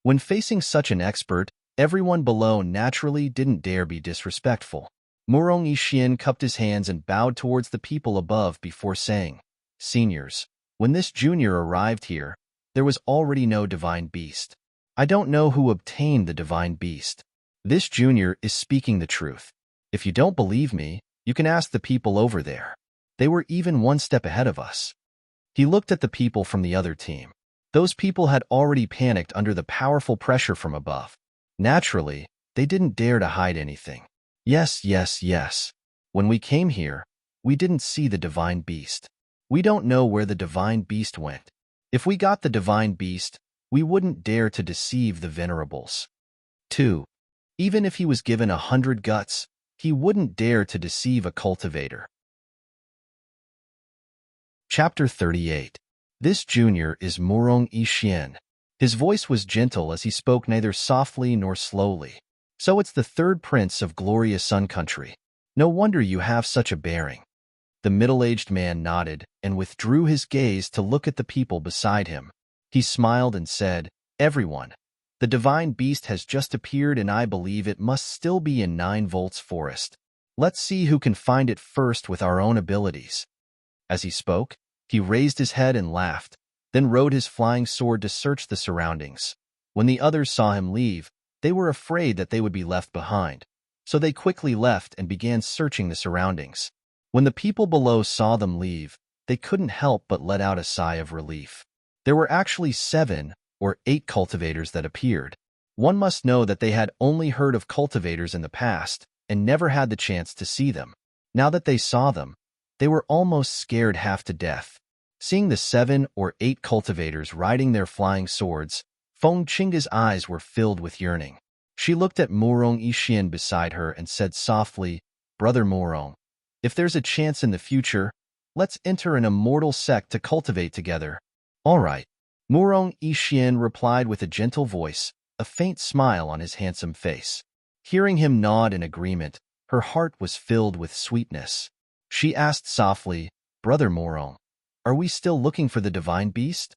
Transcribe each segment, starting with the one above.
When facing such an expert, everyone below naturally didn't dare be disrespectful. Murong Yixian cupped his hands and bowed towards the people above before saying, "Seniors, when this junior arrived here, there was already no divine beast. I don't know who obtained the divine beast. This junior is speaking the truth. If you don't believe me, you can ask the people over there. They were even one step ahead of us." He looked at the people from the other team. Those people had already panicked under the powerful pressure from above. Naturally, they didn't dare to hide anything. "Yes, yes, yes. When we came here, we didn't see the divine beast. We don't know where the divine beast went. If we got the divine beast, we wouldn't dare to deceive the venerables. 2. Even if he was given 100 guts, he wouldn't dare to deceive a cultivator." Chapter 38. This junior is Murong Yixian. His voice was gentle as he spoke neither softly nor slowly. "So it's the third prince of glorious Sun Country. No wonder you have such a bearing." The middle-aged man nodded and withdrew his gaze to look at the people beside him. He smiled and said, "Everyone, the divine beast has just appeared and I believe it must still be in 9 volts forest. Let's see who can find it first with our own abilities." As he spoke, he raised his head and laughed, then rode his flying sword to search the surroundings. When the others saw him leave, they were afraid that they would be left behind, so they quickly left and began searching the surroundings. When the people below saw them leave, they couldn't help but let out a sigh of relief. There were actually 7 or 8 cultivators that appeared. One must know that they had only heard of cultivators in the past and never had the chance to see them. Now that they saw them, they were almost scared half to death. Seeing the 7 or 8 cultivators riding their flying swords, Feng Qingge's eyes were filled with yearning. She looked at Murong Yixian beside her and said softly, "Brother Murong, if there's a chance in the future, let's enter an immortal sect to cultivate together." "All right." Murong Yixian replied with a gentle voice, a faint smile on his handsome face. Hearing him nod in agreement, her heart was filled with sweetness. She asked softly, "Brother Murong, are we still looking for the divine beast?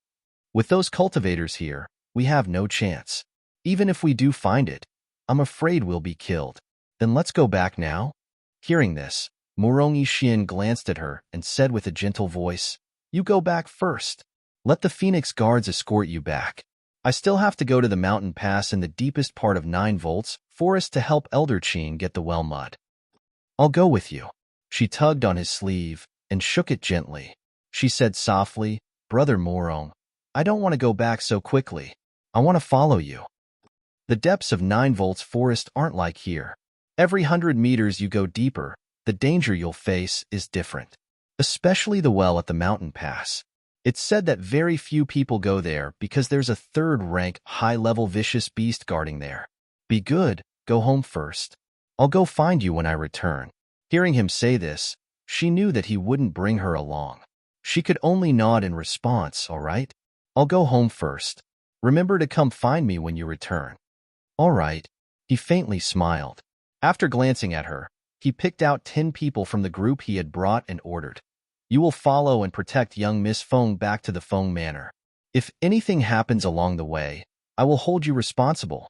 With those cultivators here, we have no chance. Even if we do find it, I'm afraid we'll be killed. Then let's go back now?" Hearing this, Murong Yixian glanced at her and said with a gentle voice, "You go back first. Let the Phoenix guards escort you back. I still have to go to the mountain pass in the deepest part of 9 volts forest to help Elder Qin get the well mud. I'll go with you." She tugged on his sleeve and shook it gently. She said softly, "Brother Murong, I don't want to go back so quickly. I want to follow you. The depths of 9 volts forest aren't like here. Every 100 meters you go deeper, the danger you'll face is different. Especially the well at the mountain pass. It's said that very few people go there because there's a 3rd-rank, high-level vicious beast guarding there. Be good, go home first. I'll go find you when I return." Hearing him say this, she knew that he wouldn't bring her along. She could only nod in response, "All right. I'll go home first. Remember to come find me when you return." "All right." He faintly smiled. After glancing at her, he picked out 10 people from the group he had brought and ordered, "You will follow and protect young Miss Feng back to the Feng Manor. If anything happens along the way, I will hold you responsible."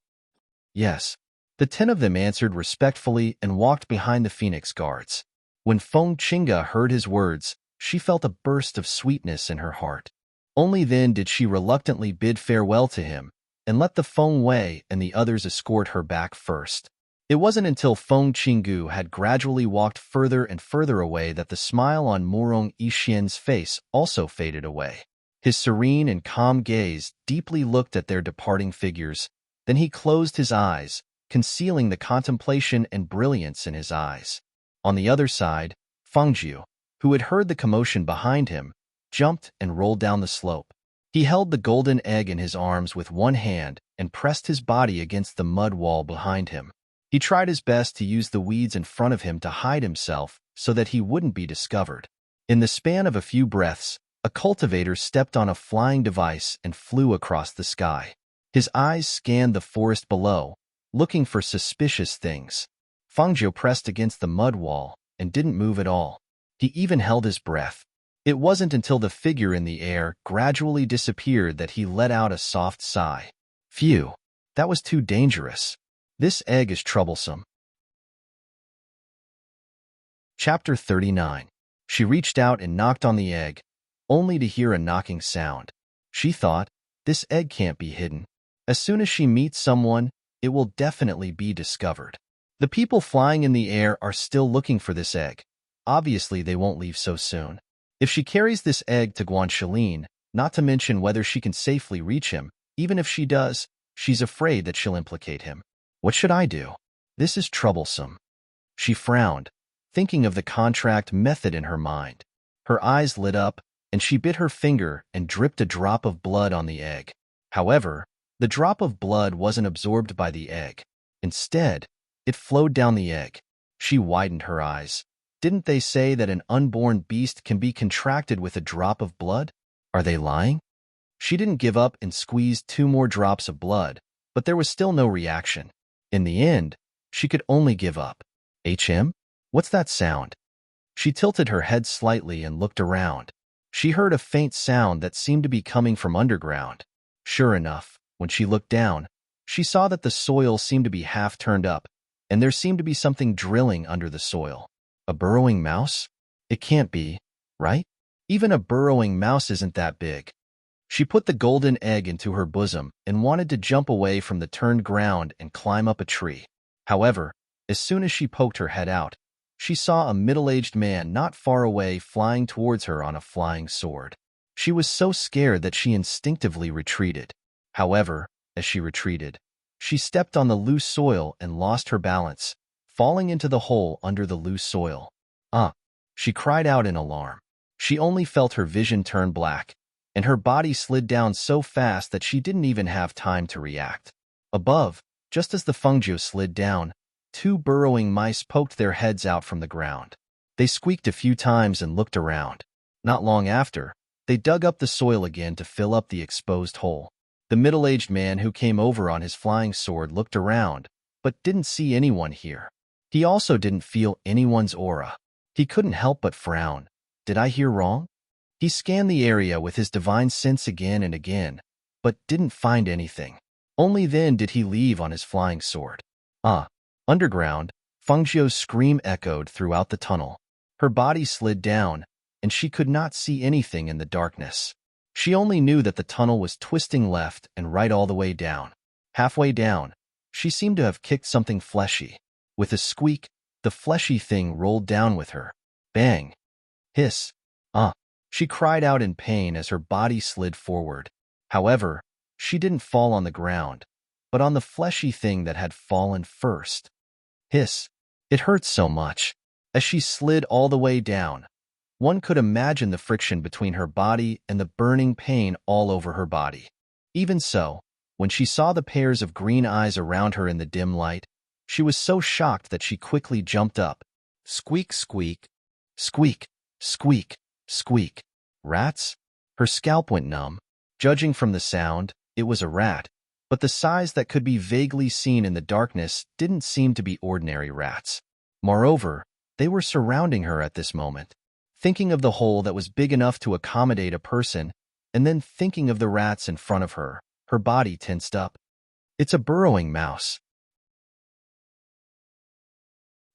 "Yes." The 10 of them answered respectfully and walked behind the Phoenix guards. When Feng Qingge heard his words, she felt a burst of sweetness in her heart. Only then did she reluctantly bid farewell to him and let the Feng Wei and the others escort her back first. It wasn't until Feng Qinggu had gradually walked further and further away that the smile on Murong Yixian's face also faded away. His serene and calm gaze deeply looked at their departing figures, then he closed his eyes, concealing the contemplation and brilliance in his eyes. On the other side, Fengjiu, who had heard the commotion behind him, jumped and rolled down the slope. He held the golden egg in his arms with one hand and pressed his body against the mud wall behind him. He tried his best to use the weeds in front of him to hide himself so that he wouldn't be discovered. In the span of a few breaths, a cultivator stepped on a flying device and flew across the sky. His eyes scanned the forest below, looking for suspicious things. Fengjiu pressed against the mud wall and didn't move at all. He even held his breath. It wasn't until the figure in the air gradually disappeared that he let out a soft sigh. Phew! That was too dangerous. This egg is troublesome. Chapter 39. She reached out and knocked on the egg, only to hear a knocking sound. She thought, this egg can't be hidden. As soon as she meets someone, it will definitely be discovered. The people flying in the air are still looking for this egg. Obviously, they won't leave so soon. If she carries this egg to Guanshaline, not to mention whether she can safely reach him, even if she does, she's afraid that she'll implicate him. What should I do? This is troublesome. She frowned, thinking of the contract method in her mind. Her eyes lit up, and she bit her finger and dripped a drop of blood on the egg. However, the drop of blood wasn't absorbed by the egg. Instead, it flowed down the egg. She widened her eyes. Didn't they say that an unborn beast can be contracted with a drop of blood? Are they lying? She didn't give up and squeezed 2 more drops of blood, but there was still no reaction. In the end, she could only give up. HM? What's that sound? She tilted her head slightly and looked around. She heard a faint sound that seemed to be coming from underground. Sure enough, when she looked down, she saw that the soil seemed to be half turned up, and there seemed to be something drilling under the soil. A burrowing mouse? It can't be, right? Even a burrowing mouse isn't that big. She put the golden egg into her bosom and wanted to jump away from the turned ground and climb up a tree. However, as soon as she poked her head out, she saw a middle-aged man not far away flying towards her on a flying sword. She was so scared that she instinctively retreated. However, as she retreated, she stepped on the loose soil and lost her balance, falling into the hole under the loose soil. She cried out in alarm. She only felt her vision turn black, and her body slid down so fast that she didn't even have time to react. Above, just as the fungio slid down, 2 burrowing mice poked their heads out from the ground. They squeaked a few times and looked around. Not long after, they dug up the soil again to fill up the exposed hole. The middle-aged man who came over on his flying sword looked around, but didn't see anyone here. He also didn't feel anyone's aura. He couldn't help but frown. Did I hear wrong? He scanned the area with his divine sense again and again, but didn't find anything. Only then did he leave on his flying sword. Underground, Fungio's scream echoed throughout the tunnel. Her body slid down, and she could not see anything in the darkness. She only knew that the tunnel was twisting left and right all the way down. Halfway down, she seemed to have kicked something fleshy. With a squeak, the fleshy thing rolled down with her. Bang! Hiss! She cried out in pain as her body slid forward. However, she didn't fall on the ground, but on the fleshy thing that had fallen first. Hiss! It hurt so much. As she slid all the way down, one could imagine the friction between her body and the burning pain all over her body. Even so, when she saw the pairs of green eyes around her in the dim light, she was so shocked that she quickly jumped up. Squeak, squeak. Squeak, squeak, squeak. Rats? Her scalp went numb. Judging from the sound, it was a rat, but the size that could be vaguely seen in the darkness didn't seem to be ordinary rats. Moreover, they were surrounding her at this moment. Thinking of the hole that was big enough to accommodate a person, and then thinking of the rats in front of her, her body tensed up. It's a burrowing mouse.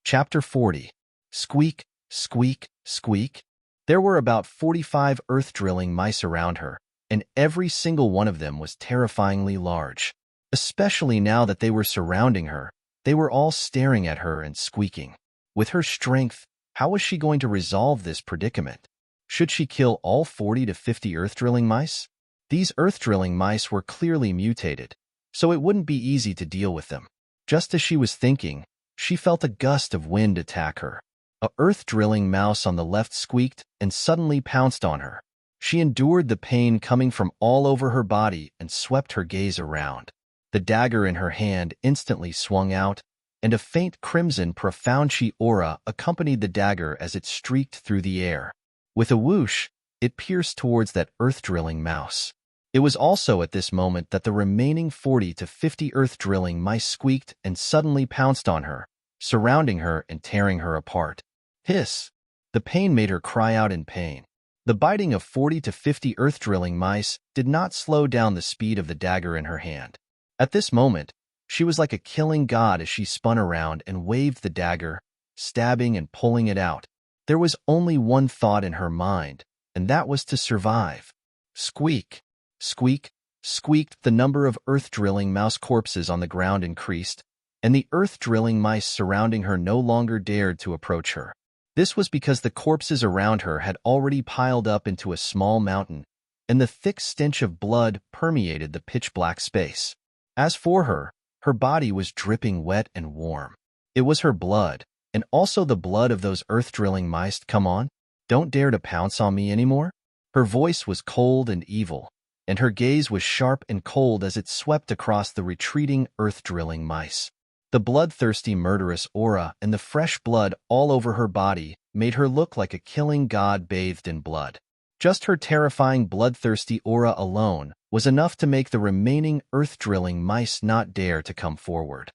Chapter 40. Squeak, squeak, squeak. There were about 45 earth-drilling mice around her, and every single one of them was terrifyingly large. Especially now that they were surrounding her, they were all staring at her and squeaking. With her strength, how was she going to resolve this predicament? Should she kill all 40 to 50 earth-drilling mice? These earth-drilling mice were clearly mutated, so it wouldn't be easy to deal with them. Just as she was thinking, she felt a gust of wind attack her. A earth-drilling mouse on the left squeaked and suddenly pounced on her. She endured the pain coming from all over her body and swept her gaze around. The dagger in her hand instantly swung out, and a faint crimson profound chi aura accompanied the dagger as it streaked through the air. With a whoosh, it pierced towards that earth-drilling mouse. It was also at this moment that the remaining 40 to 50 earth-drilling mice squeaked and suddenly pounced on her, surrounding her and tearing her apart. Hiss! The pain made her cry out in pain. The biting of 40 to 50 earth-drilling mice did not slow down the speed of the dagger in her hand. At this moment, she was like a killing god as she spun around and waved the dagger, stabbing and pulling it out. There was only one thought in her mind, and that was to survive. Squeak, squeak, squeaked. The number of earth-drilling mouse corpses on the ground increased, and the earth-drilling mice surrounding her no longer dared to approach her. This was because the corpses around her had already piled up into a small mountain, and the thick stench of blood permeated the pitch-black space. As for her, her body was dripping wet and warm. It was her blood, and also the blood of those earth-drilling mice. Come on, don't dare to pounce on me anymore. Her voice was cold and evil, and her gaze was sharp and cold as it swept across the retreating earth-drilling mice. The bloodthirsty murderous aura and the fresh blood all over her body made her look like a killing god bathed in blood. Just her terrifying bloodthirsty aura alone was enough to make the remaining earth-drilling mice not dare to come forward.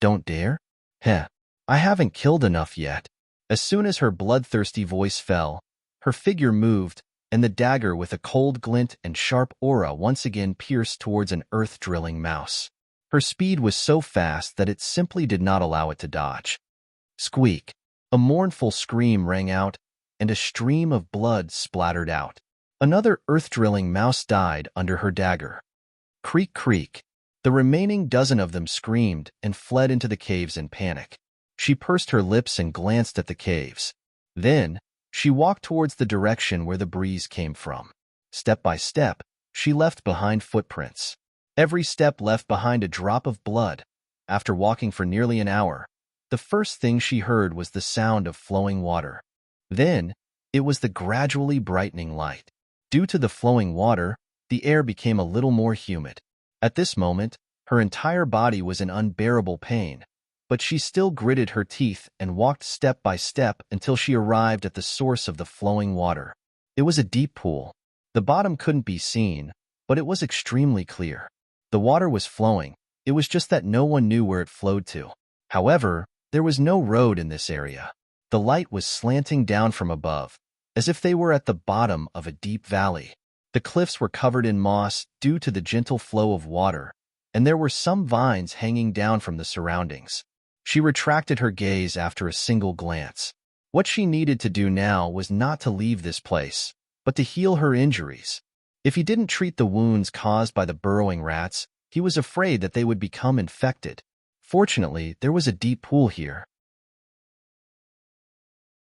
Don't dare? Heh, I haven't killed enough yet. As soon as her bloodthirsty voice fell, her figure moved, and the dagger with a cold glint and sharp aura once again pierced towards an earth-drilling mouse. Her speed was so fast that it simply did not allow it to dodge. Squeak! A mournful scream rang out, and a stream of blood splattered out. Another earth-drilling mouse died under her dagger. Creak, creak. The remaining dozen of them screamed and fled into the caves in panic. She pursed her lips and glanced at the caves. Then, she walked towards the direction where the breeze came from. Step by step, she left behind footprints. Every step left behind a drop of blood. After walking for nearly an hour, the first thing she heard was the sound of flowing water. Then, it was the gradually brightening light. Due to the flowing water, the air became a little more humid. At this moment, her entire body was in unbearable pain, but she still gritted her teeth and walked step by step until she arrived at the source of the flowing water. It was a deep pool. The bottom couldn't be seen, but it was extremely clear. The water was flowing. It was just that no one knew where it flowed to. However, there was no road in this area. The light was slanting down from above, as if they were at the bottom of a deep valley. The cliffs were covered in moss due to the gentle flow of water, and there were some vines hanging down from the surroundings. She retracted her gaze after a single glance. What she needed to do now was not to leave this place, but to heal her injuries. If he didn't treat the wounds caused by the burrowing rats, he was afraid that they would become infected. Fortunately, there was a deep pool here.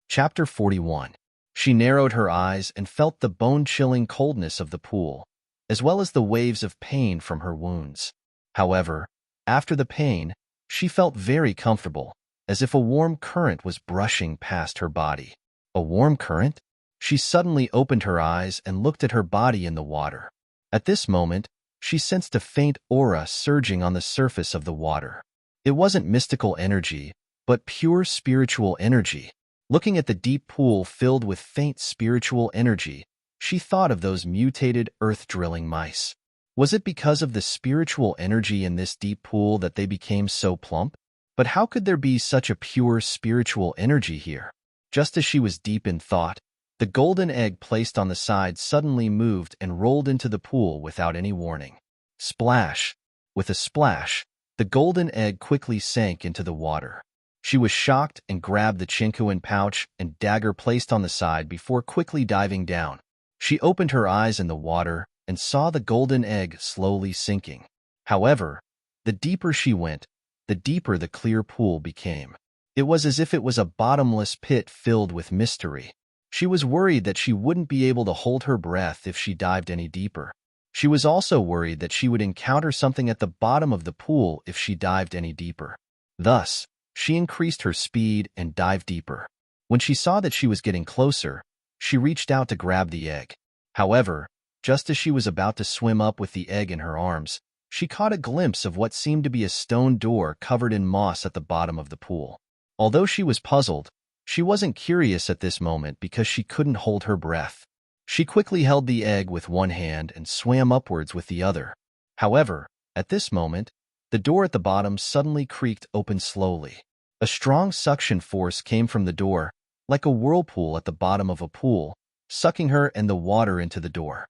Chapter 41. She narrowed her eyes and felt the bone-chilling coldness of the pool, as well as the waves of pain from her wounds. However, after the pain, she felt very comfortable, as if a warm current was brushing past her body. A warm current? She suddenly opened her eyes and looked at her body in the water. At this moment, she sensed a faint aura surging on the surface of the water. It wasn't mystical energy, but pure spiritual energy. Looking at the deep pool filled with faint spiritual energy, she thought of those mutated earth-drilling mice. Was it because of the spiritual energy in this deep pool that they became so plump? But how could there be such a pure spiritual energy here? Just as she was deep in thought, the golden egg placed on the side suddenly moved and rolled into the pool without any warning. Splash! With a splash, the golden egg quickly sank into the water. She was shocked and grabbed the chinkuan pouch and dagger placed on the side before quickly diving down. She opened her eyes in the water and saw the golden egg slowly sinking. However, the deeper she went, the deeper the clear pool became. It was as if it was a bottomless pit filled with mystery. She was worried that she wouldn't be able to hold her breath if she dived any deeper. She was also worried that she would encounter something at the bottom of the pool if she dived any deeper. Thus, she increased her speed and dived deeper. When she saw that she was getting closer, she reached out to grab the egg. However, just as she was about to swim up with the egg in her arms, she caught a glimpse of what seemed to be a stone door covered in moss at the bottom of the pool. Although she was puzzled, she wasn't curious at this moment because she couldn't hold her breath. She quickly held the egg with one hand and swam upwards with the other. However, at this moment, the door at the bottom suddenly creaked open slowly. A strong suction force came from the door, like a whirlpool at the bottom of a pool, sucking her and the water into the door.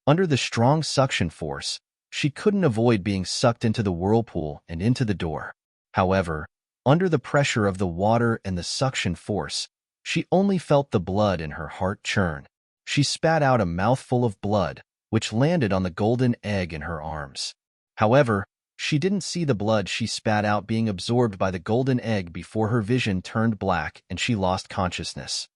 Under the strong suction force, She couldn't avoid being sucked into the whirlpool and into the door. However, under the pressure of the water and the suction force, she only felt the blood in her heart churn. She spat out a mouthful of blood, which landed on the golden egg in her arms. However, she didn't see the blood she spat out being absorbed by the golden egg before her vision turned black and she lost consciousness.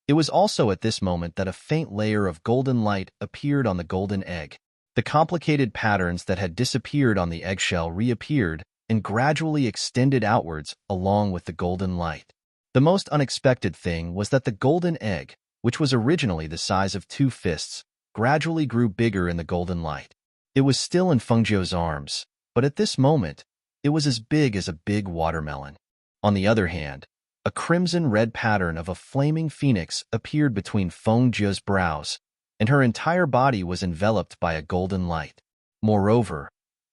It was also at this moment that a faint layer of golden light appeared on the golden egg. The complicated patterns that had disappeared on the eggshell reappeared and gradually extended outwards along with the golden light. The most unexpected thing was that the golden egg, which was originally the size of 2 fists, gradually grew bigger in the golden light. It was still in Fengjiu's arms, but at this moment, it was as big as a big watermelon. On the other hand, a crimson-red pattern of a flaming phoenix appeared between Fengjiu's brows, and her entire body was enveloped by a golden light. Moreover,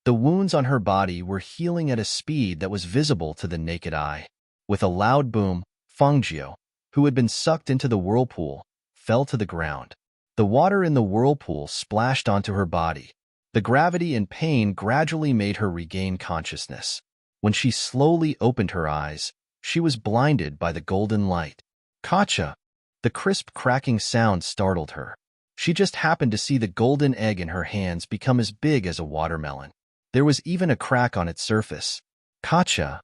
the wounds on her body were healing at a speed that was visible to the naked eye. With a loud boom, Fengjiu, who had been sucked into the whirlpool, fell to the ground. The water in the whirlpool splashed onto her body. The gravity and pain gradually made her regain consciousness. When she slowly opened her eyes, she was blinded by the golden light. Kacha! The crisp cracking sound startled her. She just happened to see the golden egg in her hands become as big as a watermelon. There was even a crack on its surface. Kacha!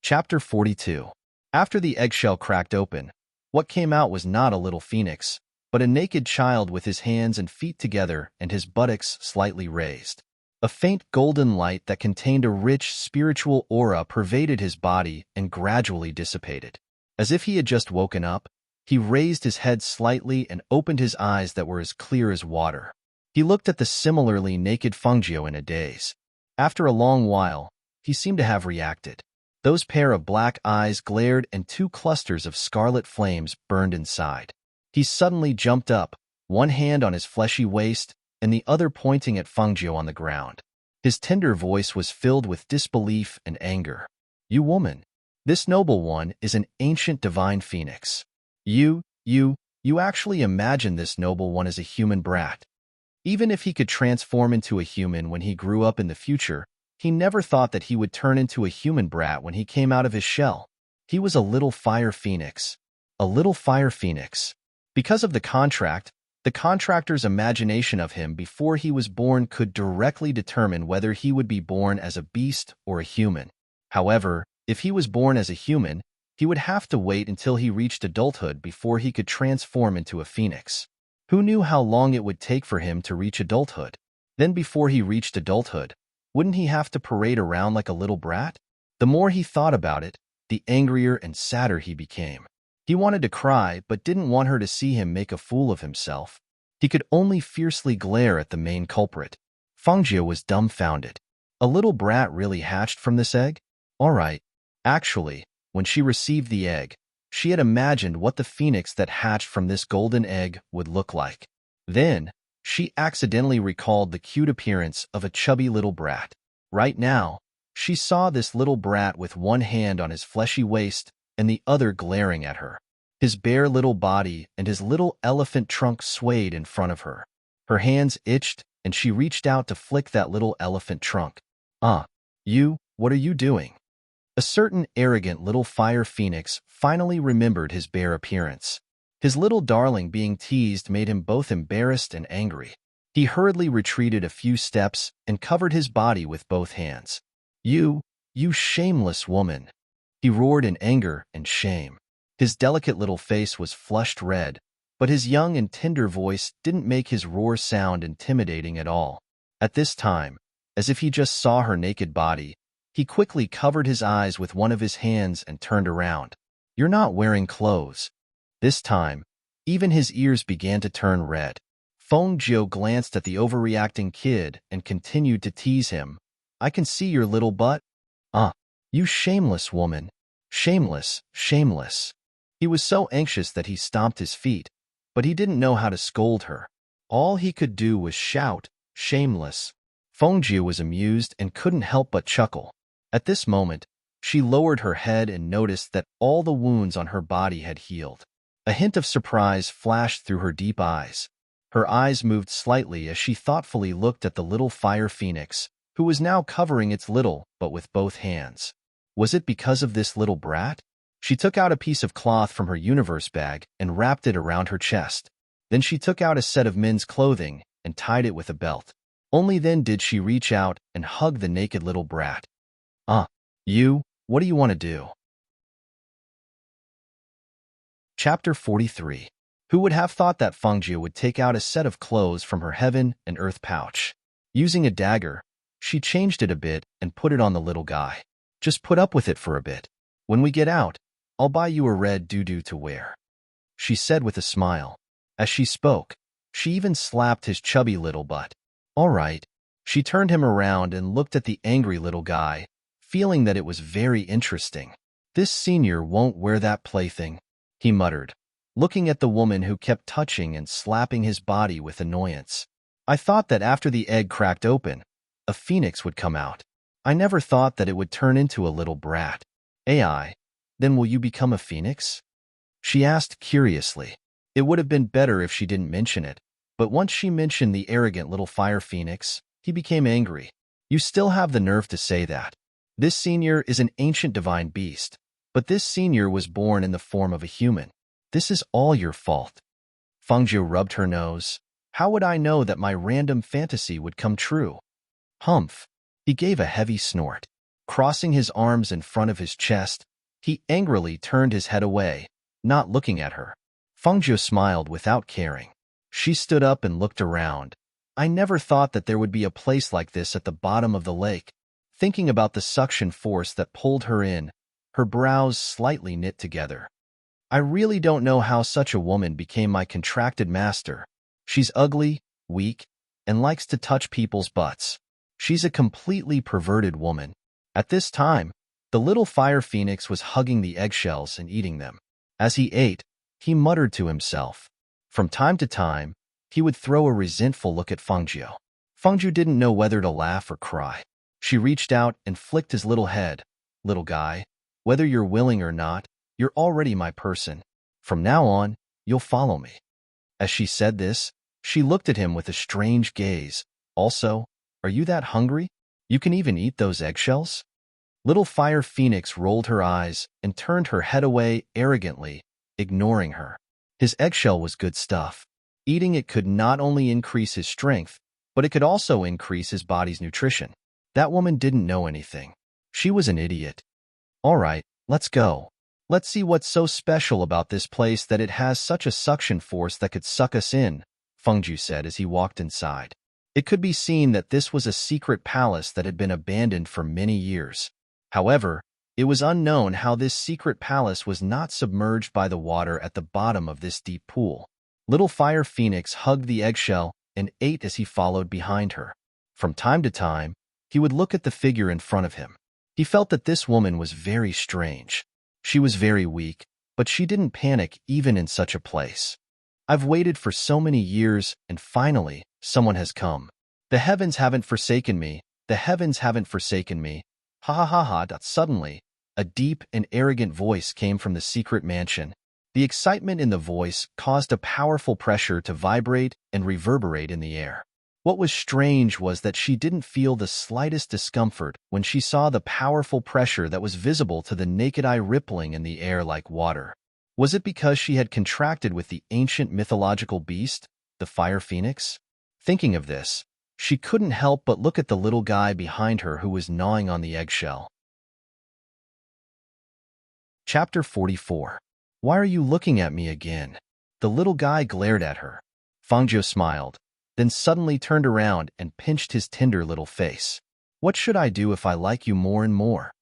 Chapter 42. After the eggshell cracked open, what came out was not a little phoenix, but a naked child with his hands and feet together and his buttocks slightly raised. A faint golden light that contained a rich spiritual aura pervaded his body and gradually dissipated. As if he had just woken up, he raised his head slightly and opened his eyes that were as clear as water. He looked at the similarly naked Fengjiu in a daze. After a long while, he seemed to have reacted. Those pair of black eyes glared and 2 clusters of scarlet flames burned inside. He suddenly jumped up, one hand on his fleshy waist and the other pointing at Fengjiu on the ground. His tender voice was filled with disbelief and anger. "You woman, this noble one is an ancient divine phoenix. You actually imagine this noble one as a human brat. Even if he could transform into a human when he grew up in the future, he never thought that he would turn into a human brat when he came out of his shell. He was a little fire phoenix. A little fire phoenix. Because of the contract, the contractor's imagination of him before he was born could directly determine whether he would be born as a beast or a human. However, if he was born as a human, he would have to wait until he reached adulthood before he could transform into a phoenix. Who knew how long it would take for him to reach adulthood? Then before he reached adulthood, wouldn't he have to parade around like a little brat? The more he thought about it, the angrier and sadder he became. He wanted to cry, but didn't want her to see him make a fool of himself. He could only fiercely glare at the main culprit. Fengjiu was dumbfounded. A little brat really hatched from this egg? All right. Actually, when she received the egg, she had imagined what the phoenix that hatched from this golden egg would look like. Then, she accidentally recalled the cute appearance of a chubby little brat. Right now, she saw this little brat with one hand on his fleshy waist and the other glaring at her. His bare little body and his little elephant trunk swayed in front of her. Her hands itched, and she reached out to flick that little elephant trunk. What are you doing?" A certain arrogant little fire phoenix finally remembered his bare appearance. His little darling being teased made him both embarrassed and angry. He hurriedly retreated a few steps and covered his body with both hands. You shameless woman!" He roared in anger and shame. His delicate little face was flushed red, but his young and tender voice didn't make his roar sound intimidating at all. At this time, as if he just saw her naked body, he quickly covered his eyes with one of his hands and turned around. "You're not wearing clothes." This time, even his ears began to turn red. Fengjiu glanced at the overreacting kid and continued to tease him. "I can see your little butt. You shameless woman. Shameless, shameless." He was so anxious that he stomped his feet, but he didn't know how to scold her. All he could do was shout, "Shameless." Fengjiu was amused and couldn't help but chuckle. At this moment, she lowered her head and noticed that all the wounds on her body had healed. A hint of surprise flashed through her deep eyes. Her eyes moved slightly as she thoughtfully looked at the little fire phoenix, who was now covering its little but with both hands. Was it because of this little brat? She took out a piece of cloth from her universe bag and wrapped it around her chest. Then she took out a set of men's clothing and tied it with a belt. Only then did she reach out and hug the naked little brat. What do you want to do? Chapter 43. Who would have thought that Fengjie would take out a set of clothes from her heaven and earth pouch? Using a dagger, she changed it a bit and put it on the little guy. Just put up with it for a bit. When we get out, I'll buy you a red doo-doo to wear, she said with a smile. As she spoke, she even slapped his chubby little butt. All right. She turned him around and looked at the angry little guy, feeling that it was very interesting. This senior won't wear that plaything, he muttered, looking at the woman who kept touching and slapping his body with annoyance. I thought that after the egg cracked open, a phoenix would come out. I never thought that it would turn into a little brat. AI, then will you become a phoenix? She asked curiously. It would have been better if she didn't mention it, but once she mentioned the arrogant little fire phoenix, he became angry. You still have the nerve to say that. This senior is an ancient divine beast, but this senior was born in the form of a human. This is all your fault. Fengjie rubbed her nose. How would I know that my random fantasy would come true? Humph. He gave a heavy snort. Crossing his arms in front of his chest, he angrily turned his head away, not looking at her. Fengjie smiled without caring. She stood up and looked around. I never thought that there would be a place like this at the bottom of the lake. Thinking about the suction force that pulled her in, her brows slightly knit together. I really don't know how such a woman became my contracted master. She's ugly, weak, and likes to touch people's butts. She's a completely perverted woman. At this time, the little fire phoenix was hugging the eggshells and eating them. As he ate, he muttered to himself. From time to time, he would throw a resentful look at Fengjie. Fengjie didn't know whether to laugh or cry. She reached out and flicked his little head. Little guy, whether you're willing or not, you're already my person. From now on, you'll follow me. As she said this, she looked at him with a strange gaze. Also, are you that hungry? You can even eat those eggshells? Little fire phoenix rolled her eyes and turned her head away arrogantly, ignoring her. His eggshell was good stuff. Eating it could not only increase his strength, but it could also increase his body's nutrition. That woman didn't know anything. She was an idiot. All right, let's go. Let's see what's so special about this place that it has such a suction force that could suck us in, Fengjie said as he walked inside. It could be seen that this was a secret palace that had been abandoned for many years. However, it was unknown how this secret palace was not submerged by the water at the bottom of this deep pool. Little fire phoenix hugged the eggshell and ate as he followed behind her. From time to time, he would look at the figure in front of him. He felt that this woman was very strange. She was very weak, but she didn't panic even in such a place. I've waited for so many years, and finally, someone has come. The heavens haven't forsaken me. The heavens haven't forsaken me. Ha ha ha ha. Suddenly, a deep and arrogant voice came from the secret mansion. The excitement in the voice caused a powerful pressure to vibrate and reverberate in the air. What was strange was that she didn't feel the slightest discomfort when she saw the powerful pressure that was visible to the naked eye rippling in the air like water. Was it because she had contracted with the ancient mythological beast, the fire phoenix? Thinking of this, she couldn't help but look at the little guy behind her who was gnawing on the eggshell. Chapter 44. Why are you looking at me again? The little guy glared at her. Fengjie smiled, then suddenly turned around and pinched his tender little face. What should I do if I like you more and more?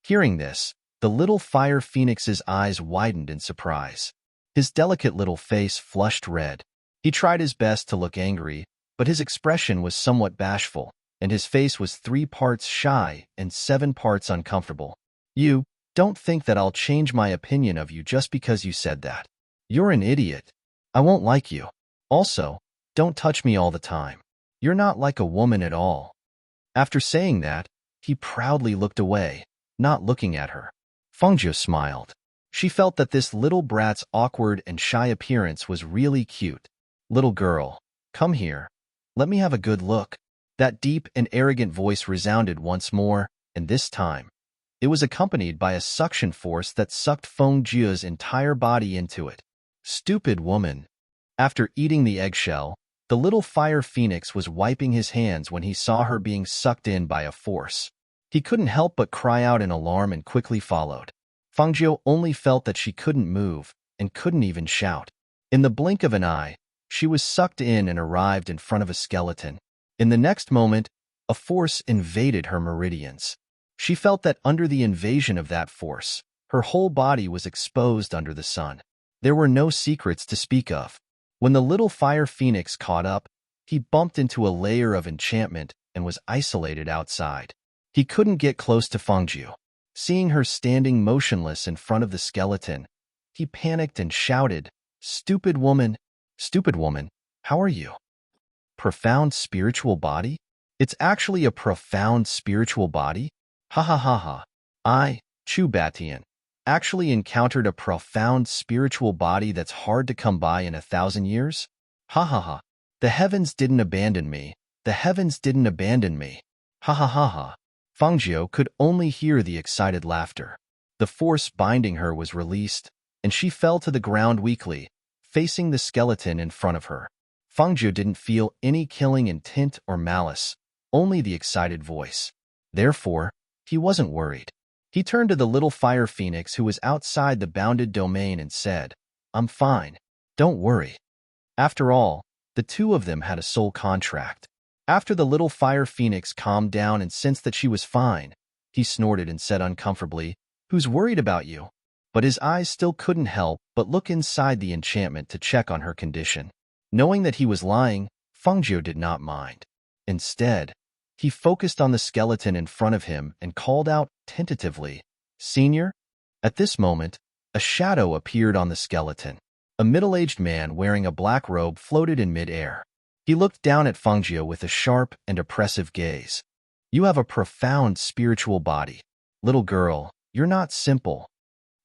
Hearing this, the little fire phoenix's eyes widened in surprise. His delicate little face flushed red. He tried his best to look angry, but his expression was somewhat bashful, and his face was 3 parts shy and 7 parts uncomfortable. You don't think that I'll change my opinion of you just because you said that. You're an idiot. I won't like you. Also, don't touch me all the time. You're not like a woman at all. After saying that, he proudly looked away, not looking at her. Fengjie smiled. She felt that this little brat's awkward and shy appearance was really cute. Little girl, Come here. Let me have a good look. That deep and arrogant voice resounded once more, and this time, it was accompanied by a suction force that sucked Feng Jia's entire body into it. Stupid woman. After eating the eggshell, the little fire phoenix was wiping his hands when he saw her being sucked in by a force. He couldn't help but cry out in alarm and quickly followed. Feng Jia only felt that she couldn't move and couldn't even shout. In the blink of an eye, she was sucked in and arrived in front of a skeleton. In the next moment, a force invaded her meridians. She felt that under the invasion of that force, her whole body was exposed under the sun. There were no secrets to speak of. When the little fire phoenix caught up, he bumped into a layer of enchantment and was isolated outside. He couldn't get close to Feng Jia. Seeing her standing motionless in front of the skeleton, he panicked and shouted, Stupid woman, how are you? Profound spiritual body? It's actually a profound spiritual body? Ha ha ha ha. I, Chu Batian, actually encountered a profound spiritual body that's hard to come by in 1,000 years? Ha ha ha. The heavens didn't abandon me. The heavens didn't abandon me. Ha ha ha ha. Feng Jia could only hear the excited laughter. The force binding her was released, and she fell to the ground weakly, facing the skeleton in front of her. Feng Jia didn't feel any killing intent or malice, only the excited voice. Therefore, he wasn't worried. He turned to the little fire phoenix who was outside the bounded domain and said, I'm fine. Don't worry. After all, the two of them had a soul contract. After the little fire phoenix calmed down and sensed that she was fine, he snorted and said uncomfortably, Who's worried about you? But his eyes still couldn't help but look inside the enchantment to check on her condition. Knowing that he was lying, Feng Jia did not mind. Instead, he focused on the skeleton in front of him and called out tentatively, Senior? At this moment, a shadow appeared on the skeleton. A middle-aged man wearing a black robe floated in mid-air. He looked down at Feng Jia with a sharp and oppressive gaze. You have a profound spiritual body. Little girl, you're not simple.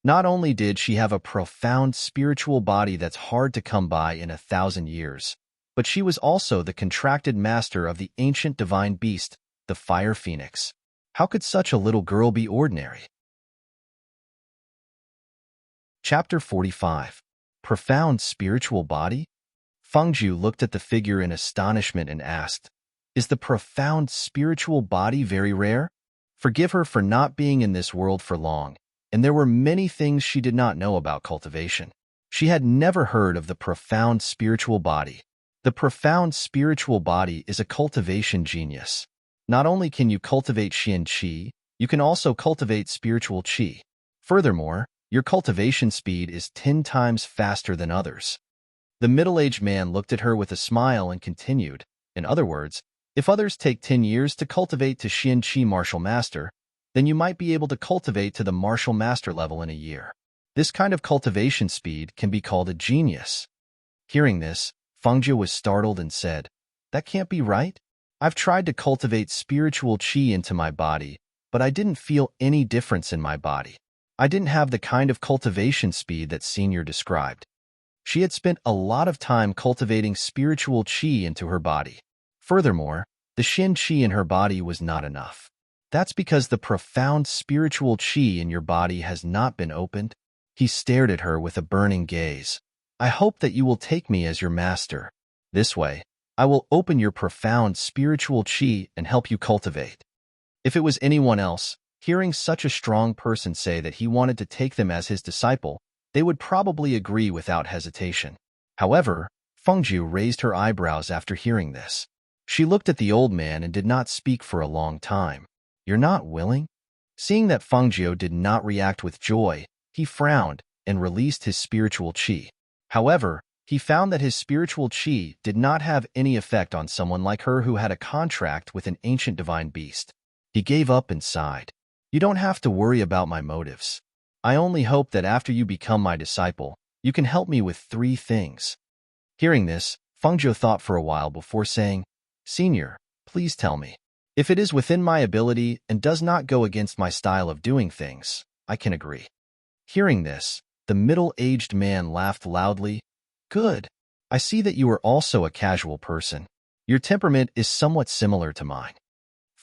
Not only did she have a profound spiritual body that's hard to come by in 1,000 years, but she was also the contracted master of the ancient divine beast, the fire phoenix. How could such a little girl be ordinary? Chapter 45. Profound spiritual body? Feng Jia looked at the figure in astonishment and asked, Is the profound spiritual body very rare? Forgive her for not being in this world for long, and there were many things she did not know about cultivation. She had never heard of the profound spiritual body. The profound spiritual body is a cultivation genius. Not only can you cultivate Xian Qi, you can also cultivate spiritual Qi. Furthermore, your cultivation speed is 10 times faster than others. The middle-aged man looked at her with a smile and continued, In other words, if others take 10 years to cultivate to Xian Qi martial master, then you might be able to cultivate to the martial master level in a year. This kind of cultivation speed can be called a genius. Hearing this, Feng Jia was startled and said, That can't be right. I've tried to cultivate spiritual qi into my body, but I didn't feel any difference in my body. I didn't have the kind of cultivation speed that Senior described. She had spent a lot of time cultivating spiritual qi into her body. Furthermore, the Xian qi in her body was not enough. That's because the profound spiritual qi in your body has not been opened. He stared at her with a burning gaze. I hope that you will take me as your master. This way, I will open your profound spiritual qi and help you cultivate. If it was anyone else, hearing such a strong person say that he wanted to take them as his disciple, they would probably agree without hesitation. However, Feng Jia raised her eyebrows after hearing this. She looked at the old man and did not speak for a long time. You're not willing? Seeing that Feng Jia did not react with joy, he frowned and released his spiritual qi. However, he found that his spiritual qi did not have any effect on someone like her who had a contract with an ancient divine beast. He gave up and sighed. You don't have to worry about my motives. I only hope that after you become my disciple, you can help me with 3 things. Hearing this, Feng Jia thought for a while before saying, Senior, please tell me. If it is within my ability and does not go against my style of doing things, I can agree. Hearing this, the middle-aged man laughed loudly. Good. I see that you are also a casual person. Your temperament is somewhat similar to mine.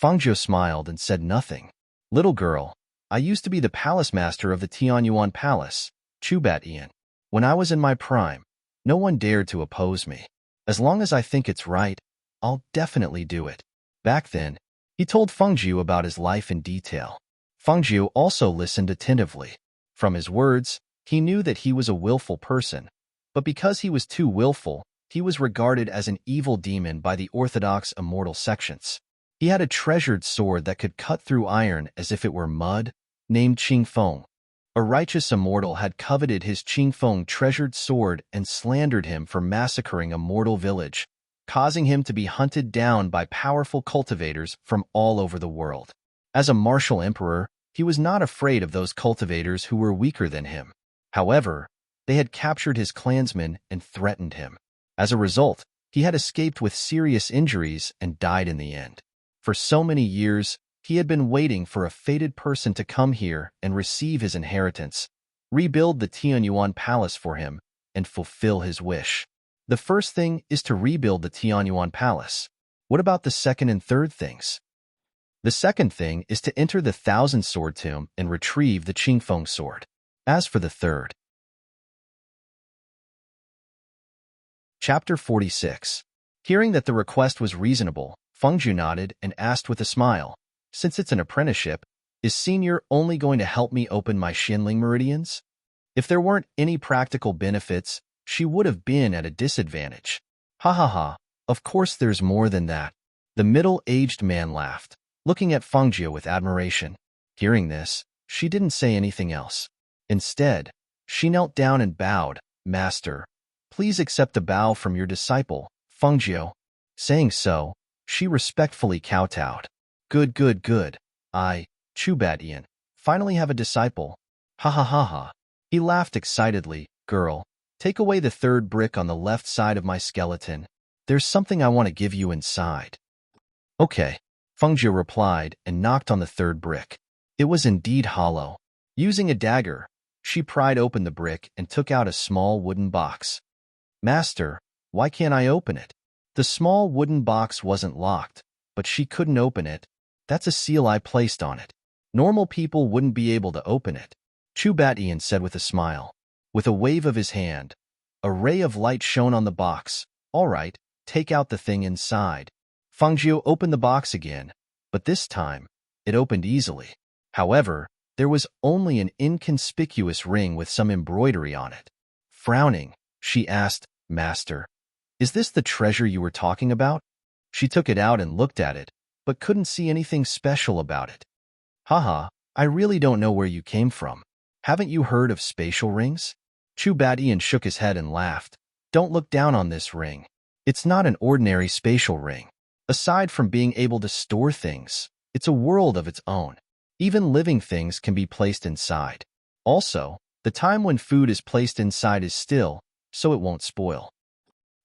Fangzhou smiled and said nothing. Little girl, I used to be the palace master of the Tianyuan Palace, Chubatian. When I was in my prime, no one dared to oppose me. As long as I think it's right, I'll definitely do it. Back then, he told Fangzhou about his life in detail. Fangzhou also listened attentively. From his words, he knew that he was a willful person, but because he was too willful, he was regarded as an evil demon by the orthodox immortal sections. He had a treasured sword that could cut through iron as if it were mud, named Qingfeng. A righteous immortal had coveted his Qingfeng treasured sword and slandered him for massacring a mortal village, causing him to be hunted down by powerful cultivators from all over the world. As a martial emperor, he was not afraid of those cultivators who were weaker than him. However, they had captured his clansmen and threatened him. As a result, he had escaped with serious injuries and died in the end. For so many years, he had been waiting for a fated person to come here and receive his inheritance, rebuild the Tianyuan Palace for him, and fulfill his wish. The first thing is to rebuild the Tianyuan Palace. What about the second and third things? The second thing is to enter the Thousand Sword Tomb and retrieve the Qingfeng sword. As for the third, Chapter 46. Hearing that the request was reasonable, Fangzhou nodded and asked with a smile, since it's an apprenticeship, is Senior only going to help me open my Xianling meridians? If there weren't any practical benefits, she would have been at a disadvantage. Ha ha ha, of course there's more than that. The middle-aged man laughed, looking at Fangzhou with admiration. Hearing this, she didn't say anything else. Instead, she knelt down and bowed. Master, please accept a bow from your disciple, Fangzhou. Saying so, she respectfully kowtowed. Good, good, good. I, Chubatian, finally have a disciple. Ha ha ha ha. He laughed excitedly. Girl, take away the third brick on the left side of my skeleton. There's something I want to give you inside. Okay, Fangzhou replied and knocked on the third brick. It was indeed hollow. Using a dagger, she pried open the brick and took out a small wooden box. Master, why can't I open it? The small wooden box wasn't locked, but she couldn't open it. That's a seal I placed on it. Normal people wouldn't be able to open it. Chubatian said with a smile. With a wave of his hand, a ray of light shone on the box. All right, take out the thing inside. Fangzhou opened the box again, but this time, it opened easily. However, there was only an inconspicuous ring with some embroidery on it. Frowning, she asked, Master, is this the treasure you were talking about? She took it out and looked at it, but couldn't see anything special about it. Haha, I really don't know where you came from. Haven't you heard of spatial rings? Chubatian shook his head and laughed. Don't look down on this ring. It's not an ordinary spatial ring. Aside from being able to store things, it's a world of its own. Even living things can be placed inside. Also, the time when food is placed inside is still, so it won't spoil.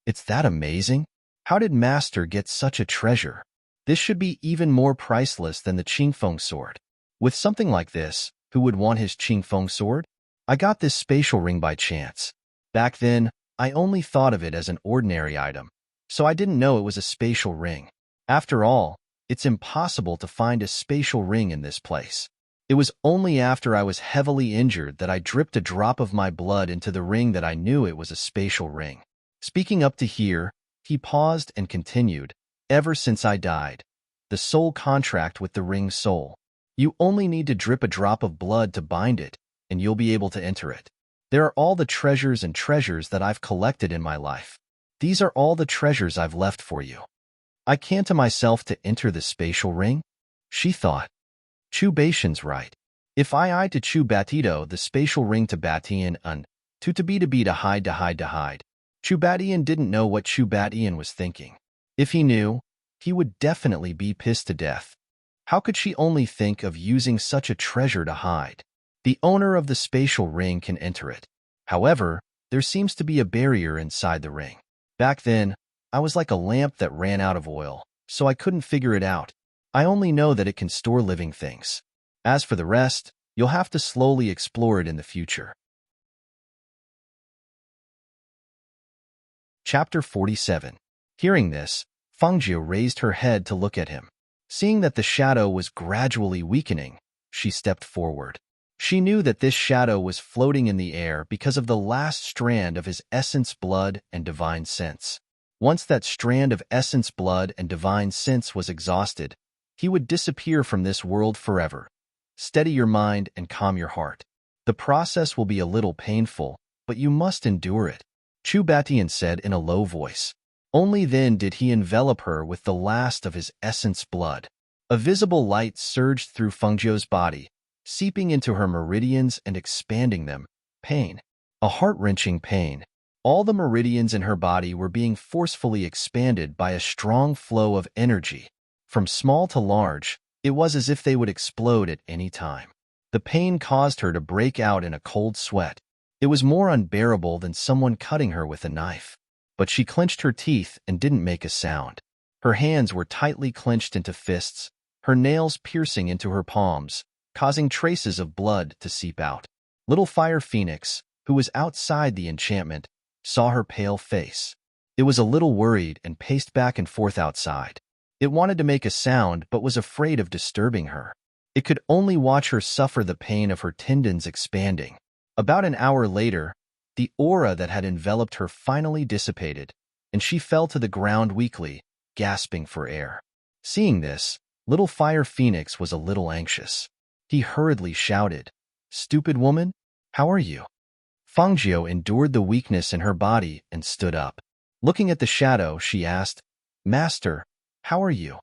It's that amazing? How did Master get such a treasure? This should be even more priceless than the Qingfeng sword. With something like this, who would want his Qingfeng sword? I got this spatial ring by chance. Back then, I only thought of it as an ordinary item, so I didn't know it was a spatial ring. After all, it's impossible to find a spatial ring in this place. It was only after I was heavily injured that I dripped a drop of my blood into the ring that I knew it was a spatial ring. Speaking up to here, he paused and continued, ever since I died, the soul contract with the ring's soul. You only need to drip a drop of blood to bind it, and you'll be able to enter it. There are all the treasures and treasures that I've collected in my life. These are all the treasures I've left for you. I can't to myself to enter the spatial ring? She thought. Chubatian's right. If I to Chubatido the spatial ring to Batian to be to hide to hide to hide. Chubatian didn't know what Chubatian was thinking. If he knew, he would definitely be pissed to death. How could she only think of using such a treasure to hide? The owner of the spatial ring can enter it. However, there seems to be a barrier inside the ring. Back then, I was like a lamp that ran out of oil, so I couldn't figure it out. I only know that it can store living things. As for the rest, you'll have to slowly explore it in the future. Chapter 47. Hearing this, Fangjiu raised her head to look at him. Seeing that the shadow was gradually weakening, she stepped forward. She knew that this shadow was floating in the air because of the last strand of his essence blood and divine sense. Once that strand of essence blood and divine sense was exhausted, he would disappear from this world forever. Steady your mind and calm your heart. The process will be a little painful, but you must endure it, Chu Batian said in a low voice. Only then did he envelop her with the last of his essence blood. A visible light surged through Fengjiu's body, seeping into her meridians and expanding them. Pain. A heart-wrenching pain. All the meridians in her body were being forcefully expanded by a strong flow of energy. From small to large, it was as if they would explode at any time. The pain caused her to break out in a cold sweat. It was more unbearable than someone cutting her with a knife. But she clenched her teeth and didn't make a sound. Her hands were tightly clenched into fists, her nails piercing into her palms, causing traces of blood to seep out. Little Fire Phoenix, who was outside the enchantment, saw her pale face. It was a little worried and paced back and forth outside. It wanted to make a sound but was afraid of disturbing her. It could only watch her suffer the pain of her tendons expanding. About an hour later, the aura that had enveloped her finally dissipated, and she fell to the ground weakly, gasping for air. Seeing this, Little Fire Phoenix was a little anxious. He hurriedly shouted, "Stupid woman, how are you?" Fangjiu endured the weakness in her body and stood up. Looking at the shadow, she asked, "Master, how are you?"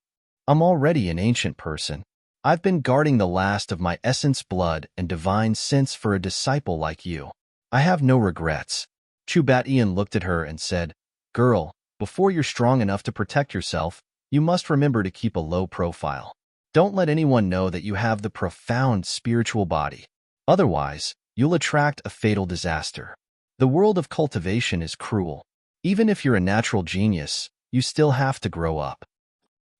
"I'm already an ancient person. I've been guarding the last of my essence blood and divine sense for a disciple like you. I have no regrets." Chu Batian looked at her and said, "Girl, before you're strong enough to protect yourself, you must remember to keep a low profile. Don't let anyone know that you have the profound spiritual body. Otherwise, you'll attract a fatal disaster. The world of cultivation is cruel. Even if you're a natural genius, you still have to grow up."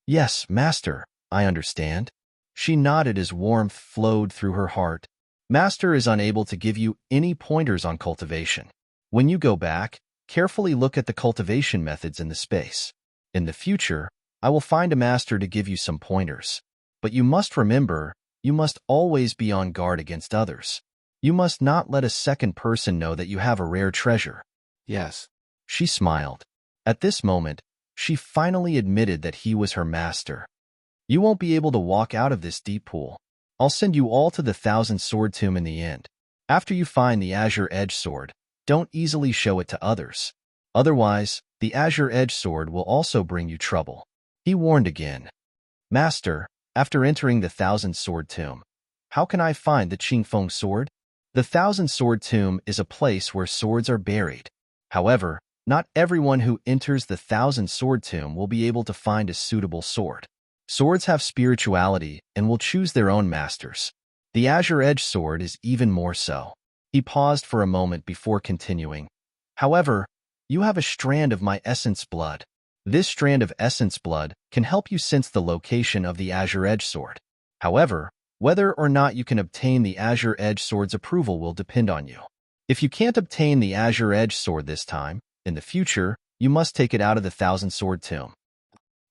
"Yes, Master, I understand." She nodded as warmth flowed through her heart. "Master is unable to give you any pointers on cultivation. When you go back, carefully look at the cultivation methods in the space. In the future, I will find a master to give you some pointers. But you must remember, you must always be on guard against others. You must not let a second person know that you have a rare treasure." Yes. She smiled. At this moment, she finally admitted that he was her master. "You won't be able to walk out of this deep pool. I'll send you all to the Thousand Sword Tomb in the end. After you find the Azure Edge Sword, don't easily show it to others. Otherwise, the Azure Edge Sword will also bring you trouble." He warned again. "Master, after entering the Thousand Sword Tomb, how can I find the Qingfeng sword?" The Thousand Sword Tomb is a place where swords are buried. However, not everyone who enters the Thousand Sword Tomb will be able to find a suitable sword. Swords have spirituality and will choose their own masters. The Azure Edge Sword is even more so. He paused for a moment before continuing. "However, you have a strand of my essence blood. This strand of essence blood can help you sense the location of the Azure Edge Sword. However, whether or not you can obtain the Azure Edge Sword's approval will depend on you. If you can't obtain the Azure Edge Sword this time, in the future, you must take it out of the Thousand Sword Tomb."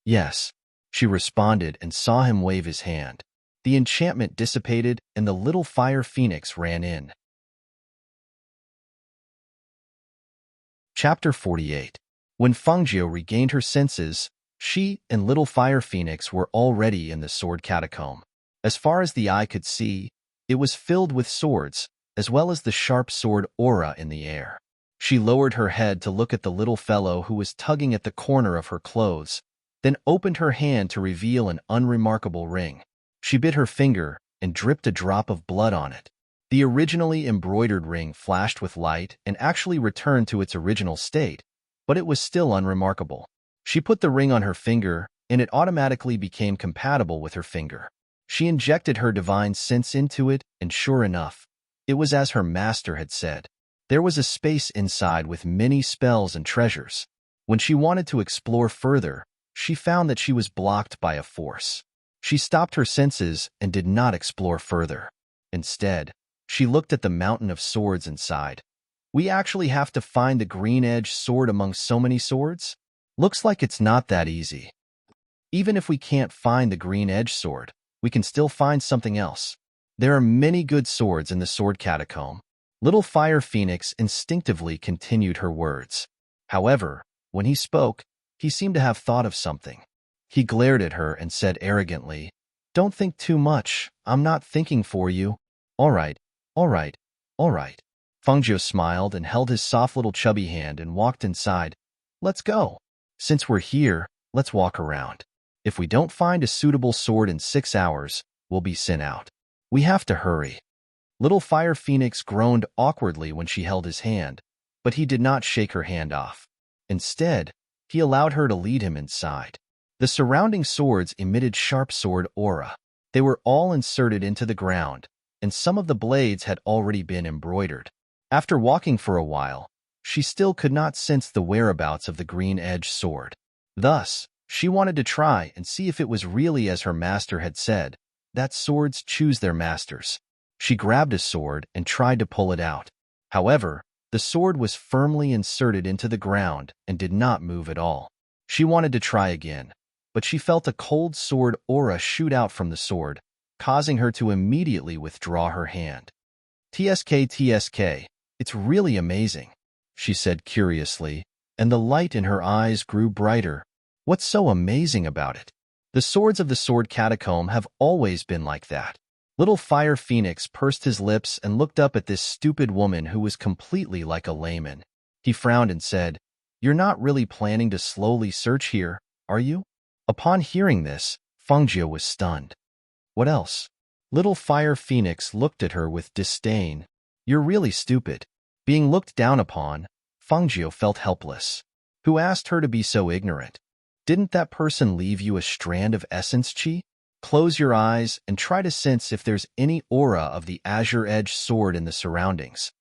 "Yes," she responded and saw him wave his hand. The enchantment dissipated and the Little Fire Phoenix ran in. Chapter 48. When Fangjiu regained her senses, she and Little Fire Phoenix were already in the sword catacomb. As far as the eye could see, it was filled with swords, as well as the sharp sword aura in the air. She lowered her head to look at the little fellow who was tugging at the corner of her clothes, then opened her hand to reveal an unremarkable ring. She bit her finger and dripped a drop of blood on it. The originally embroidered ring flashed with light and actually returned to its original state, but it was still unremarkable. She put the ring on her finger, and it automatically became compatible with her finger. She injected her divine sense into it, and sure enough, it was as her master had said. There was a space inside with many spells and treasures. When she wanted to explore further, she found that she was blocked by a force. She stopped her senses and did not explore further. Instead, she looked at the mountain of swords inside. We actually have to find the green-edged sword among so many swords? Looks like it's not that easy. Even if we can't find the green-edged sword, we can still find something else. There are many good swords in the sword catacomb. Little Fire Phoenix instinctively continued her words. However, when he spoke, he seemed to have thought of something. He glared at her and said arrogantly, "Don't think too much. I'm not thinking for you." "All right, all right, all right." Fengjiu smiled and held his soft little chubby hand and walked inside. "Let's go. Since we're here, let's walk around. If we don't find a suitable sword in 6 hours, we'll be sent out. We have to hurry." Little Fire Phoenix groaned awkwardly when she held his hand, but he did not shake her hand off. Instead, he allowed her to lead him inside. The surrounding swords emitted sharp sword aura. They were all inserted into the ground, and some of the blades had already been embroidered. After walking for a while, she still could not sense the whereabouts of the green-edged sword. Thus, she wanted to try and see if it was really as her master had said, that swords choose their masters. She grabbed a sword and tried to pull it out. However, the sword was firmly inserted into the ground and did not move at all. She wanted to try again, but she felt a cold sword aura shoot out from the sword, causing her to immediately withdraw her hand. "TSK, it's really amazing," she said curiously, and the light in her eyes grew brighter. "What's so amazing about it?" "The swords of the sword catacomb have always been like that." Little Fire Phoenix pursed his lips and looked up at this stupid woman who was completely like a layman. He frowned and said, "You're not really planning to slowly search here, are you?" Upon hearing this, Fengjiu was stunned. "What else?" Little Fire Phoenix looked at her with disdain. "You're really stupid." Being looked down upon, Fengjiu felt helpless. Who asked her to be so ignorant? Didn't that person leave you a strand of essence chi? Close your eyes and try to sense if there's any aura of the azure-edged sword in the surroundings.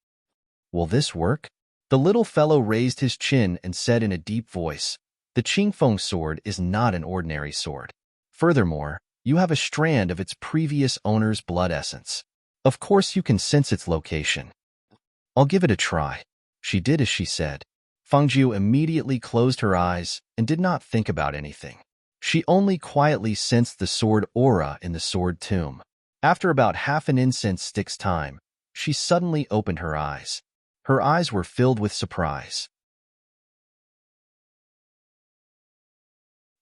Will this work? The little fellow raised his chin and said in a deep voice, "The Qingfeng sword is not an ordinary sword. Furthermore, you have a strand of its previous owner's blood essence. Of course you can sense its location." "I'll give it a try." She did as she said. Fengjiu immediately closed her eyes and did not think about anything. She only quietly sensed the sword aura in the sword tomb. After about half an incense stick's time, she suddenly opened her eyes. Her eyes were filled with surprise.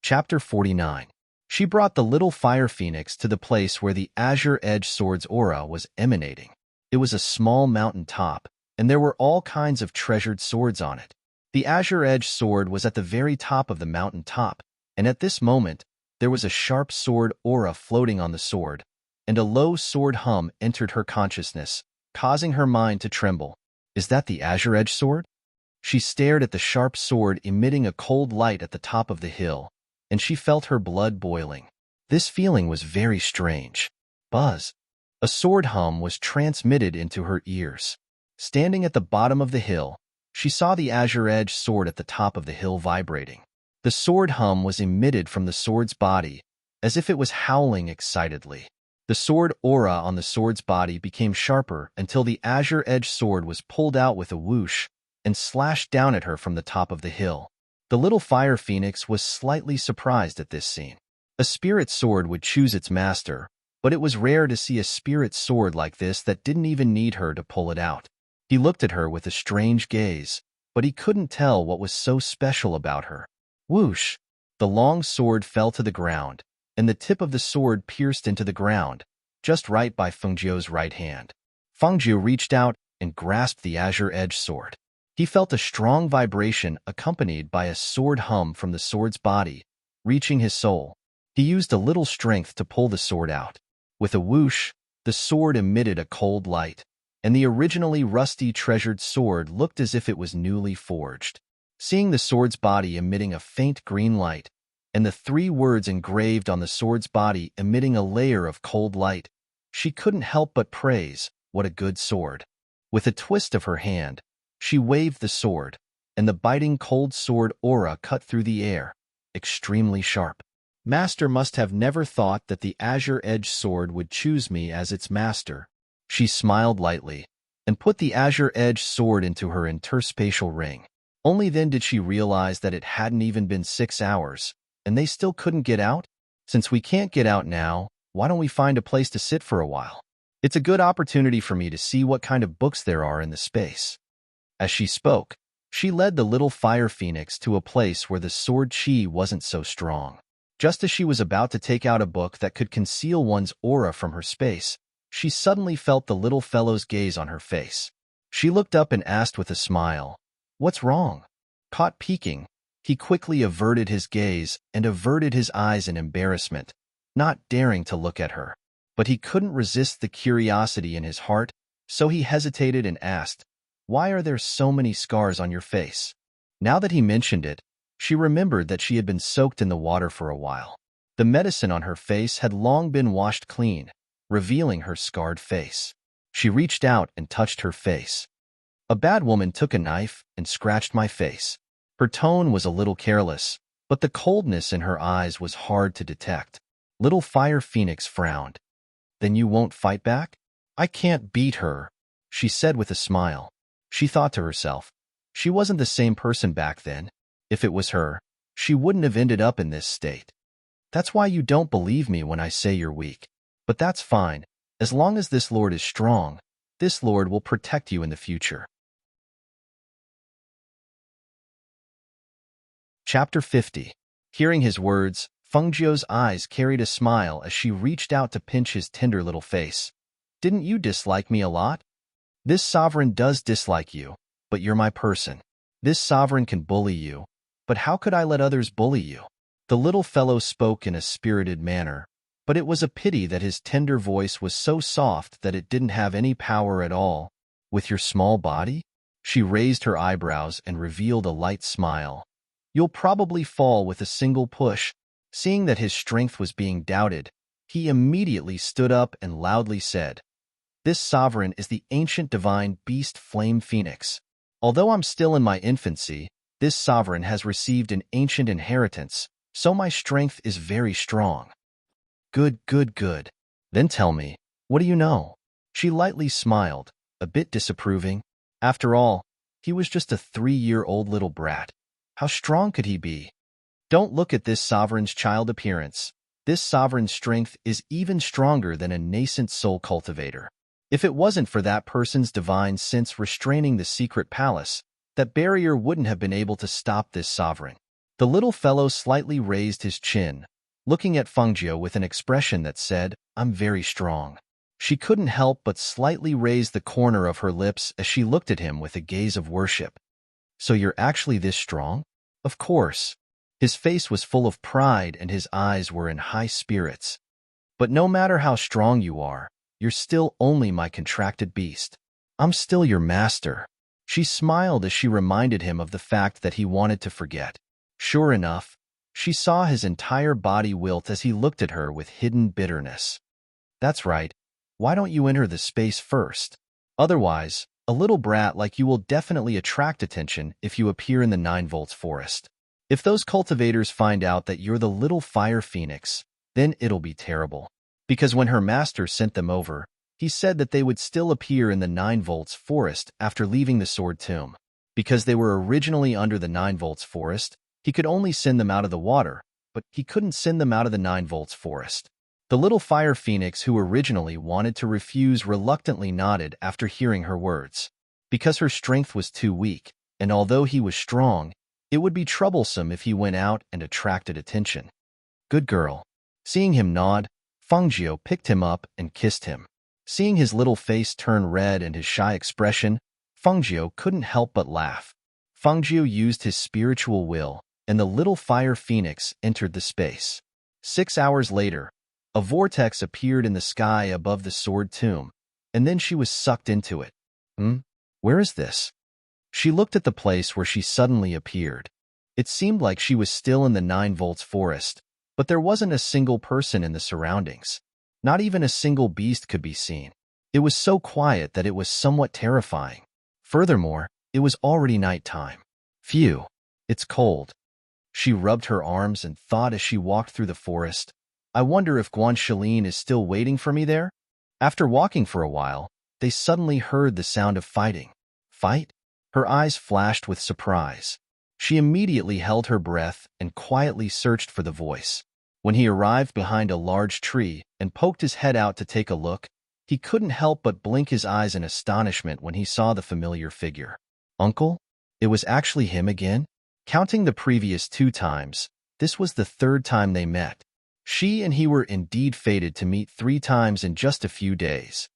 Chapter 49. She brought the little Fire Phoenix to the place where the azure-edged sword's aura was emanating. It was a small mountain top, and there were all kinds of treasured swords on it. The azure-edged sword was at the very top of the mountain top, and at this moment, there was a sharp sword aura floating on the sword, and a low sword hum entered her consciousness, causing her mind to tremble. Is that the azure-edged sword? She stared at the sharp sword emitting a cold light at the top of the hill, and she felt her blood boiling. This feeling was very strange. Buzz. A sword hum was transmitted into her ears. Standing at the bottom of the hill, she saw the azure-edged sword at the top of the hill vibrating. The sword hum was emitted from the sword's body, as if it was howling excitedly. The sword aura on the sword's body became sharper until the azure-edged sword was pulled out with a whoosh and slashed down at her from the top of the hill. The little Fire Phoenix was slightly surprised at this scene. A spirit sword would choose its master, but it was rare to see a spirit sword like this that didn't even need her to pull it out. He looked at her with a strange gaze, but he couldn't tell what was so special about her. Whoosh! The long sword fell to the ground, and the tip of the sword pierced into the ground, just right by Fengjiu's right hand. Fengjiu reached out and grasped the azure-edged sword. He felt a strong vibration accompanied by a sword hum from the sword's body, reaching his soul. He used a little strength to pull the sword out. With a whoosh, the sword emitted a cold light, and the originally rusty treasured sword looked as if it was newly forged. Seeing the sword's body emitting a faint green light, and the 3 words engraved on the sword's body emitting a layer of cold light, she couldn't help but praise, "What a good sword." With a twist of her hand, she waved the sword, and the biting cold sword aura cut through the air, extremely sharp. Master must have never thought that the azure-edged sword would choose me as its master. She smiled lightly, and put the azure-edged sword into her interspatial ring. Only then did she realize that it hadn't even been 6 hours, and they still couldn't get out? Since we can't get out now, why don't we find a place to sit for a while? It's a good opportunity for me to see what kind of books there are in the space. As she spoke, she led the little fire phoenix to a place where the sword chi wasn't so strong. Just as she was about to take out a book that could conceal one's aura from her space, she suddenly felt the little fellow's gaze on her face. She looked up and asked with a smile, "What's wrong?" Caught peeking, he quickly averted his gaze and averted his eyes in embarrassment, not daring to look at her. But he couldn't resist the curiosity in his heart, so he hesitated and asked, "Why are there so many scars on your face?" Now that he mentioned it, she remembered that she had been soaked in the water for a while. The medicine on her face had long been washed clean, revealing her scarred face. She reached out and touched her face. "A bad woman took a knife and scratched my face." Her tone was a little careless, but the coldness in her eyes was hard to detect. Little Fire Phoenix frowned. "Then you won't fight back?" "I can't beat her," she said with a smile. She thought to herself, she wasn't the same person back then. If it was her, she wouldn't have ended up in this state. "That's why you don't believe me when I say you're weak. But that's fine. As long as this lord is strong, this lord will protect you in the future." Chapter 50. Hearing his words, Fengjiu's eyes carried a smile as she reached out to pinch his tender little face. "Didn't you dislike me a lot? This sovereign does dislike you, but you're my person. This sovereign can bully you, but how could I let others bully you?" The little fellow spoke in a spirited manner, but it was a pity that his tender voice was so soft that it didn't have any power at all. "With your small body?" She raised her eyebrows and revealed a light smile. "You'll probably fall with a single push." Seeing that his strength was being doubted, he immediately stood up and loudly said, "This sovereign is the ancient divine beast Flame Phoenix. Although I'm still in my infancy, this sovereign has received an ancient inheritance, so my strength is very strong." Good, good, good. "Then tell me, what do you know?" She lightly smiled, a bit disapproving. After all, he was just a 3-year-old little brat. How strong could he be? "Don't look at this sovereign's child appearance. This sovereign's strength is even stronger than a nascent soul cultivator. If it wasn't for that person's divine sense restraining the secret palace, that barrier wouldn't have been able to stop this sovereign." The little fellow slightly raised his chin, looking at Fengjiu with an expression that said, "I'm very strong." She couldn't help but slightly raise the corner of her lips as she looked at him with a gaze of worship. "So you're actually this strong?" "Of course." His face was full of pride and his eyes were in high spirits. "But no matter how strong you are, you're still only my contracted beast. I'm still your master." She smiled as she reminded him of the fact that he wanted to forget. Sure enough, she saw his entire body wilt as he looked at her with hidden bitterness. "That's right. Why don't you enter the space first? Otherwise, a little brat like you will definitely attract attention if you appear in the 9 volts forest. If those cultivators find out that you're the little fire phoenix, then it'll be terrible." Because when her master sent them over, he said that they would still appear in the 9 volts forest after leaving the sword tomb. Because they were originally under the 9 volts forest, he could only send them out of the water, but he couldn't send them out of the 9 volts forest. The little fire phoenix who originally wanted to refuse reluctantly nodded after hearing her words. Because her strength was too weak, and although he was strong, it would be troublesome if he went out and attracted attention. "Good girl." Seeing him nod, Fengjiu picked him up and kissed him. Seeing his little face turn red and his shy expression, Fengjiu couldn't help but laugh. Fengjiu used his spiritual will, and the little fire phoenix entered the space. 6 hours later, a vortex appeared in the sky above the sword tomb, and then she was sucked into it. Where is this?" She looked at the place where she suddenly appeared. It seemed like she was still in the 9 volts forest, but there wasn't a single person in the surroundings. Not even a single beast could be seen. It was so quiet that it was somewhat terrifying. Furthermore, it was already nighttime. Phew, it's cold. She rubbed her arms and thought as she walked through the forest, "I wonder if Guansheline is still waiting for me there?" After walking for a while, they suddenly heard the sound of fighting. Fight? Her eyes flashed with surprise. She immediately held her breath and quietly searched for the voice. When he arrived behind a large tree and poked his head out to take a look, he couldn't help but blink his eyes in astonishment when he saw the familiar figure. Uncle? It was actually him again? Counting the previous 2 times, this was the 3rd time they met. She and he were indeed fated to meet 3 times in just a few days.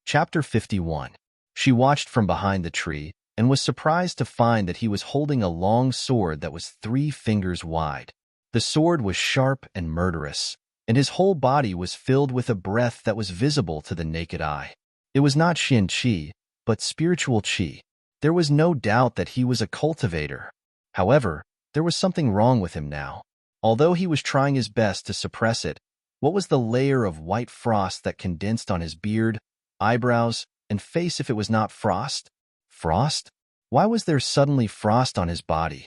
Chapter 51. She watched from behind the tree and was surprised to find that he was holding a long sword that was 3 fingers wide. The sword was sharp and murderous, and his whole body was filled with a breath that was visible to the naked eye. It was not Xin Qi, but spiritual Qi. There was no doubt that he was a cultivator. However, there was something wrong with him now. Although he was trying his best to suppress it, what was the layer of white frost that condensed on his beard, eyebrows, and face if it was not frost? Frost? Why was there suddenly frost on his body?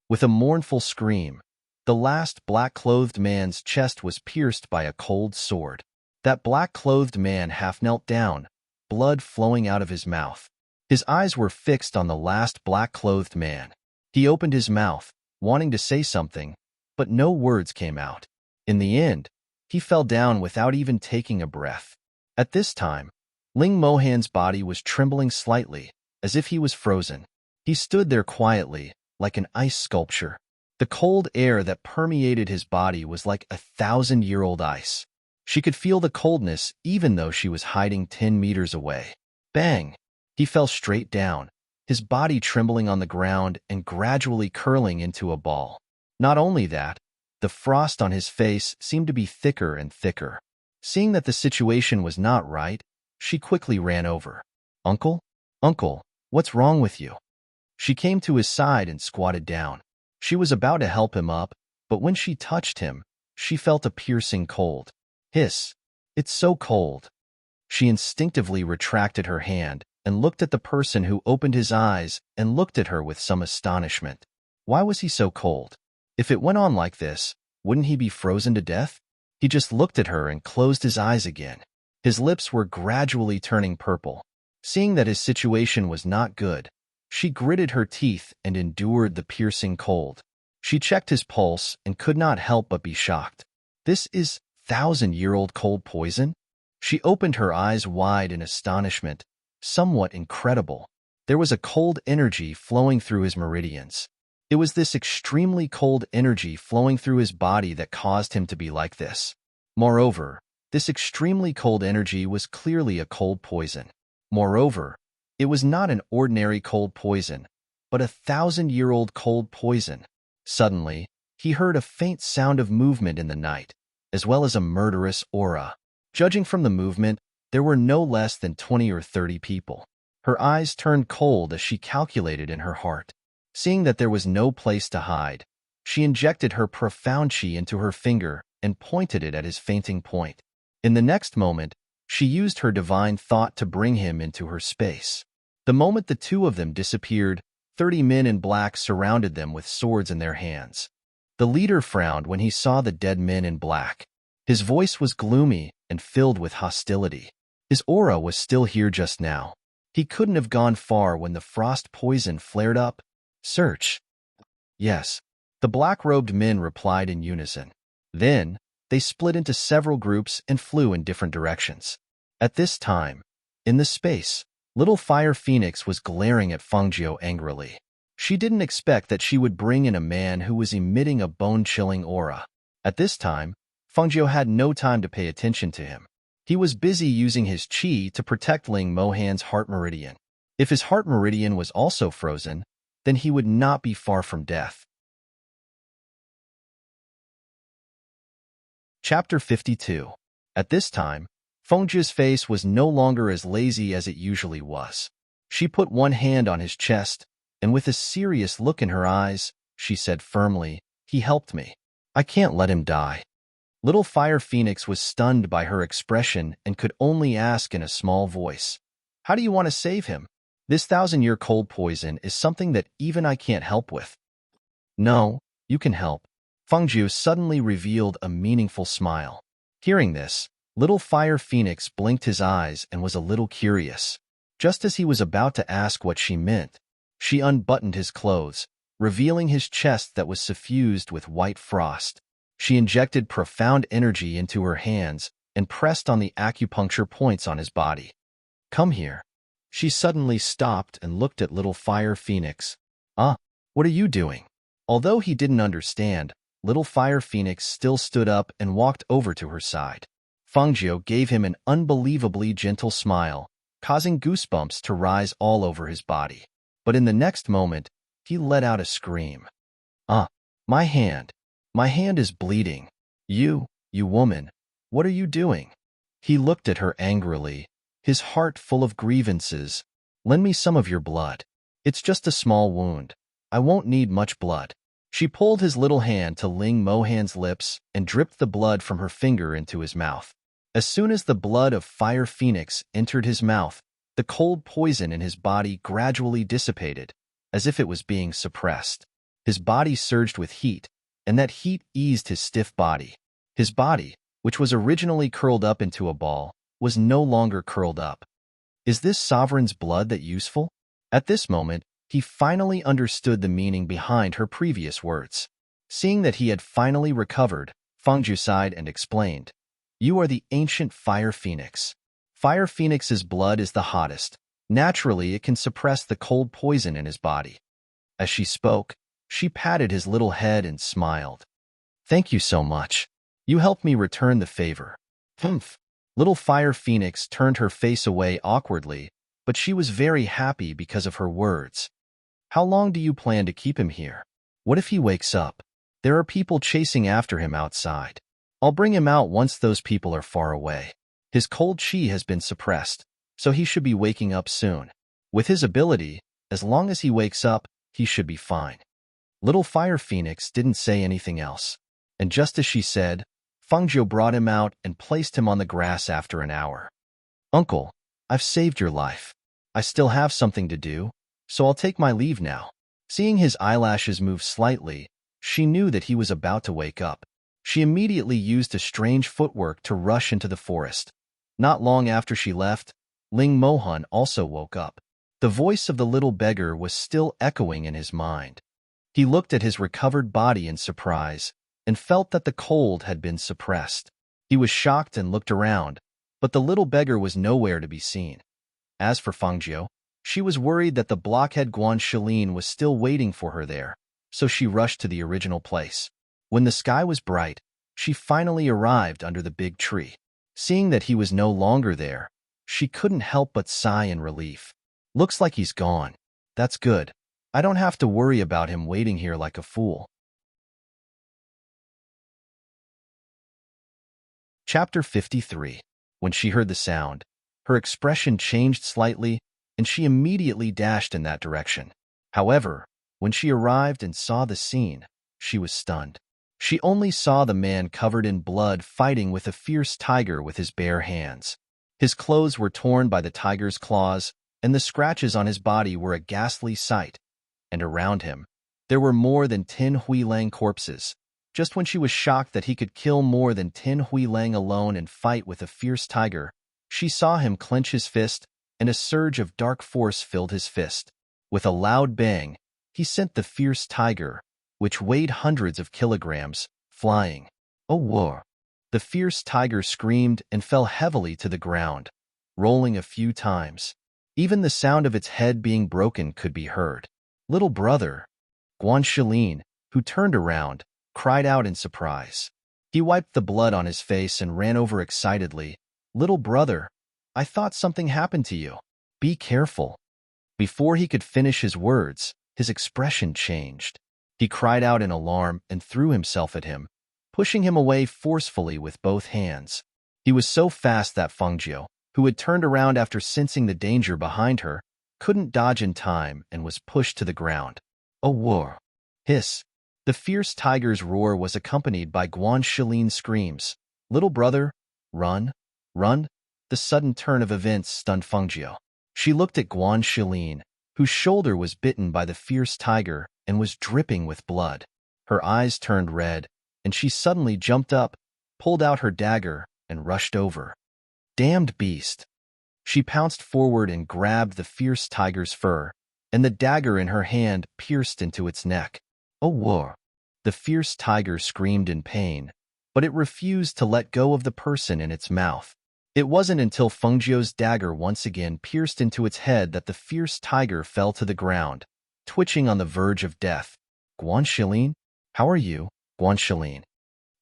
With a mournful scream, the last black-clothed man's chest was pierced by a cold sword. That black-clothed man half knelt down, blood flowing out of his mouth. His eyes were fixed on the last black-clothed man. He opened his mouth, wanting to say something, but no words came out. In the end, he fell down without even taking a breath. At this time, Ling Mohan's body was trembling slightly, as if he was frozen. He stood there quietly, like an ice sculpture. The cold air that permeated his body was like 1,000-year-old ice. She could feel the coldness even though she was hiding 10 meters away. Bang! He fell straight down, his body trembling on the ground and gradually curling into a ball. Not only that, the frost on his face seemed to be thicker and thicker. Seeing that the situation was not right, she quickly ran over. "Uncle? Uncle, what's wrong with you?" She came to his side and squatted down. She was about to help him up, but when she touched him, she felt a piercing cold. Hiss! It's so cold. She instinctively retracted her hand and looked at the person who opened his eyes and looked at her with some astonishment. Why was he so cold? If it went on like this, wouldn't he be frozen to death? He just looked at her and closed his eyes again. His lips were gradually turning purple. Seeing that his situation was not good, she gritted her teeth and endured the piercing cold. She checked his pulse and could not help but be shocked. This is 1,000-year-old cold poison? She opened her eyes wide in astonishment. Somewhat incredible. There was a cold energy flowing through his meridians. It was this extremely cold energy flowing through his body that caused him to be like this. Moreover, this extremely cold energy was clearly a cold poison. Moreover, it was not an ordinary cold poison, but 1,000-year-old cold poison. Suddenly, he heard a faint sound of movement in the night, as well as a murderous aura. Judging from the movement, there were no less than 20 or 30 people. Her eyes turned cold as she calculated in her heart. Seeing that there was no place to hide, she injected her profound chi into her finger and pointed it at his fainting point. In the next moment, she used her divine thought to bring him into her space. The moment the two of them disappeared, 30 men in black surrounded them with swords in their hands. The leader frowned when he saw the dead men in black. His voice was gloomy and filled with hostility. His aura was still here just now. He couldn't have gone far when the frost poison flared up. "Search." "Yes," the black-robed men replied in unison. Then, they split into several groups and flew in different directions. At this time, in the space, little Fire Phoenix was glaring at Fengjiu angrily. She didn't expect that she would bring in a man who was emitting a bone-chilling aura. At this time, Fengjiu had no time to pay attention to him. He was busy using his chi to protect Ling Mohan's heart meridian. If his heart meridian was also frozen, then he would not be far from death. Chapter 52. At this time, Fengjiu's face was no longer as lazy as it usually was. She put one hand on his chest, and with a serious look in her eyes, she said firmly, "He helped me. I can't let him die." Little Fire Phoenix was stunned by her expression and could only ask in a small voice, "How do you want to save him? This 1,000-year cold poison is something that even I can't help with." "No, you can help." Fengjiu suddenly revealed a meaningful smile. Hearing this, little Fire Phoenix blinked his eyes and was a little curious. Just as he was about to ask what she meant, she unbuttoned his clothes, revealing his chest that was suffused with white frost. She injected profound energy into her hands and pressed on the acupuncture points on his body. "Come here." She suddenly stopped and looked at little Fire Phoenix. What are you doing?" Although he didn't understand, little Fire Phoenix still stood up and walked over to her side. Fangio gave him an unbelievably gentle smile, causing goosebumps to rise all over his body. But in the next moment, he let out a scream. My hand. My hand is bleeding. You woman, what are you doing?" He looked at her angrily, his heart full of grievances. "Lend me some of your blood. It's just a small wound. I won't need much blood." She pulled his little hand to Ling Mohan's lips and dripped the blood from her finger into his mouth. As soon as the blood of Fire Phoenix entered his mouth, the cold poison in his body gradually dissipated, as if it was being suppressed. His body surged with heat, and that heat eased his stiff body. His body, which was originally curled up into a ball, was no longer curled up. Is this sovereign's blood that useful? At this moment, he finally understood the meaning behind her previous words. Seeing that he had finally recovered, Fangju sighed and explained, "You are the ancient Fire Phoenix. Fire Phoenix's blood is the hottest. Naturally, it can suppress the cold poison in his body." As she spoke, she patted his little head and smiled. "Thank you so much. You helped me return the favor." "Humph." Little Fire Phoenix turned her face away awkwardly, but she was very happy because of her words. "How long do you plan to keep him here? What if he wakes up? There are people chasing after him outside. I'll bring him out once those people are far away. His cold chi has been suppressed, so he should be waking up soon. With his ability, as long as he wakes up, he should be fine." Little Fire Phoenix didn't say anything else, and just as she said, Fangio brought him out and placed him on the grass after an hour. "Uncle, I've saved your life. I still have something to do, so I'll take my leave now." Seeing his eyelashes move slightly, she knew that he was about to wake up. She immediately used a strange footwork to rush into the forest. Not long after she left, Ling Mohan also woke up. The voice of the little beggar was still echoing in his mind. He looked at his recovered body in surprise and felt that the cold had been suppressed. He was shocked and looked around, but the little beggar was nowhere to be seen. As for Fangio, she was worried that the blockhead Guan Shilin was still waiting for her there, so she rushed to the original place. When the sky was bright, she finally arrived under the big tree. Seeing that he was no longer there, she couldn't help but sigh in relief. "Looks like he's gone. That's good. I don't have to worry about him waiting here like a fool." Chapter 53. When she heard the sound, her expression changed slightly, and she immediately dashed in that direction. However, when she arrived and saw the scene, she was stunned. She only saw the man covered in blood fighting with a fierce tiger with his bare hands. His clothes were torn by the tiger's claws, and the scratches on his body were a ghastly sight. And around him, there were more than 10 Huilang corpses. Just when she was shocked that he could kill more than 10 Huilang alone and fight with a fierce tiger, she saw him clench his fist, and a surge of dark force filled his fist. With a loud bang, he sent the fierce tiger, which weighed hundreds of kilograms, flying. "Oh, war!" The fierce tiger screamed and fell heavily to the ground, rolling a few times. Even the sound of its head being broken could be heard. "Little brother!" Guan Shilin, who turned around, cried out in surprise. He wiped the blood on his face and ran over excitedly. "Little brother, I thought something happened to you. Be careful." Before he could finish his words, his expression changed. He cried out in alarm and threw himself at him, pushing him away forcefully with both hands. He was so fast that Fangio, who had turned around after sensing the danger behind her, couldn't dodge in time and was pushed to the ground. "Oh, war!" Hiss. The fierce tiger's roar was accompanied by Guan Shilin's screams. "Little brother, run, run!" The sudden turn of events stunned Fangio. She looked at Guan Shilin, whose shoulder was bitten by the fierce tiger and was dripping with blood. Her eyes turned red, and she suddenly jumped up, pulled out her dagger, and rushed over. Damned beast! She pounced forward and grabbed the fierce tiger's fur, and the dagger in her hand pierced into its neck. Oh, whoa! The fierce tiger screamed in pain, but it refused to let go of the person in its mouth. It wasn't until Fengjiu's dagger once again pierced into its head that the fierce tiger fell to the ground, twitching on the verge of death. Guanxilin? How are you, Guanxilin?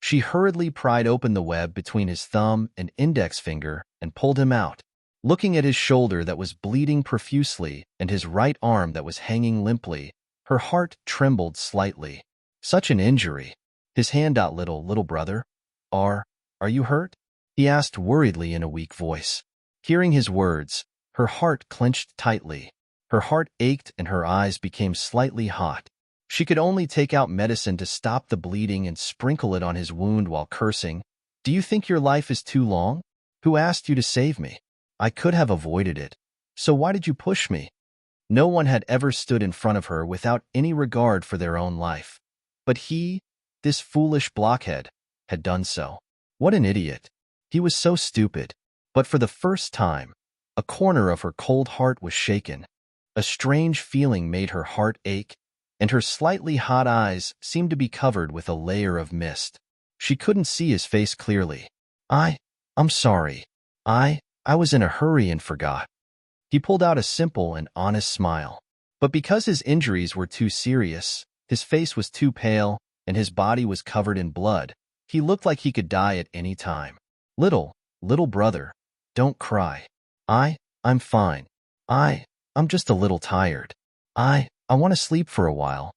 She hurriedly pried open the web between his thumb and index finger and pulled him out. Looking at his shoulder that was bleeding profusely and his right arm that was hanging limply, her heart trembled slightly. Such an injury. His hand out, little brother. Are you hurt? He asked worriedly in a weak voice. Hearing his words, her heart clenched tightly. Her heart ached and her eyes became slightly hot. She could only take out medicine to stop the bleeding and sprinkle it on his wound while cursing. Do you think your life is too long? Who asked you to save me? I could have avoided it. So why did you push me? No one had ever stood in front of her without any regard for their own life. But he, this foolish blockhead, had done so. What an idiot. He was so stupid. But for the first time, a corner of her cold heart was shaken. A strange feeling made her heart ache, and her slightly hot eyes seemed to be covered with a layer of mist. She couldn't see his face clearly. I'm sorry. I was in a hurry and forgot. He pulled out a simple and honest smile. But because his injuries were too serious, his face was too pale, and his body was covered in blood, he looked like he could die at any time. Little brother, don't cry. I'm fine. I'm just a little tired. I want to sleep for a while.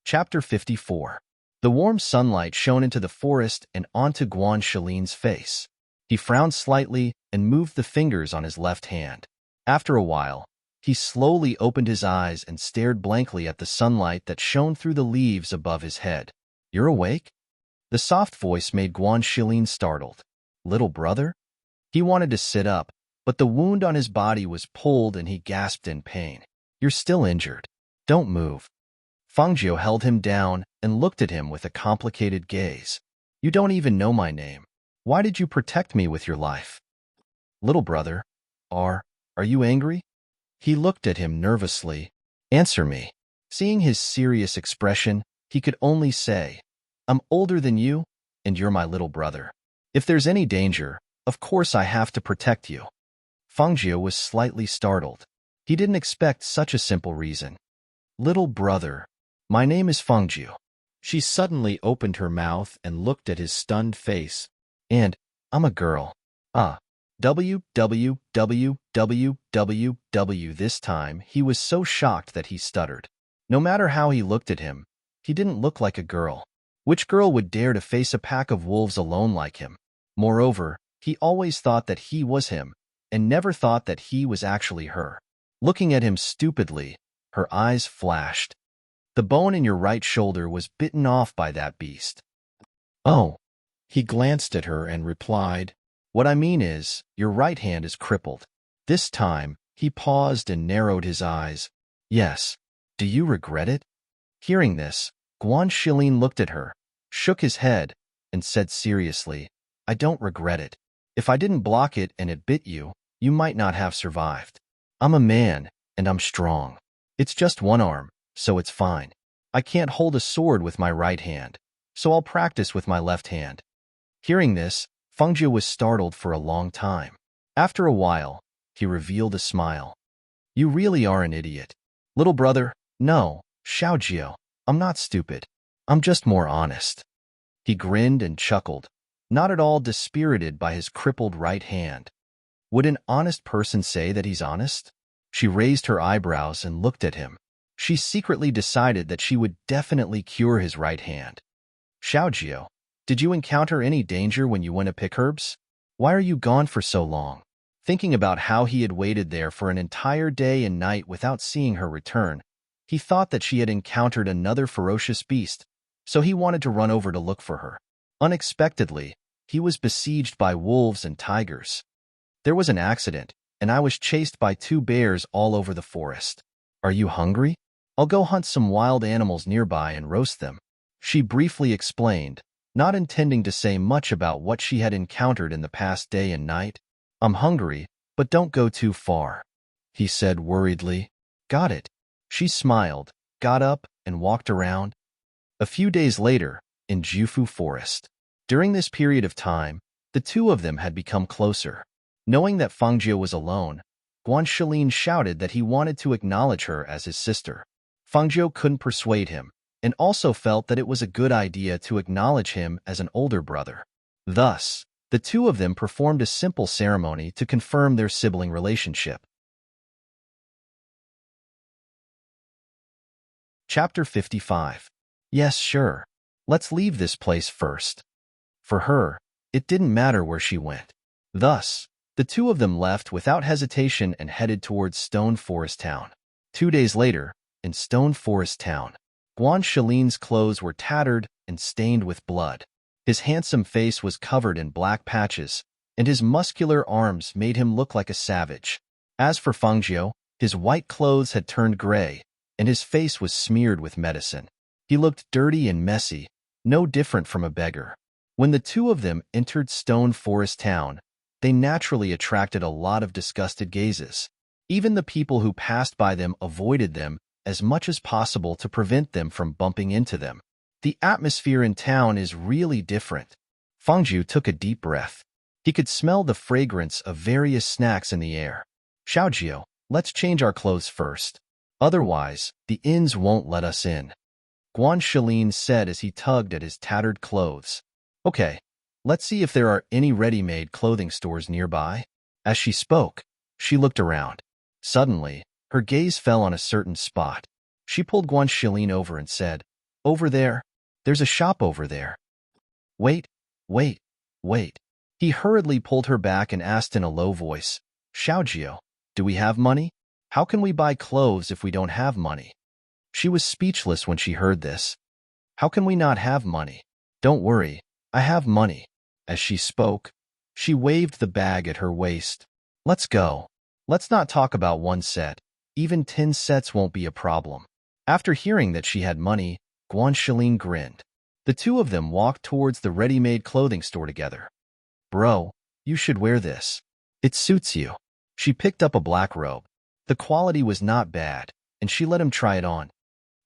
Chapter 54. The warm sunlight shone into the forest and onto Guanxilin's face. He frowned slightly and moved the fingers on his left hand. After a while, he slowly opened his eyes and stared blankly at the sunlight that shone through the leaves above his head. You're awake? The soft voice made Guanxilin startled. Little brother? He wanted to sit up, but the wound on his body was pulled and he gasped in pain. You're still injured. Don't move. Fengjiu held him down and looked at him with a complicated gaze. You don't even know my name. Why did you protect me with your life? Little brother, are you angry? He looked at him nervously. Answer me. Seeing his serious expression, he could only say, I'm older than you, and you're my little brother. If there's any danger, of course I have to protect you. Fengjiu was slightly startled. He didn't expect such a simple reason. Little brother, my name is Fengjiu. She suddenly opened her mouth and looked at his stunned face. And I'm a girl. www. This time, he was so shocked that he stuttered. No matter how he looked at him, he didn't look like a girl. Which girl would dare to face a pack of wolves alone like him? Moreover, he always thought that he was him, and never thought that he was actually her. Looking at him stupidly, her eyes flashed. The bone in your right shoulder was bitten off by that beast. Oh. He glanced at her and replied, What I mean is, your right hand is crippled. This time, he paused and narrowed his eyes. Yes. Do you regret it? Hearing this, Guanxilin looked at her, shook his head, and said seriously, I don't regret it. If I didn't block it and it bit you, you might not have survived. I'm a man, and I'm strong. It's just one arm, so it's fine. I can't hold a sword with my right hand, so I'll practice with my left hand. Hearing this, Fengjiu was startled for a long time. After a while, he revealed a smile. You really are an idiot. Little brother, no, Xiaojiu, I'm not stupid. I'm just more honest. He grinned and chuckled, not at all dispirited by his crippled right hand. Would an honest person say that he's honest? She raised her eyebrows and looked at him. She secretly decided that she would definitely cure his right hand. Xiaojiu, did you encounter any danger when you went to pick herbs? Why are you gone for so long? Thinking about how he had waited there for an entire day and night without seeing her return, he thought that she had encountered another ferocious beast, so he wanted to run over to look for her. Unexpectedly, he was besieged by wolves and tigers. There was an accident, and I was chased by 2 bears all over the forest. Are you hungry? I'll go hunt some wild animals nearby and roast them. She briefly explained, not intending to say much about what she had encountered in the past day and night. I'm hungry, but don't go too far, he said worriedly. Got it. She smiled, got up, and walked around. A few days later, in Jufu Forest. During this period of time, the two of them had become closer. Knowing that Fangjiu was alone, Guanxilin shouted that he wanted to acknowledge her as his sister. Fangjiu couldn't persuade him, and also felt that it was a good idea to acknowledge him as an older brother. Thus, the two of them performed a simple ceremony to confirm their sibling relationship. Chapter 55. Yes, sure. Let's leave this place first. For her, it didn't matter where she went. Thus, the two of them left without hesitation and headed towards Stone Forest Town. 2 days later, in Stone Forest Town, Guanxilin's clothes were tattered and stained with blood. His handsome face was covered in black patches, and his muscular arms made him look like a savage. As for Fangjiu, his white clothes had turned gray, and his face was smeared with medicine. He looked dirty and messy, no different from a beggar. When the two of them entered Stone Forest Town, they naturally attracted a lot of disgusted gazes. Even the people who passed by them avoided them as much as possible to prevent them from bumping into them. The atmosphere in town is really different. Fangjiu took a deep breath. He could smell the fragrance of various snacks in the air. Xiaojiu, let's change our clothes first. Otherwise, the inns won't let us in, Guanxilin said as he tugged at his tattered clothes. Okay, let's see if there are any ready-made clothing stores nearby. As she spoke, she looked around. Suddenly, her gaze fell on a certain spot. She pulled Guanxilin over and said, Over there. There's a shop over there. Wait. He hurriedly pulled her back and asked in a low voice, Xiaojiu, do we have money? How can we buy clothes if we don't have money? She was speechless when she heard this. How can we not have money? Don't worry, I have money. As she spoke, she waved the bag at her waist. Let's go. Let's not talk about one set. Even 10 sets won't be a problem. After hearing that she had money, Guanxilin grinned. The two of them walked towards the ready-made clothing store together. Bro, you should wear this. It suits you. She picked up a black robe. The quality was not bad, and she let him try it on.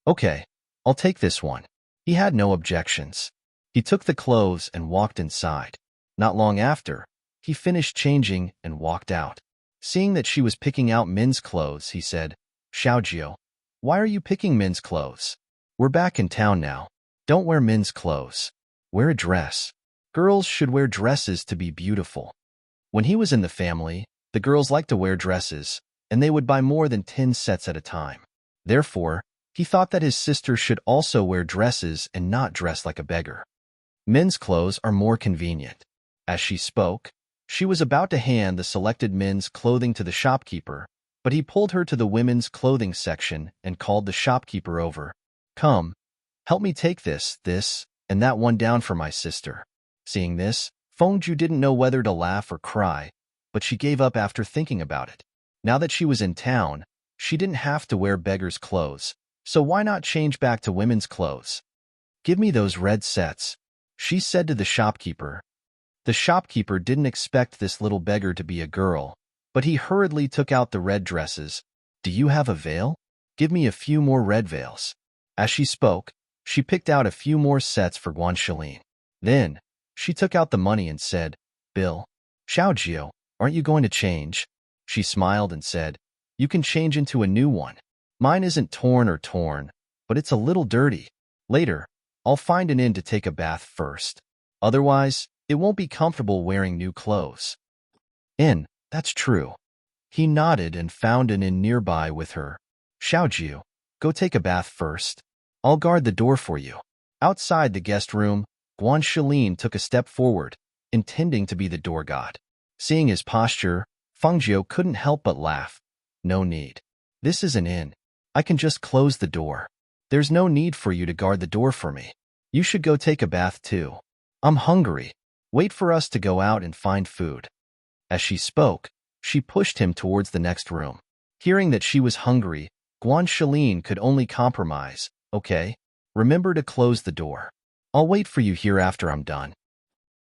Okay, I'll take this one. He had no objections. He took the clothes and walked inside. Not long after, he finished changing and walked out. Seeing that she was picking out men's clothes, he said, Xiaojiu, why are you picking men's clothes? We're back in town now. Don't wear men's clothes. Wear a dress. Girls should wear dresses to be beautiful. When he was in the family, the girls liked to wear dresses, and they would buy more than 10 sets at a time. Therefore, he thought that his sister should also wear dresses and not dress like a beggar. Men's clothes are more convenient. As she spoke, she was about to hand the selected men's clothing to the shopkeeper, but he pulled her to the women's clothing section and called the shopkeeper over. Come, help me take this, and that one down for my sister. Seeing this, Fengju didn't know whether to laugh or cry, but she gave up after thinking about it. Now that she was in town, she didn't have to wear beggar's clothes, so why not change back to women's clothes? Give me those red sets, she said to the shopkeeper. The shopkeeper didn't expect this little beggar to be a girl, but he hurriedly took out the red dresses. Do you have a veil? Give me a few more red veils. As she spoke, she picked out a few more sets for Guanxilin. Then, she took out the money and said, Bill, Xiaojiu, aren't you going to change? She smiled and said, You can change into a new one. Mine isn't torn, but it's a little dirty. Later, I'll find an inn to take a bath first. Otherwise, it won't be comfortable wearing new clothes. Inn, that's true. He nodded and found an inn nearby with her. Xiaojiu, go take a bath first. I'll guard the door for you. Outside the guest room, Guanxilin took a step forward, intending to be the door god. Seeing his posture, Fengjiu couldn't help but laugh. No need. This is an inn. I can just close the door. There's no need for you to guard the door for me. You should go take a bath too. I'm hungry. Wait for us to go out and find food. As she spoke, she pushed him towards the next room. Hearing that she was hungry, Guanxilin could only compromise. Okay, remember to close the door. I'll wait for you here after I'm done.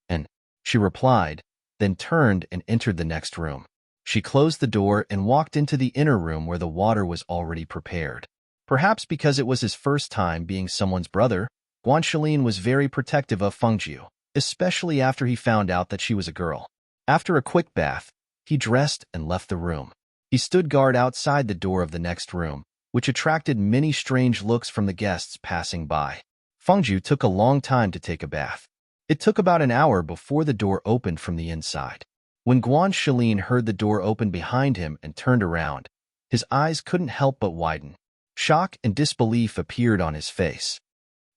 And she replied, then turned and entered the next room. She closed the door and walked into the inner room where the water was already prepared. Perhaps because it was his first time being someone's brother, Guanxilin was very protective of Fengjiu, especially after he found out that she was a girl. After a quick bath, he dressed and left the room. He stood guard outside the door of the next room, which attracted many strange looks from the guests passing by. Fengjiu took a long time to take a bath. It took about an hour before the door opened from the inside. When Guanxilin heard the door open behind him and turned around, his eyes couldn't help but widen. Shock and disbelief appeared on his face.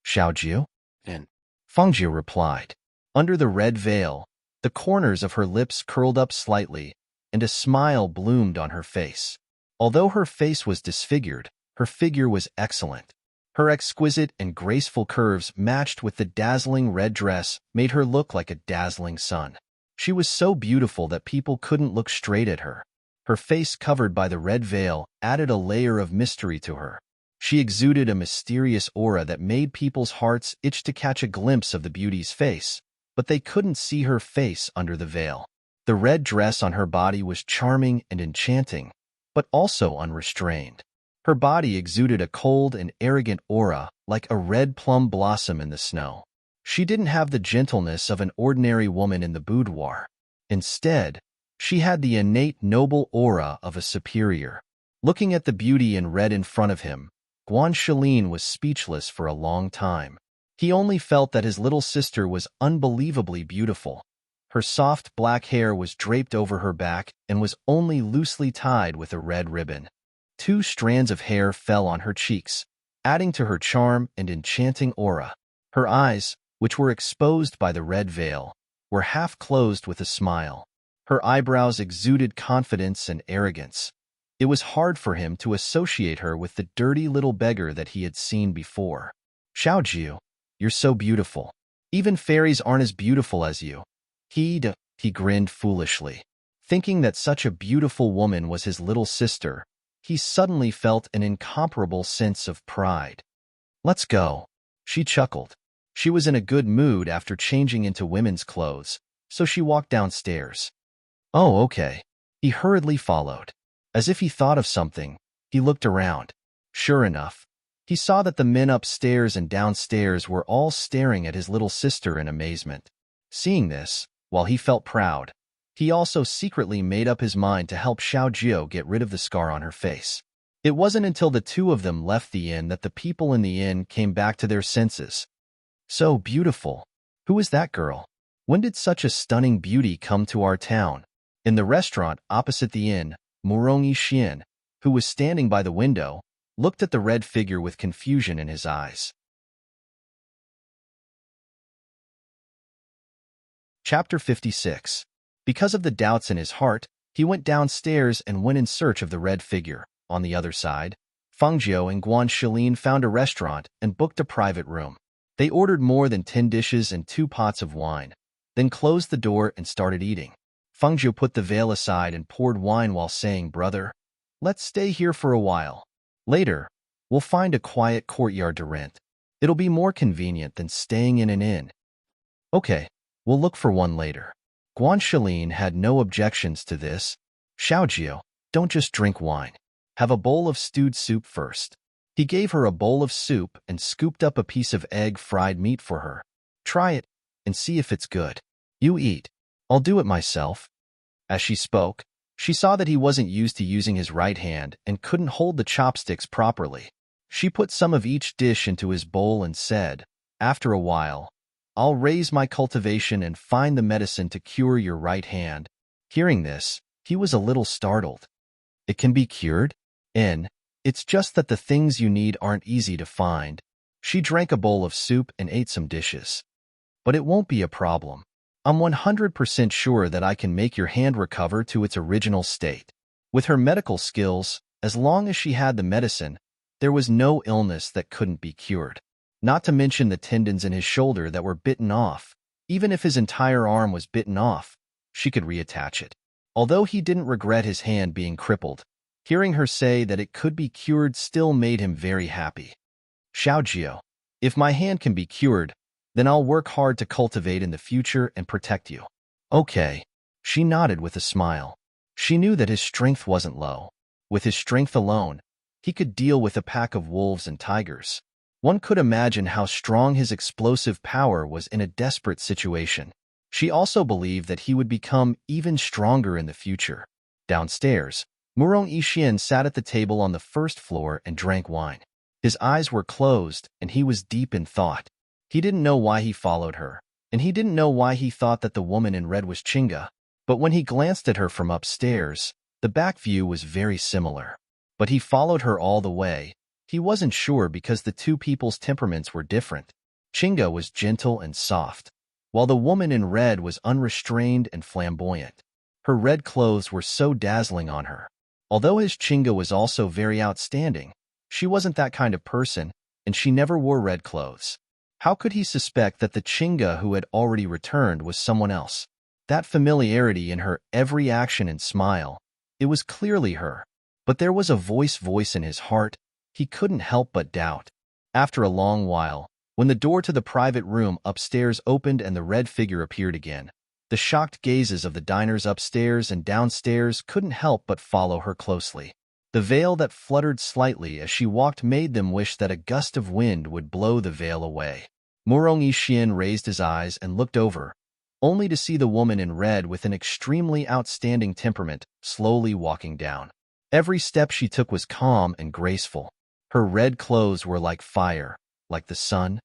Xiaojiu? And Fengjiu replied. Under the red veil, the corners of her lips curled up slightly, and a smile bloomed on her face. Although her face was disfigured, her figure was excellent. Her exquisite and graceful curves matched with the dazzling red dress made her look like a dazzling sun. She was so beautiful that people couldn't look straight at her. Her face covered by the red veil added a layer of mystery to her. She exuded a mysterious aura that made people's hearts itch to catch a glimpse of the beauty's face, but they couldn't see her face under the veil. The red dress on her body was charming and enchanting, but also unrestrained. Her body exuded a cold and arrogant aura like a red plum blossom in the snow. She didn't have the gentleness of an ordinary woman in the boudoir. Instead, she had the innate noble aura of a superior. Looking at the beauty in red in front of him, Guanxilin was speechless for a long time. He only felt that his little sister was unbelievably beautiful. Her soft black hair was draped over her back and was only loosely tied with a red ribbon. 2 strands of hair fell on her cheeks, adding to her charm and enchanting aura. Her eyes, which were exposed by the red veil, were half closed with a smile. Her eyebrows exuded confidence and arrogance. It was hard for him to associate her with the dirty little beggar that he had seen before. Xiaojiu, you're so beautiful. Even fairies aren't as beautiful as you. He grinned foolishly. Thinking that such a beautiful woman was his little sister, he suddenly felt an incomparable sense of pride. Let's go, she chuckled. She was in a good mood after changing into women's clothes, so she walked downstairs. Oh, okay. He hurriedly followed. As if he thought of something, he looked around. Sure enough, he saw that the men upstairs and downstairs were all staring at his little sister in amazement. Seeing this, while he felt proud, he also secretly made up his mind to help Xiaojiu get rid of the scar on her face. It wasn't until the 2 of them left the inn that the people in the inn came back to their senses. So beautiful. Who is that girl? When did such a stunning beauty come to our town? In the restaurant opposite the inn, Murong Yixian, who was standing by the window, looked at the red figure with confusion in his eyes. Chapter 56. Because of the doubts in his heart, he went downstairs and went in search of the red figure. On the other side, Fengjiu and Guanxilin found a restaurant and booked a private room. They ordered more than 10 dishes and 2 pots of wine, then closed the door and started eating. Fengjiu put the veil aside and poured wine while saying, "Brother, let's stay here for a while. Later, we'll find a quiet courtyard to rent. It'll be more convenient than staying in an inn." Okay, we'll look for one later. Guanxilin had no objections to this. Xiaojiu, don't just drink wine. Have a bowl of stewed soup first. He gave her a bowl of soup and scooped up a piece of egg-fried meat for her. Try it and see if it's good. You eat. I'll do it myself. As she spoke, she saw that he wasn't used to using his right hand and couldn't hold the chopsticks properly. She put some of each dish into his bowl and said, "After a while, I'll raise my cultivation and find the medicine to cure your right hand." Hearing this, he was a little startled. It can be cured? It's just that the things you need aren't easy to find. She drank a bowl of soup and ate some dishes. But it won't be a problem. I'm 100% sure that I can make your hand recover to its original state. With her medical skills, as long as she had the medicine, there was no illness that couldn't be cured. Not to mention the tendons in his shoulder that were bitten off. Even if his entire arm was bitten off, she could reattach it. Although he didn't regret his hand being crippled, Hearing her say that it could be cured still made him very happy. Xiaojio, if my hand can be cured, then I'll work hard to cultivate in the future and protect you. Okay. She nodded with a smile. She knew that his strength wasn't low. With his strength alone, he could deal with a pack of wolves and tigers. One could imagine how strong his explosive power was in a desperate situation. She also believed that he would become even stronger in the future. Downstairs, Murong Yixian sat at the table on the first floor and drank wine. His eyes were closed, and he was deep in thought. He didn't know why he followed her, and he didn't know why he thought that the woman in red was Chinga. But when he glanced at her from upstairs, the back view was very similar. But he followed her all the way. He wasn't sure because the two people's temperaments were different. Chinga was gentle and soft, while the woman in red was unrestrained and flamboyant. Her red clothes were so dazzling on her. Although his Chinga was also very outstanding, she wasn't that kind of person, and she never wore red clothes. How could he suspect that the Chinga who had already returned was someone else? That familiarity in her every action and smile, it was clearly her. But there was a voice in his heart he couldn't help but doubt. After a long while, when the door to the private room upstairs opened and the red figure appeared again, the shocked gazes of the diners upstairs and downstairs couldn't help but follow her closely. The veil that fluttered slightly as she walked made them wish that a gust of wind would blow the veil away. Murong Yixian raised his eyes and looked over, only to see the woman in red with an extremely outstanding temperament slowly walking down. Every step she took was calm and graceful. Her red clothes were like fire, like the sun,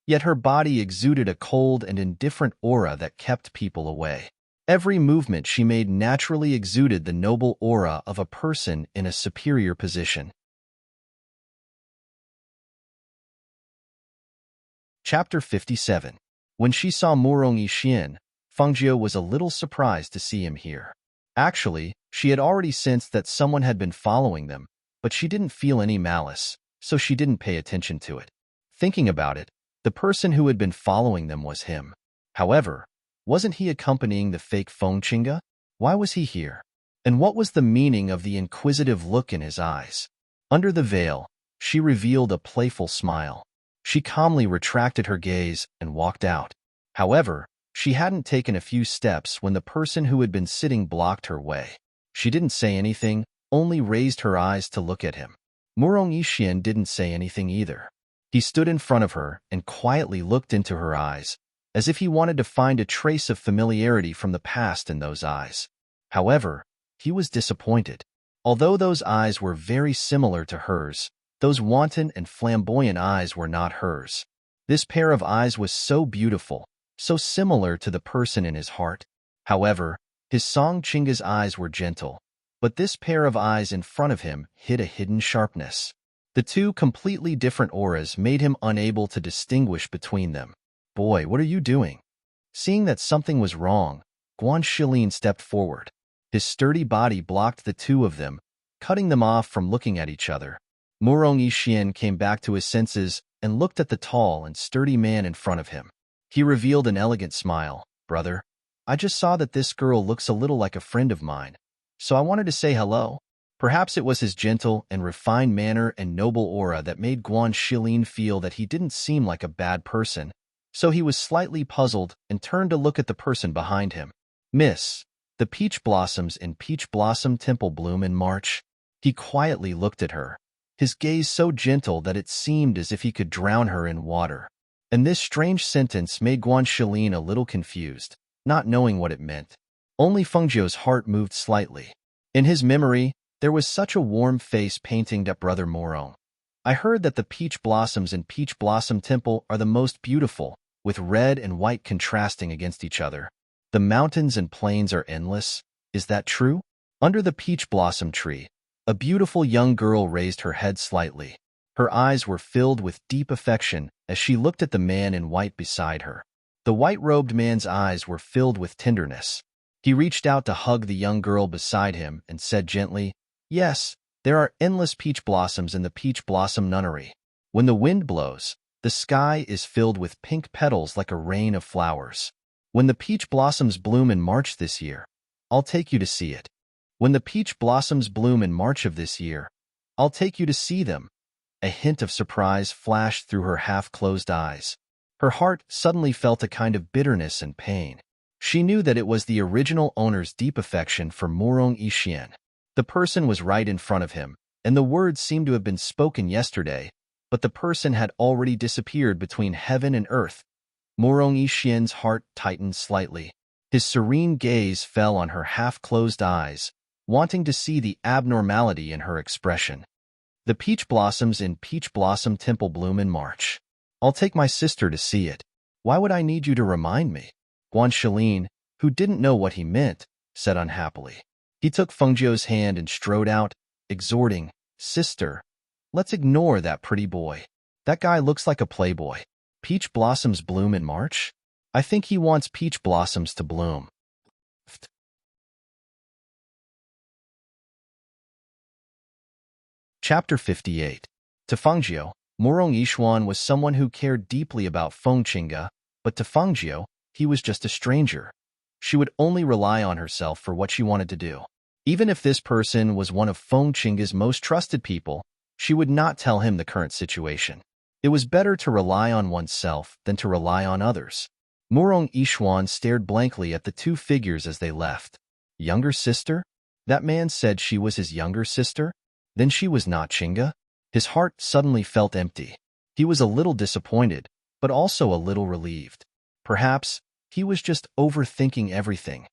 yet her body exuded a cold and indifferent aura that kept people away. Every movement she made naturally exuded the noble aura of a person in a superior position. Chapter 57. When she saw Murong Yixian, Fengjiu was a little surprised to see him here. Actually, she had already sensed that someone had been following them, but she didn't feel any malice, so she didn't pay attention to it. Thinking about it, the person who had been following them was him. However, wasn't he accompanying the fake Feng Chinga? Why was he here? And what was the meaning of the inquisitive look in his eyes? Under the veil, she revealed a playful smile. She calmly retracted her gaze and walked out. However, she hadn't taken a few steps when the person who had been sitting blocked her way. She didn't say anything, only raised her eyes to look at him. Murong Yixian didn't say anything either. He stood in front of her and quietly looked into her eyes, as if he wanted to find a trace of familiarity from the past in those eyes. However, he was disappointed. Although those eyes were very similar to hers, those wanton and flamboyant eyes were not hers. This pair of eyes was so beautiful, so similar to the person in his heart. However, his Song Chinga's eyes were gentle, but this pair of eyes in front of him hid a hidden sharpness. The two completely different auras made him unable to distinguish between them. Boy, what are you doing? Seeing that something was wrong, Guan Shilin stepped forward. His sturdy body blocked the two of them, cutting them off from looking at each other. Murong Yixian came back to his senses and looked at the tall and sturdy man in front of him. He revealed an elegant smile. Brother, I just saw that this girl looks a little like a friend of mine, so I wanted to say hello. Perhaps it was his gentle and refined manner and noble aura that made Guan Shilin feel that he didn't seem like a bad person, so he was slightly puzzled and turned to look at the person behind him. Miss, the peach blossoms in Peach Blossom Temple bloom in March. He quietly looked at her, his gaze so gentle that it seemed as if he could drown her in water. And this strange sentence made Guan Shilin a little confused, not knowing what it meant. Only Fengjiu's heart moved slightly. In his memory, there was such a warm face painting at Brother Murong. I heard that the peach blossoms in Peach Blossom Temple are the most beautiful, with red and white contrasting against each other. The mountains and plains are endless. Is that true? Under the peach blossom tree, a beautiful young girl raised her head slightly. Her eyes were filled with deep affection as she looked at the man in white beside her. The white-robed man's eyes were filled with tenderness. He reached out to hug the young girl beside him and said gently, "Yes, there are endless peach blossoms in the Peach Blossom Nunnery. When the wind blows, the sky is filled with pink petals like a rain of flowers. When the peach blossoms bloom in March this year, I'll take you to see it." When the peach blossoms bloom in March of this year, I'll take you to see them. A hint of surprise flashed through her half-closed eyes. Her heart suddenly felt a kind of bitterness and pain. She knew that it was the original owner's deep affection for Morong Yixian. The person was right in front of him, and the words seemed to have been spoken yesterday, but the person had already disappeared between heaven and earth. Morong Yixian's heart tightened slightly. His serene gaze fell on her half-closed eyes, wanting to see the abnormality in her expression. The peach blossoms in Peach Blossom Temple bloom in March. I'll take my sister to see it. Why would I need you to remind me? Guanxilin, who didn't know what he meant, said unhappily. He took Fengjiu's hand and strode out, exhorting, Sister, let's ignore that pretty boy. That guy looks like a playboy. Peach blossoms bloom in March? I think he wants peach blossoms to bloom. Chapter 58. To Fengjiu, Morong Yishuan was someone who cared deeply about Feng Qingge, but to Fengjiu, he was just a stranger. She would only rely on herself for what she wanted to do. Even if this person was one of Feng Qingge's most trusted people, she would not tell him the current situation. It was better to rely on oneself than to rely on others. Morong Yishuan stared blankly at the two figures as they left. Younger sister? That man said she was his younger sister? Then she was not Qingge? His heart suddenly felt empty. He was a little disappointed, but also a little relieved. Perhaps he was just overthinking everything.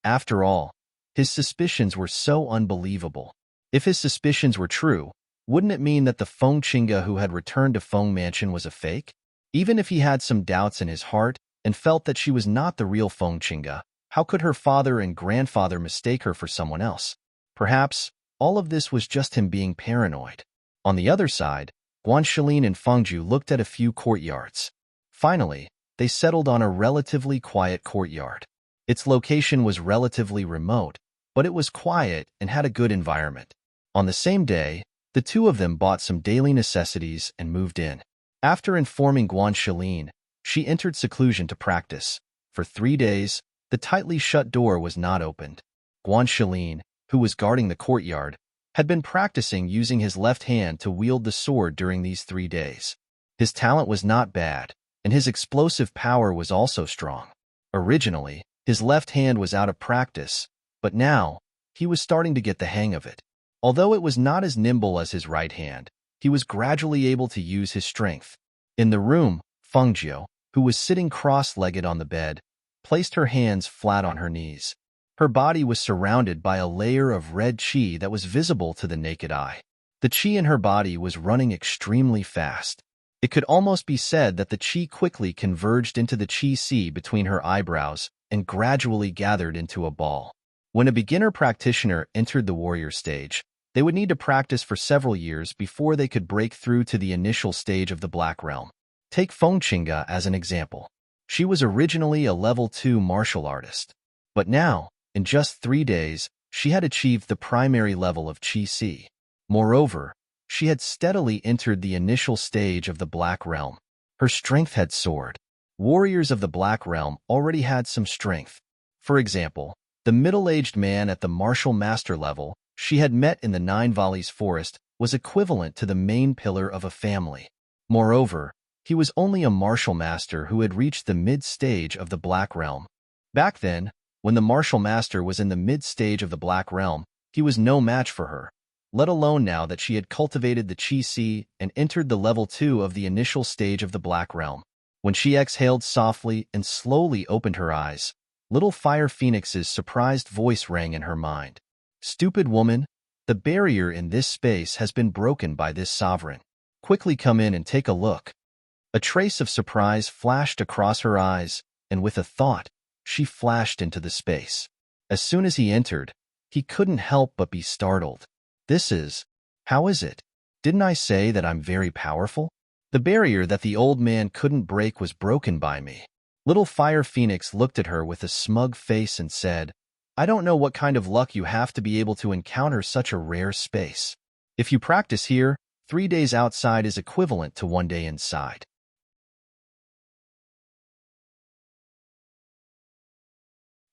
After all, his suspicions were so unbelievable. If his suspicions were true, wouldn't it mean that the Feng Qingge who had returned to Feng Mansion was a fake? Even if he had some doubts in his heart and felt that she was not the real Feng Qingge, how could her father and grandfather mistake her for someone else? Perhaps all of this was just him being paranoid. On the other side, Guanxilin and Fengjiu looked at a few courtyards. Finally, they settled on a relatively quiet courtyard. Its location was relatively remote, but it was quiet and had a good environment. On the same day, the two of them bought some daily necessities and moved in. After informing Guanxilin, she entered seclusion to practice. For 3 days, the tightly shut door was not opened. Guanxilin, who was guarding the courtyard, had been practicing using his left hand to wield the sword during these 3 days. His talent was not bad, and his explosive power was also strong. Originally, his left hand was out of practice, but now, he was starting to get the hang of it. Although it was not as nimble as his right hand, he was gradually able to use his strength. In the room, Fengjiu, who was sitting cross-legged on the bed, placed her hands flat on her knees. Her body was surrounded by a layer of red qi that was visible to the naked eye. The qi in her body was running extremely fast. It could almost be said that the qi quickly converged into the qi sea between her eyebrows and gradually gathered into a ball. When a beginner practitioner entered the warrior stage, they would need to practice for several years before they could break through to the initial stage of the Black Realm. Take Feng Qingge as an example. She was originally a level 2 martial artist, but now, in just 3 days, she had achieved the primary level of Qi Si. Moreover, she had steadily entered the initial stage of the Black Realm. Her strength had soared. Warriors of the Black Realm already had some strength. For example, the middle-aged man at the martial master level she had met in the Nine Valleys forest was equivalent to the main pillar of a family. Moreover, he was only a martial master who had reached the mid-stage of the Black Realm. Back then, when the martial master was in the mid-stage of the Black Realm, he was no match for her, let alone now that she had cultivated the Qi Si and entered the level 2 of the initial stage of the Black Realm. When she exhaled softly and slowly opened her eyes, little Fire Phoenix's surprised voice rang in her mind. Stupid woman, the barrier in this space has been broken by this sovereign. Quickly come in and take a look. A trace of surprise flashed across her eyes, and with a thought, she flashed into the space. As soon as he entered, he couldn't help but be startled. How is it? Didn't I say that I'm very powerful? The barrier that the old man couldn't break was broken by me. Little Fire Phoenix looked at her with a smug face and said, I don't know what kind of luck you have to be able to encounter such a rare space. If you practice here, 3 days outside is equivalent to 1 day inside.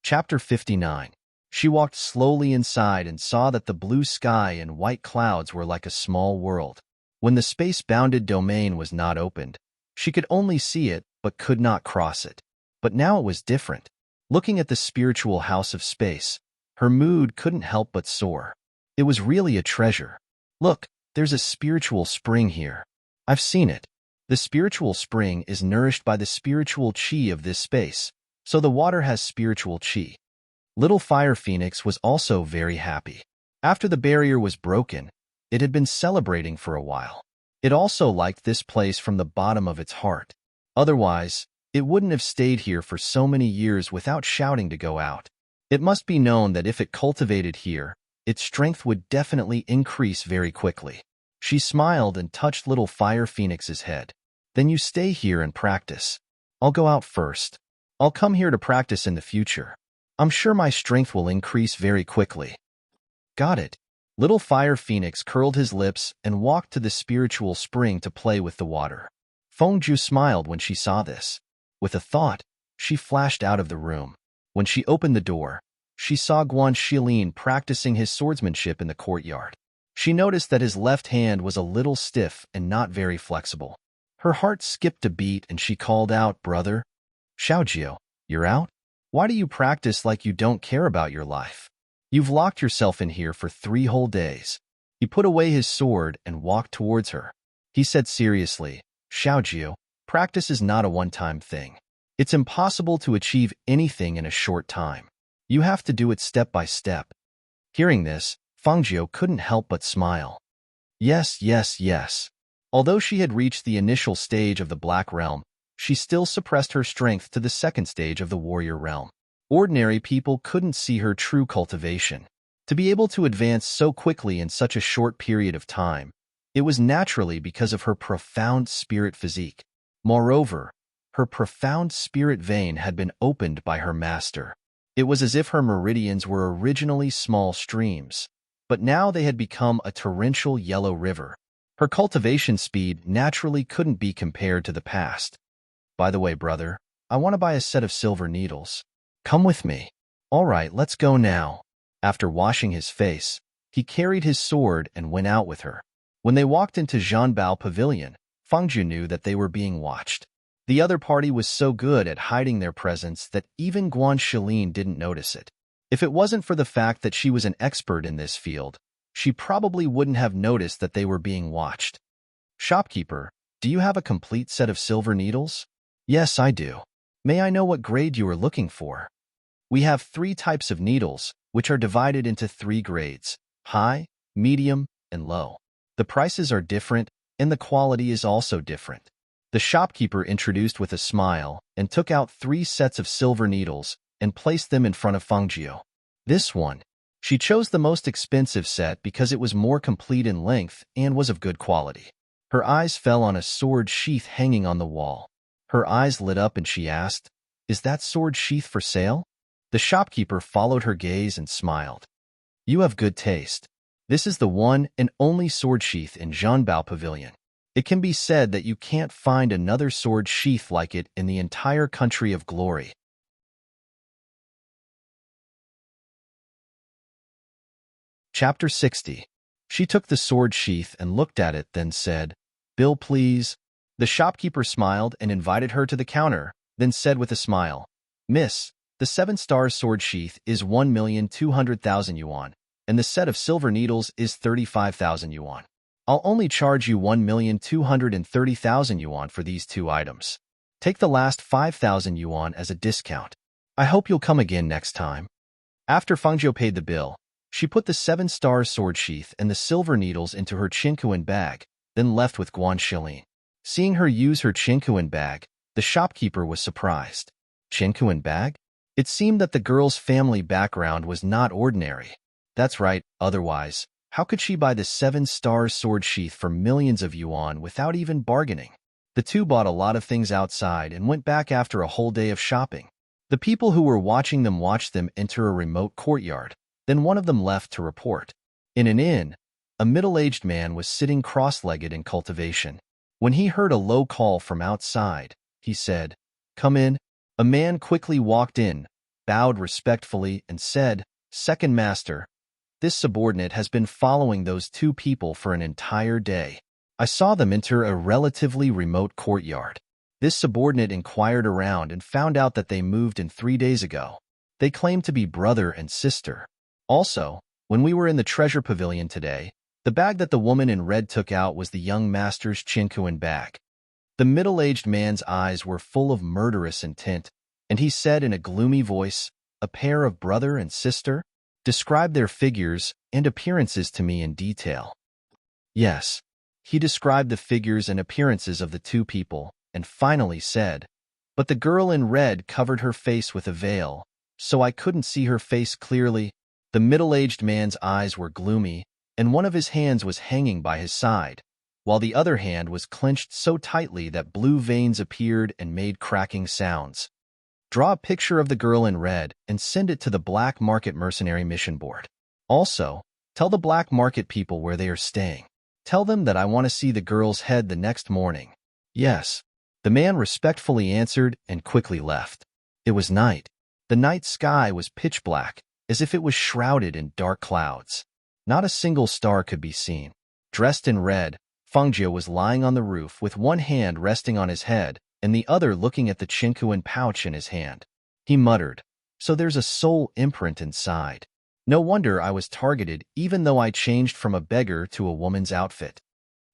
Chapter 59. She walked slowly inside and saw that the blue sky and white clouds were like a small world. When the space-bounded domain was not opened, she could only see it but could not cross it. But now it was different. Looking at the spiritual house of space, her mood couldn't help but soar. It was really a treasure. Look, there's a spiritual spring here. I've seen it. The spiritual spring is nourished by the spiritual chi of this space, so the water has spiritual chi. Little Fire Phoenix was also very happy. After the barrier was broken, it had been celebrating for a while. It also liked this place from the bottom of its heart. Otherwise, it wouldn't have stayed here for so many years without shouting to go out. It must be known that if it cultivated here, its strength would definitely increase very quickly. She smiled and touched Little Fire Phoenix's head. Then you stay here and practice. I'll go out first. I'll come here to practice in the future. I'm sure my strength will increase very quickly. Got it. Little Fire Phoenix curled his lips and walked to the spiritual spring to play with the water. Fengju smiled when she saw this. With a thought, she flashed out of the room. When she opened the door, she saw Guan Shilin practicing his swordsmanship in the courtyard. She noticed that his left hand was a little stiff and not very flexible. Her heart skipped a beat and she called out, "Brother, Xiaojiu, you're out? Why do you practice like you don't care about your life? You've locked yourself in here for 3 whole days." He put away his sword and walked towards her. He said seriously, "Xiaojiu, practice is not a one-time thing. It's impossible to achieve anything in a short time. You have to do it step by step." Hearing this, Fengjiu couldn't help but smile. Yes, yes, yes. Although she had reached the initial stage of the Black Realm, she still suppressed her strength to the second stage of the Warrior Realm. Ordinary people couldn't see her true cultivation. To be able to advance so quickly in such a short period of time, it was naturally because of her profound spirit physique. Moreover, her profound spirit vein had been opened by her master. It was as if her meridians were originally small streams, but now they had become a torrential yellow river. Her cultivation speed naturally couldn't be compared to the past. By the way, brother, I want to buy a set of silver needles. Come with me. All right, let's go now. After washing his face, he carried his sword and went out with her. When they walked into Zhanbao Pavilion, Fengju knew that they were being watched. The other party was so good at hiding their presence that even Guan Shilin didn't notice it. If it wasn't for the fact that she was an expert in this field, she probably wouldn't have noticed that they were being watched. Shopkeeper, do you have a complete set of silver needles? Yes, I do. May I know what grade you are looking for? We have 3 types of needles, which are divided into 3 grades: high, medium, and low. The prices are different, and the quality is also different. The shopkeeper introduced with a smile and took out 3 sets of silver needles and placed them in front of Fengjiu. This one. She chose the most expensive set because it was more complete in length and was of good quality. Her eyes fell on a sword sheath hanging on the wall. Her eyes lit up and she asked, "Is that sword sheath for sale?" The shopkeeper followed her gaze and smiled. "You have good taste. This is the one and only sword sheath in Zhanbao Pavilion. It can be said that you can't find another sword sheath like it in the entire country of glory." Chapter 60. She took the sword sheath and looked at it, then said, "Bill, please." The shopkeeper smiled and invited her to the counter, then said with a smile, "Miss, the 7-star sword sheath is 1,200,000 yuan, and the set of silver needles is 35,000 yuan. I'll only charge you 1,230,000 yuan for these 2 items. Take the last 5,000 yuan as a discount. I hope you'll come again next time." After Fengjiu paid the bill, she put the 7-star sword sheath and the silver needles into her Qinkuan bag, then left with Guan Shilin. Seeing her use her Qinkuan bag, the shopkeeper was surprised. Qinkuan bag? It seemed that the girl's family background was not ordinary. That's right, otherwise, how could she buy the 7-star sword sheath for millions of yuan without even bargaining? The 2 bought a lot of things outside and went back after a whole day of shopping. The people who were watching them watched them enter a remote courtyard. Then one of them left to report. In an inn, a middle-aged man was sitting cross-legged in cultivation. When he heard a low call from outside, he said, "Come in." A man quickly walked in, bowed respectfully, and said, Second master, this subordinate has been following those two people for an entire day. I saw them enter a relatively remote courtyard. This subordinate inquired around and found out that they moved in 3 days ago. They claimed to be brother and sister. Also, when we were in the treasure pavilion today, the bag that the woman in red took out was the young master's Chinkuan bag. The middle-aged man's eyes were full of murderous intent, and he said in a gloomy voice, "A pair of brother and sister? Describe their figures and appearances to me in detail." Yes, he described the figures and appearances of the two people, and finally said, "But the girl in red covered her face with a veil, so I couldn't see her face clearly." The middle-aged man's eyes were gloomy, and one of his hands was hanging by his side, while the other hand was clenched so tightly that blue veins appeared and made cracking sounds. Draw a picture of the girl in red and send it to the Black Market Mercenary Mission Board. Also, tell the Black Market people where they are staying. Tell them that I want to see the girl's head the next morning. Yes, the man respectfully answered and quickly left. It was night. The night sky was pitch black, as if it was shrouded in dark clouds. Not a single star could be seen. Dressed in red, Fengjie was lying on the roof with one hand resting on his head and the other looking at the Chinkuan pouch in his hand. He muttered, "So there's a soul imprint inside. No wonder I was targeted even though I changed from a beggar to a woman's outfit."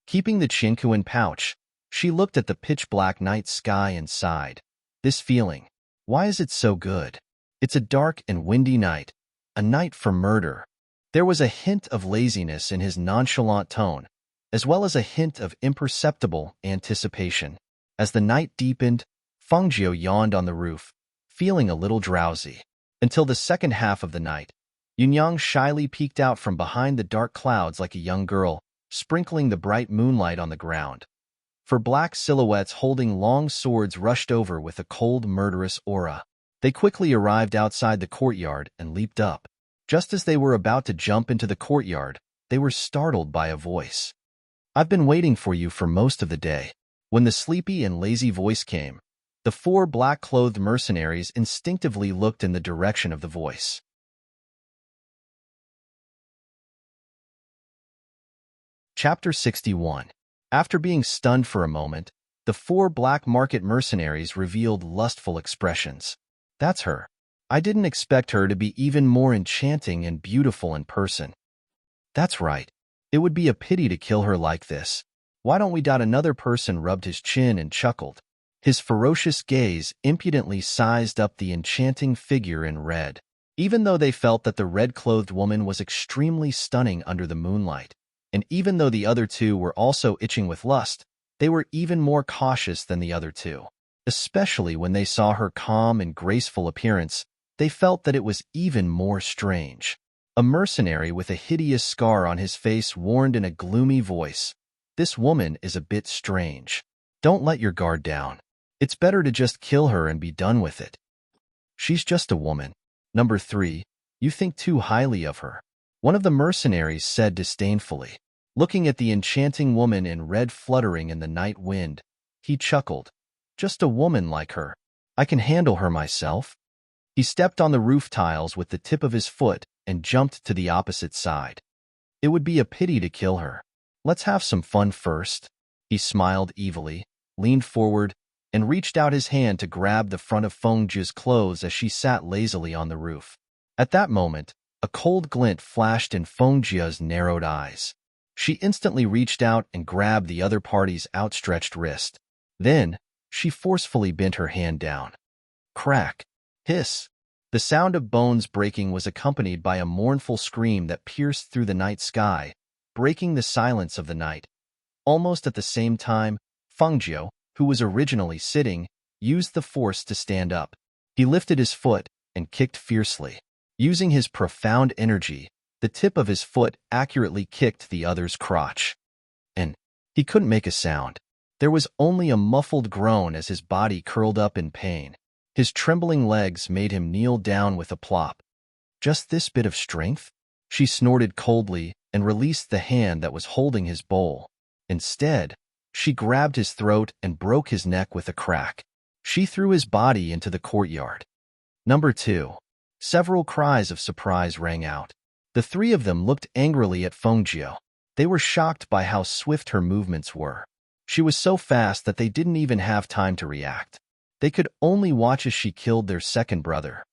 Keeping the Chinkuan pouch, she looked at the pitch-black night sky and sighed. This feeling, why is it so good? It's a dark and windy night, a night for murder. There was a hint of laziness in his nonchalant tone, as well as a hint of imperceptible anticipation. As the night deepened, Fengjie yawned on the roof, feeling a little drowsy. Until the second half of the night, Yunyang shyly peeked out from behind the dark clouds like a young girl, sprinkling the bright moonlight on the ground. For black silhouettes holding long swords rushed over with a cold, murderous aura. They quickly arrived outside the courtyard and leaped up. Just as they were about to jump into the courtyard, they were startled by a voice. "I've been waiting for you for most of the day." When the sleepy and lazy voice came, the 4 black-clothed mercenaries instinctively looked in the direction of the voice. Chapter 61. After being stunned for a moment, the 4 black market mercenaries revealed lustful expressions. "That's her. I didn't expect her to be even more enchanting and beautiful in person." "That's right. It would be a pity to kill her like this. Why don't we?" Another person rubbed his chin and chuckled. His ferocious gaze impudently sized up the enchanting figure in red. Even though they felt that the red-clothed woman was extremely stunning under the moonlight, and even though the other two were also itching with lust, they were even more cautious than the other two. Especially when they saw her calm and graceful appearance, they felt that it was even more strange. A mercenary with a hideous scar on his face warned in a gloomy voice, "This woman is a bit strange. Don't let your guard down. It's better to just kill her and be done with it." "She's just a woman." Number 3, "You think too highly of her," one of the mercenaries said disdainfully. Looking at the enchanting woman in red fluttering in the night wind, he chuckled. "Just a woman like her. I can handle her myself." He stepped on the roof tiles with the tip of his foot and jumped to the opposite side. "It would be a pity to kill her. Let's have some fun first." He smiled evilly, leaned forward, and reached out his hand to grab the front of Fengjie's clothes as she sat lazily on the roof. At that moment, a cold glint flashed in Fengjie's narrowed eyes. She instantly reached out and grabbed the other party's outstretched wrist. Then, she forcefully bent her hand down. Crack! Hiss! The sound of bones breaking was accompanied by a mournful scream that pierced through the night sky, breaking the silence of the night. Almost at the same time, Fengjie, who was originally sitting, used the force to stand up. He lifted his foot and kicked fiercely. Using his profound energy, the tip of his foot accurately kicked the other's crotch. And he couldn't make a sound. There was only a muffled groan as his body curled up in pain. His trembling legs made him kneel down with a plop. "Just this bit of strength?" She snorted coldly and released the hand that was holding his bowl. Instead, she grabbed his throat and broke his neck with a crack. She threw his body into the courtyard. Number 2. Several cries of surprise rang out. The three of them looked angrily at Fengjiu. They were shocked by how swift her movements were. She was so fast that they didn't even have time to react. They could only watch as she killed their second brother.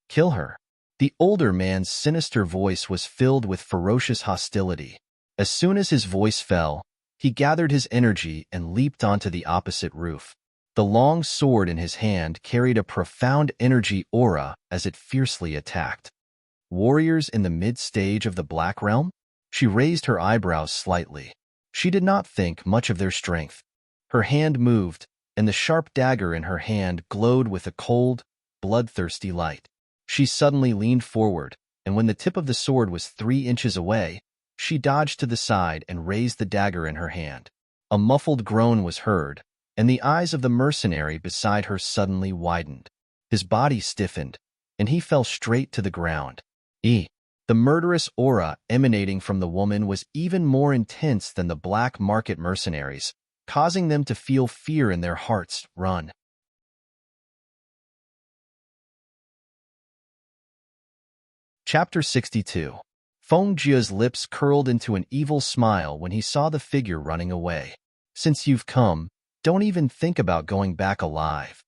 Kill her. The older man's sinister voice was filled with ferocious hostility. As soon as his voice fell, he gathered his energy and leaped onto the opposite roof. The long sword in his hand carried a profound energy aura as it fiercely attacked. Warriors in the mid-stage of the Black Realm? She raised her eyebrows slightly. She did not think much of their strength. Her hand moved, and the sharp dagger in her hand glowed with a cold, bloodthirsty light. She suddenly leaned forward, and when the tip of the sword was 3 inches away, she dodged to the side and raised the dagger in her hand. A muffled groan was heard, and the eyes of the mercenary beside her suddenly widened. His body stiffened, and he fell straight to the ground. The murderous aura emanating from the woman was even more intense than the black market mercenaries, causing them to feel fear in their hearts. Run. Chapter 62. Fengjiu's lips curled into an evil smile when he saw the figure running away. Since you've come, don't even think about going back alive.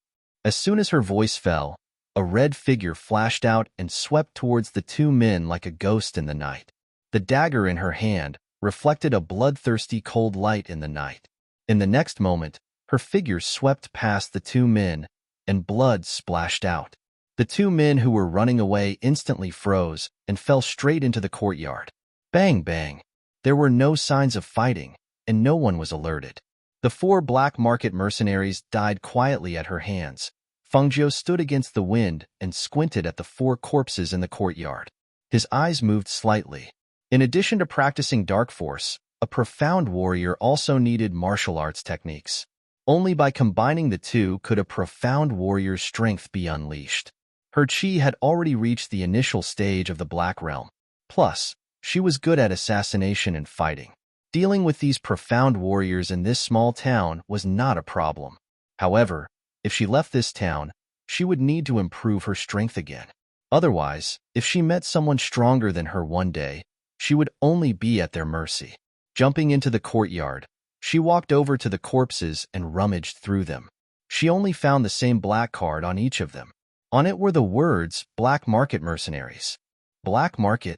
As soon as her voice fell, a red figure flashed out and swept towards the two men like a ghost in the night. The dagger in her hand reflected a bloodthirsty cold light in the night. In the next moment, her figure swept past the two men, and blood splashed out. The two men who were running away instantly froze and fell straight into the courtyard. Bang, bang. There were no signs of fighting, and no one was alerted. The 4 black market mercenaries died quietly at her hands. Fengjiu stood against the wind and squinted at the 4 corpses in the courtyard. His eyes moved slightly. In addition to practicing dark force, a profound warrior also needed martial arts techniques. Only by combining the two could a profound warrior's strength be unleashed. Her chi had already reached the initial stage of the Black Realm. Plus, she was good at assassination and fighting. Dealing with these profound warriors in this small town was not a problem. However, if she left this town, she would need to improve her strength again. Otherwise, if she met someone stronger than her one day, she would only be at their mercy. Jumping into the courtyard, she walked over to the corpses and rummaged through them. She only found the same black card on each of them. On it were the words, Black Market Mercenaries. Black Market?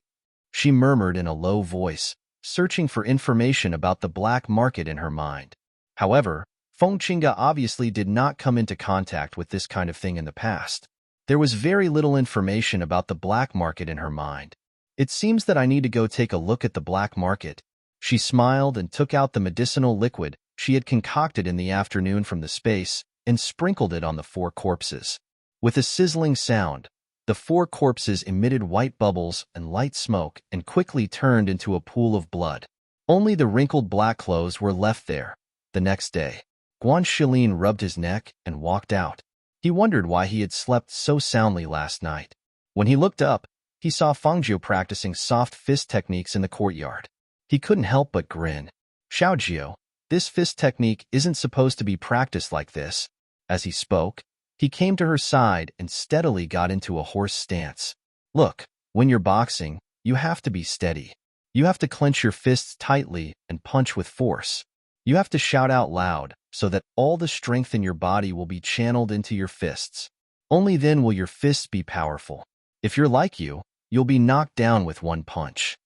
She murmured in a low voice, searching for information about the black market in her mind. However, Fengjiu obviously did not come into contact with this kind of thing in the past. There was very little information about the black market in her mind. It seems that I need to go take a look at the black market. She smiled and took out the medicinal liquid she had concocted in the afternoon from the space and sprinkled it on the 4 corpses. With a sizzling sound, the 4 corpses emitted white bubbles and light smoke and quickly turned into a pool of blood. Only the wrinkled black clothes were left there. The next day, Guan Shilin rubbed his neck and walked out. He wondered why he had slept so soundly last night. When he looked up, he saw Fengjiu practicing soft fist techniques in the courtyard. He couldn't help but grin. Xiaojiu, this fist technique isn't supposed to be practiced like this. As he spoke, he came to her side and steadily got into a horse stance. Look, when you're boxing, you have to be steady. You have to clench your fists tightly and punch with force. You have to shout out loud so that all the strength in your body will be channeled into your fists. Only then will your fists be powerful. If you're like you'll be knocked down with one punch.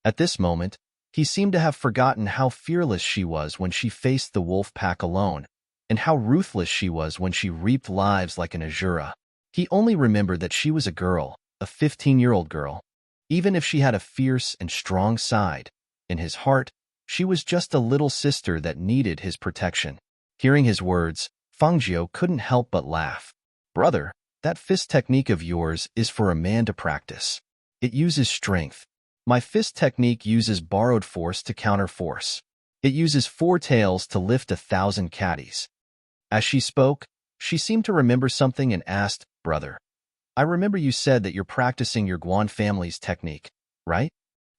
At this moment, he seemed to have forgotten how fearless she was when she faced the wolf pack alone, and how ruthless she was when she reaped lives like an Azura. He only remembered that she was a girl, a 15-year-old girl. Even if she had a fierce and strong side, in his heart, she was just a little sister that needed his protection. Hearing his words, Fengjiu couldn't help but laugh. Brother, that fist technique of yours is for a man to practice. It uses strength. My fist technique uses borrowed force to counter force. It uses 4 tails to lift 1,000 caddies. As she spoke, she seemed to remember something and asked, Brother, I remember you said that you're practicing your Guan family's technique, right?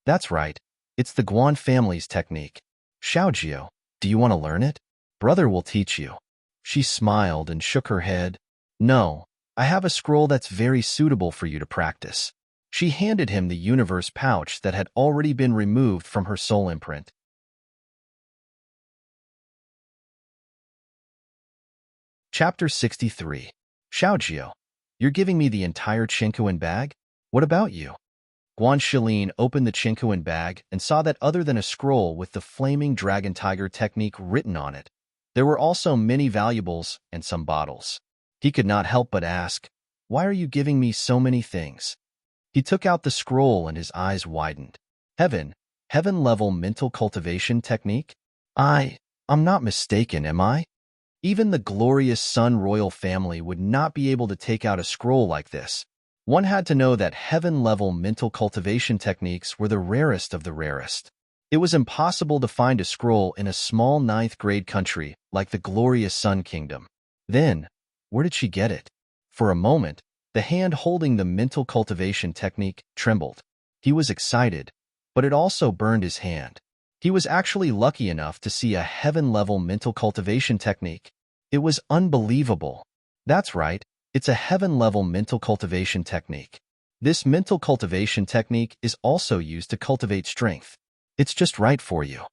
That's right. It's the Guan family's technique. Xiaojiu, do you want to learn it? Brother will teach you. She smiled and shook her head. No, I have a scroll that's very suitable for you to practice. She handed him the universe pouch that had already been removed from her soul imprint. Chapter 63. Xiaojiu, you're giving me the entire Qingquan bag? What about you? Guan Shilin opened the Qingquan bag and saw that other than a scroll with the flaming dragon tiger technique written on it, there were also many valuables and some bottles. He could not help but ask, "Why are you giving me so many things?" He took out the scroll and his eyes widened. Heaven-level mental cultivation technique? I'm not mistaken, am I? Even the glorious Sun royal family would not be able to take out a scroll like this. One had to know that heaven-level mental cultivation techniques were the rarest of the rarest. It was impossible to find a scroll in a small ninth-grade country like the glorious Sun Kingdom. Then, where did she get it? For a moment, the hand holding the mental cultivation technique trembled. He was excited, but it also burned his hand. He was actually lucky enough to see a heaven-level mental cultivation technique. It was unbelievable. That's right, it's a heaven-level mental cultivation technique. This mental cultivation technique is also used to cultivate strength. It's just right for you.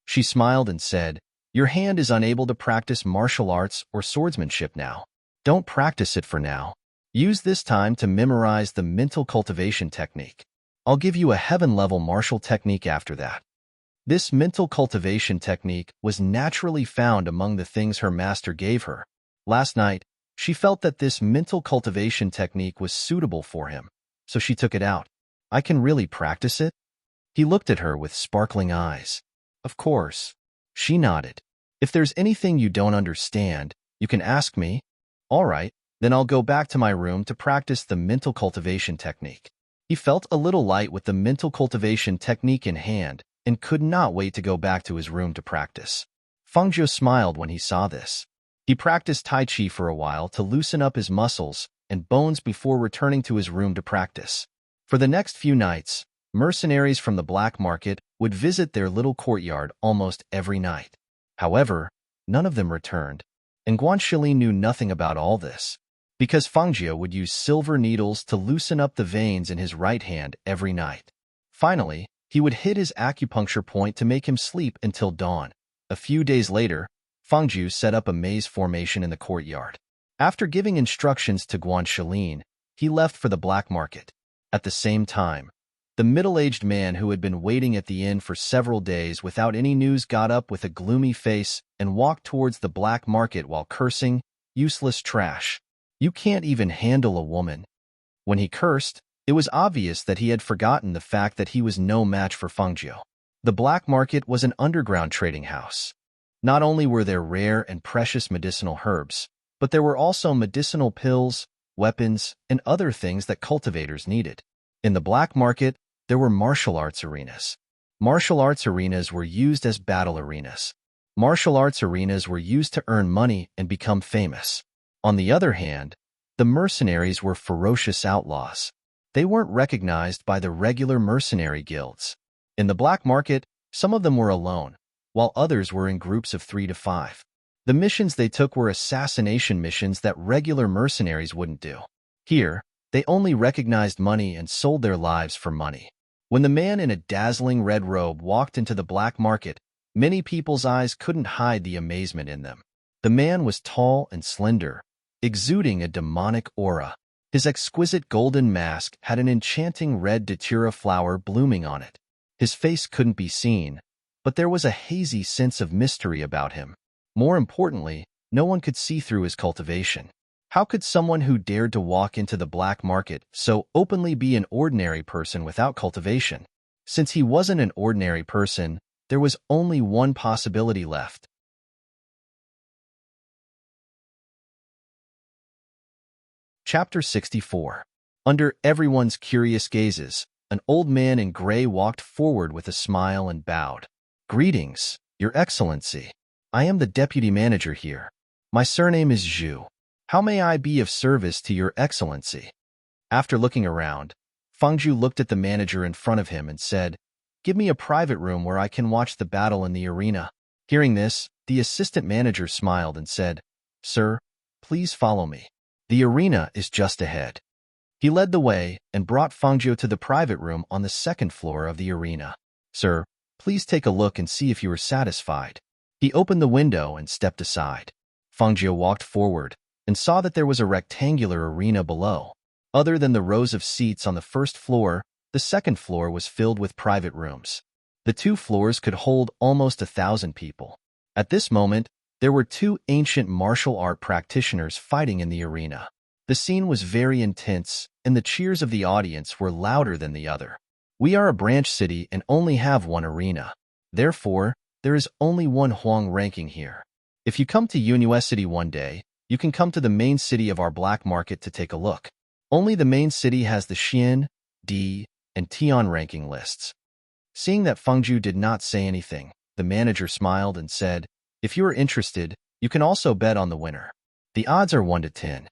She smiled and said, "Your hand is unable to practice martial arts or swordsmanship now. Don't practice it for now. Use this time to memorize the mental cultivation technique. I'll give you a heaven-level martial technique after that." This mental cultivation technique was naturally found among the things her master gave her. Last night, she felt that this mental cultivation technique was suitable for him, so she took it out. "I can really practice it?" He looked at her with sparkling eyes. "Of course." She nodded. "If there's anything you don't understand, you can ask me." "All right, then I'll go back to my room to practice the mental cultivation technique." He felt a little light with the mental cultivation technique in hand and could not wait to go back to his room to practice. Fengzhou smiled when he saw this. He practiced Tai Chi for a while to loosen up his muscles and bones before returning to his room to practice. For the next few nights, mercenaries from the black market would visit their little courtyard almost every night. However, none of them returned, and Guan Shilin knew nothing about all this, because Fengzhou would use silver needles to loosen up the veins in his right hand every night. Finally, he would hit his acupuncture point to make him sleep until dawn. A few days later, Fengzhou set up a maze formation in the courtyard. After giving instructions to Guan Shilin, he left for the black market. At the same time, the middle-aged man who had been waiting at the inn for several days without any news got up with a gloomy face and walked towards the black market while cursing, "Useless trash. You can't even handle a woman." When he cursed, it was obvious that he had forgotten the fact that he was no match for Fengzhou. The black market was an underground trading house. Not only were there rare and precious medicinal herbs, but there were also medicinal pills, weapons, and other things that cultivators needed. In the black market, there were martial arts arenas. Martial arts arenas were used as battle arenas. Martial arts arenas were used to earn money and become famous. On the other hand, the mercenaries were ferocious outlaws. They weren't recognized by the regular mercenary guilds. In the black market, some of them were alone, while others were in groups of 3 to 5. The missions they took were assassination missions that regular mercenaries wouldn't do. Here, they only recognized money and sold their lives for money. When the man in a dazzling red robe walked into the black market, many people's eyes couldn't hide the amazement in them. The man was tall and slender, exuding a demonic aura. His exquisite golden mask had an enchanting red datura flower blooming on it. His face couldn't be seen, but there was a hazy sense of mystery about him. More importantly, no one could see through his cultivation. How could someone who dared to walk into the black market so openly be an ordinary person without cultivation? Since he wasn't an ordinary person, there was only one possibility left. Chapter 64. Under everyone's curious gazes, an old man in gray walked forward with a smile and bowed. "Greetings, Your Excellency. I am the deputy manager here. My surname is Zhu. How may I be of service to Your Excellency?" After looking around, Fengzhou looked at the manager in front of him and said, "Give me a private room where I can watch the battle in the arena." Hearing this, the assistant manager smiled and said, "Sir, please follow me." The arena is just ahead. He led the way and brought Fangio to the private room on the second floor of the arena. Sir, please take a look and see if you are satisfied. He opened the window and stepped aside. Fangio walked forward and saw that there was a rectangular arena below. Other than the rows of seats on the first floor, the second floor was filled with private rooms. The two floors could hold almost 1,000 people. At this moment, there were two ancient martial art practitioners fighting in the arena. The scene was very intense, and the cheers of the audience were louder than the other. We are a branch city and only have one arena. Therefore, there is only one Huang ranking here. If you come to University one day, you can come to the main city of our black market to take a look. Only the main city has the Xian, D, and Tian ranking lists. Seeing that Fengju did not say anything, the manager smiled and said, if you are interested, you can also bet on the winner. The odds are 1 to 10.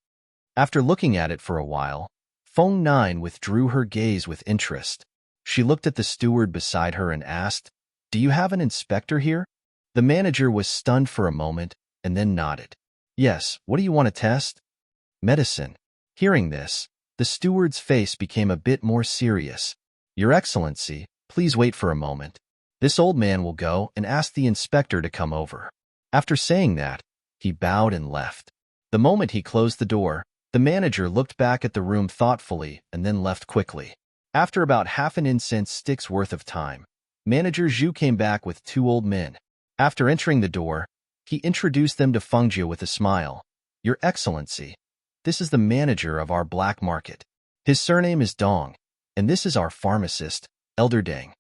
After looking at it for a while, Feng Nine withdrew her gaze with interest. She looked at the steward beside her and asked, do you have an inspector here? The manager was stunned for a moment and then nodded. Yes, what do you want to test? Medicine. Hearing this, the steward's face became a bit more serious. Your Excellency, please wait for a moment. This old man will go and ask the inspector to come over. After saying that, he bowed and left. The moment he closed the door, the manager looked back at the room thoughtfully and then left quickly. After about half an incense stick's worth of time, Manager Zhu came back with two old men. After entering the door, he introduced them to Fengjiu with a smile. Your Excellency, this is the manager of our black market. His surname is Dong, and this is our pharmacist, Elder Deng.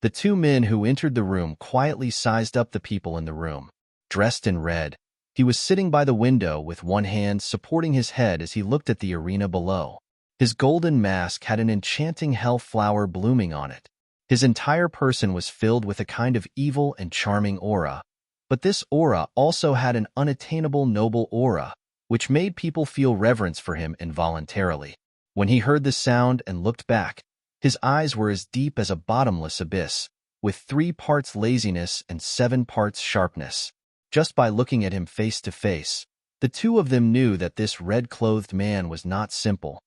The two men who entered the room quietly sized up the people in the room. Dressed in red, he was sitting by the window with one hand supporting his head as he looked at the arena below. His golden mask had an enchanting health flower blooming on it. His entire person was filled with a kind of evil and charming aura, but this aura also had an unattainable noble aura, which made people feel reverence for him involuntarily. When he heard the sound and looked back, his eyes were as deep as a bottomless abyss, with 3 parts laziness and 7 parts sharpness. Just by looking at him face to face, the two of them knew that this red-clothed man was not simple.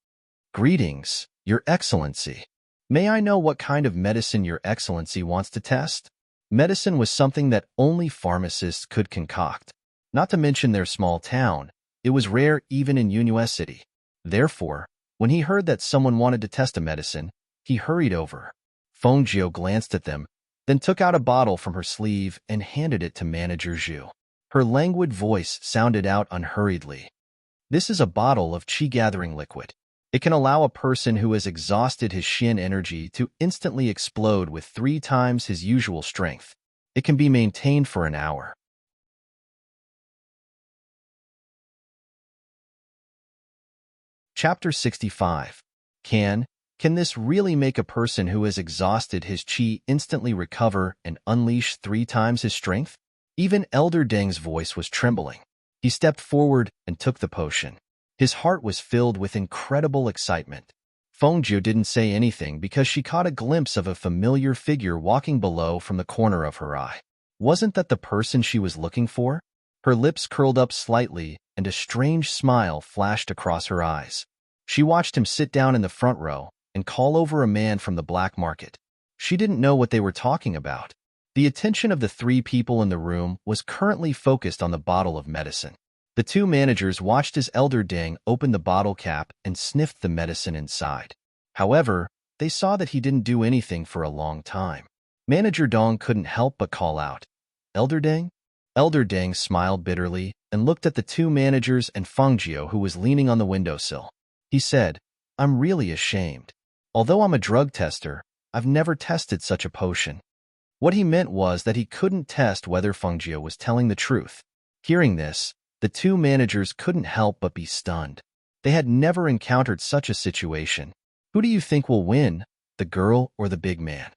Greetings, Your Excellency. May I know what kind of medicine Your Excellency wants to test? Medicine was something that only pharmacists could concoct. Not to mention their small town, it was rare even in University. Therefore, when he heard that someone wanted to test a medicine, he hurried over. Fengjiu glanced at them, then took out a bottle from her sleeve and handed it to Manager Zhu. Her languid voice sounded out unhurriedly. This is a bottle of qi-gathering liquid. It can allow a person who has exhausted his Xian energy to instantly explode with 3 times his usual strength. It can be maintained for an hour. Chapter 65. Can this really make a person who has exhausted his qi instantly recover and unleash 3 times his strength? Even Elder Deng's voice was trembling. He stepped forward and took the potion. His heart was filled with incredible excitement. Fengjiu didn't say anything because she caught a glimpse of a familiar figure walking below from the corner of her eye. Wasn't that the person she was looking for? Her lips curled up slightly and a strange smile flashed across her eyes. She watched him sit down in the front row and call over a man from the black market. She didn't know what they were talking about. The attention of the 3 people in the room was currently focused on the bottle of medicine. The 2 managers watched as Elder Deng opened the bottle cap and sniffed the medicine inside. However, they saw that he didn't do anything for a long time. Manager Dong couldn't help but call out, Elder Deng? Elder Deng smiled bitterly and looked at the 2 managers and Fengjiu who was leaning on the windowsill. He said, I'm really ashamed. Although I'm a drug tester, I've never tested such a potion. What he meant was that he couldn't test whether Fengjiu was telling the truth. Hearing this, the 2 managers couldn't help but be stunned. They had never encountered such a situation. Who do you think will win, the girl or the big man?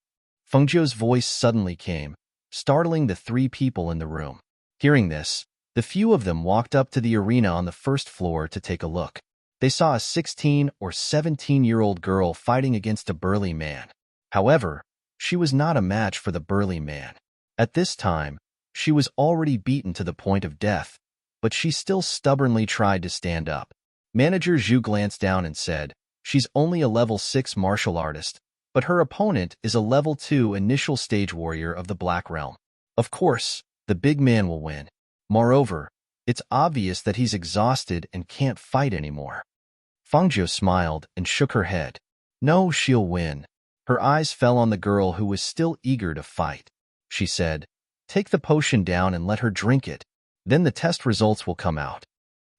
Fengjiu's voice suddenly came, startling the 3 people in the room. Hearing this, the few of them walked up to the arena on the first floor to take a look. They saw a 16 or 17-year-old girl fighting against a burly man. However, she was not a match for the burly man. At this time, she was already beaten to the point of death, but she still stubbornly tried to stand up. Manager Zhu glanced down and said, "She's only a level 6 martial artist, but her opponent is a level 2 initial stage warrior of the Black Realm. Of course, the big man will win. Moreover, it's obvious that he's exhausted and can't fight anymore." Fangzhou smiled and shook her head. "No, she'll win." Her eyes fell on the girl who was still eager to fight. She said, "Take the potion down and let her drink it. Then the test results will come out."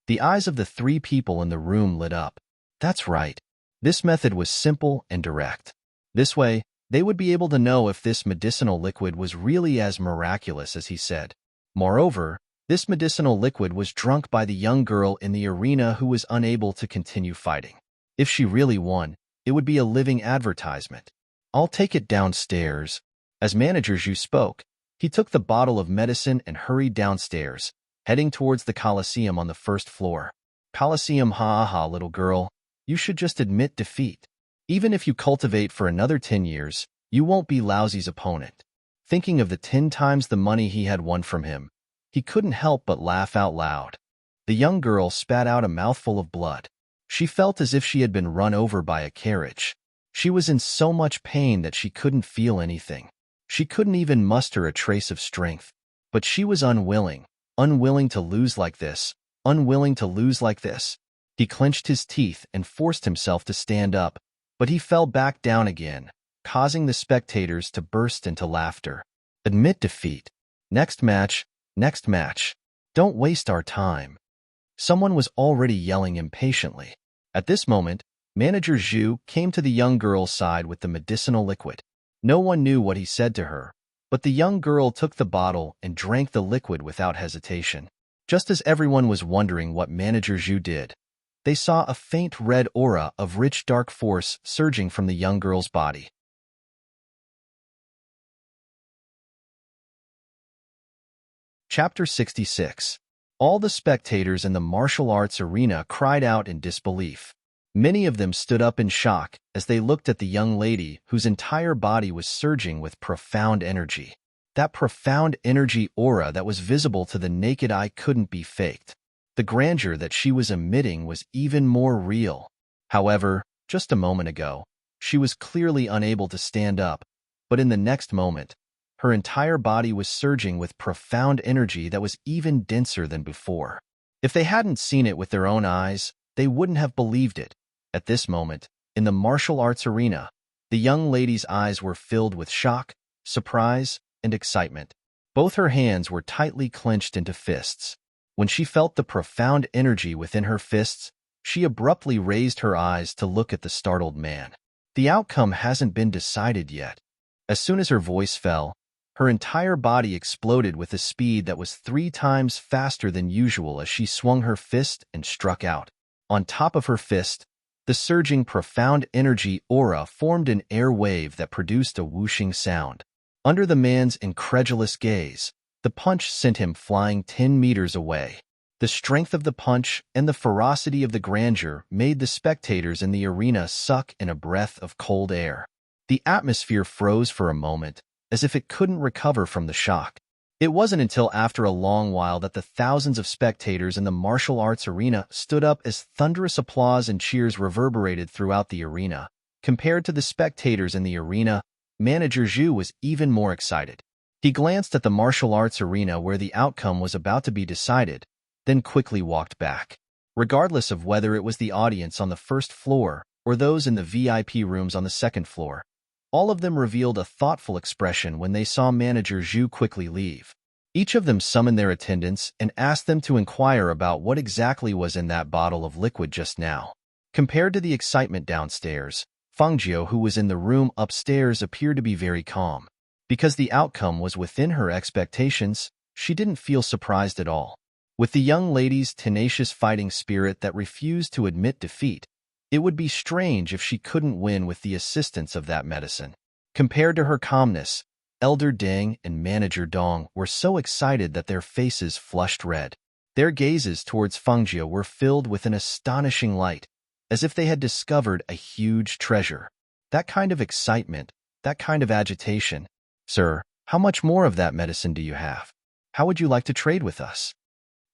The eyes of the 3 people in the room lit up. That's right. This method was simple and direct. This way, they would be able to know if this medicinal liquid was really as miraculous as he said. Moreover, this medicinal liquid was drunk by the young girl in the arena who was unable to continue fighting. If she really won, it would be a living advertisement. "I'll take it downstairs." As Manager Zhu spoke, he took the bottle of medicine and hurried downstairs, heading towards the Colosseum on the first floor. "Colosseum, ha ha, little girl. You should just admit defeat. Even if you cultivate for another 10 years, you won't be Laozi's opponent." Thinking of the 10 times the money he had won from him, he couldn't help but laugh out loud. The young girl spat out a mouthful of blood. She felt as if she had been run over by a carriage. She was in so much pain that she couldn't feel anything. She couldn't even muster a trace of strength. But she was unwilling to lose like this, unwilling to lose like this. He clenched his teeth and forced himself to stand up, but he fell back down again, causing the spectators to burst into laughter. "Admit defeat. Next match, next match. Don't waste our time." Someone was already yelling impatiently. At this moment, Manager Zhu came to the young girl's side with the medicinal liquid. No one knew what he said to her, but the young girl took the bottle and drank the liquid without hesitation. Just as everyone was wondering what Manager Zhu did, they saw a faint red aura of rich dark force surging from the young girl's body. Chapter 66. All the spectators in the martial arts arena cried out in disbelief. Many of them stood up in shock as they looked at the young lady whose entire body was surging with profound energy. That profound energy aura that was visible to the naked eye couldn't be faked. The grandeur that she was emitting was even more real. However, just a moment ago, she was clearly unable to stand up, but in the next moment, her entire body was surging with profound energy that was even denser than before. If they hadn't seen it with their own eyes, they wouldn't have believed it. At this moment, in the martial arts arena, the young lady's eyes were filled with shock, surprise, and excitement. Both her hands were tightly clenched into fists. When she felt the profound energy within her fists, she abruptly raised her eyes to look at the startled man. "The outcome hasn't been decided yet." As soon as her voice fell, her entire body exploded with a speed that was 3 times faster than usual as she swung her fist and struck out. On top of her fist, the surging profound energy aura formed an air wave that produced a whooshing sound. Under the man's incredulous gaze, the punch sent him flying 10 meters away. The strength of the punch and the ferocity of the grandeur made the spectators in the arena suck in a breath of cold air. The atmosphere froze for a moment, as if it couldn't recover from the shock. It wasn't until after a long while that the thousands of spectators in the martial arts arena stood up as thunderous applause and cheers reverberated throughout the arena. Compared to the spectators in the arena, Manager Zhu was even more excited. He glanced at the martial arts arena where the outcome was about to be decided, then quickly walked back. Regardless of whether it was the audience on the first floor or those in the VIP rooms on the second floor, all of them revealed a thoughtful expression when they saw Manager Zhu quickly leave. Each of them summoned their attendants and asked them to inquire about what exactly was in that bottle of liquid just now. Compared to the excitement downstairs, Fangzhou, who was in the room upstairs, appeared to be very calm. Because the outcome was within her expectations, she didn't feel surprised at all. With the young lady's tenacious fighting spirit that refused to admit defeat, it would be strange if she couldn't win with the assistance of that medicine. Compared to her calmness, Elder Deng and Manager Dong were so excited that their faces flushed red. Their gazes towards Fangzhou were filled with an astonishing light, as if they had discovered a huge treasure. That kind of excitement, that kind of agitation. "Sir, how much more of that medicine do you have? How would you like to trade with us?"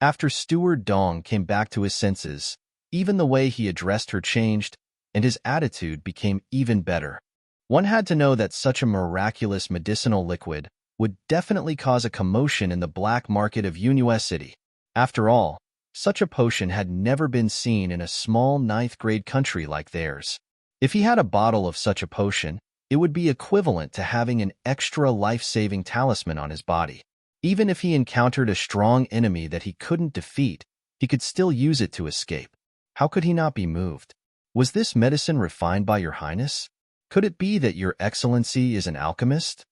After Steward Dong came back to his senses, Even the way he addressed her changed, and his attitude became even better. One had to know that such a miraculous medicinal liquid would definitely cause a commotion in the black market of Unwavering City. After all, such a potion had never been seen in a small ninth-grade country like theirs. If he had a bottle of such a potion, it would be equivalent to having an extra life-saving talisman on his body. Even if he encountered a strong enemy that he couldn't defeat, he could still use it to escape. How could he not be moved? Was this medicine refined by your highness? Could it be that your excellency is an alchemist?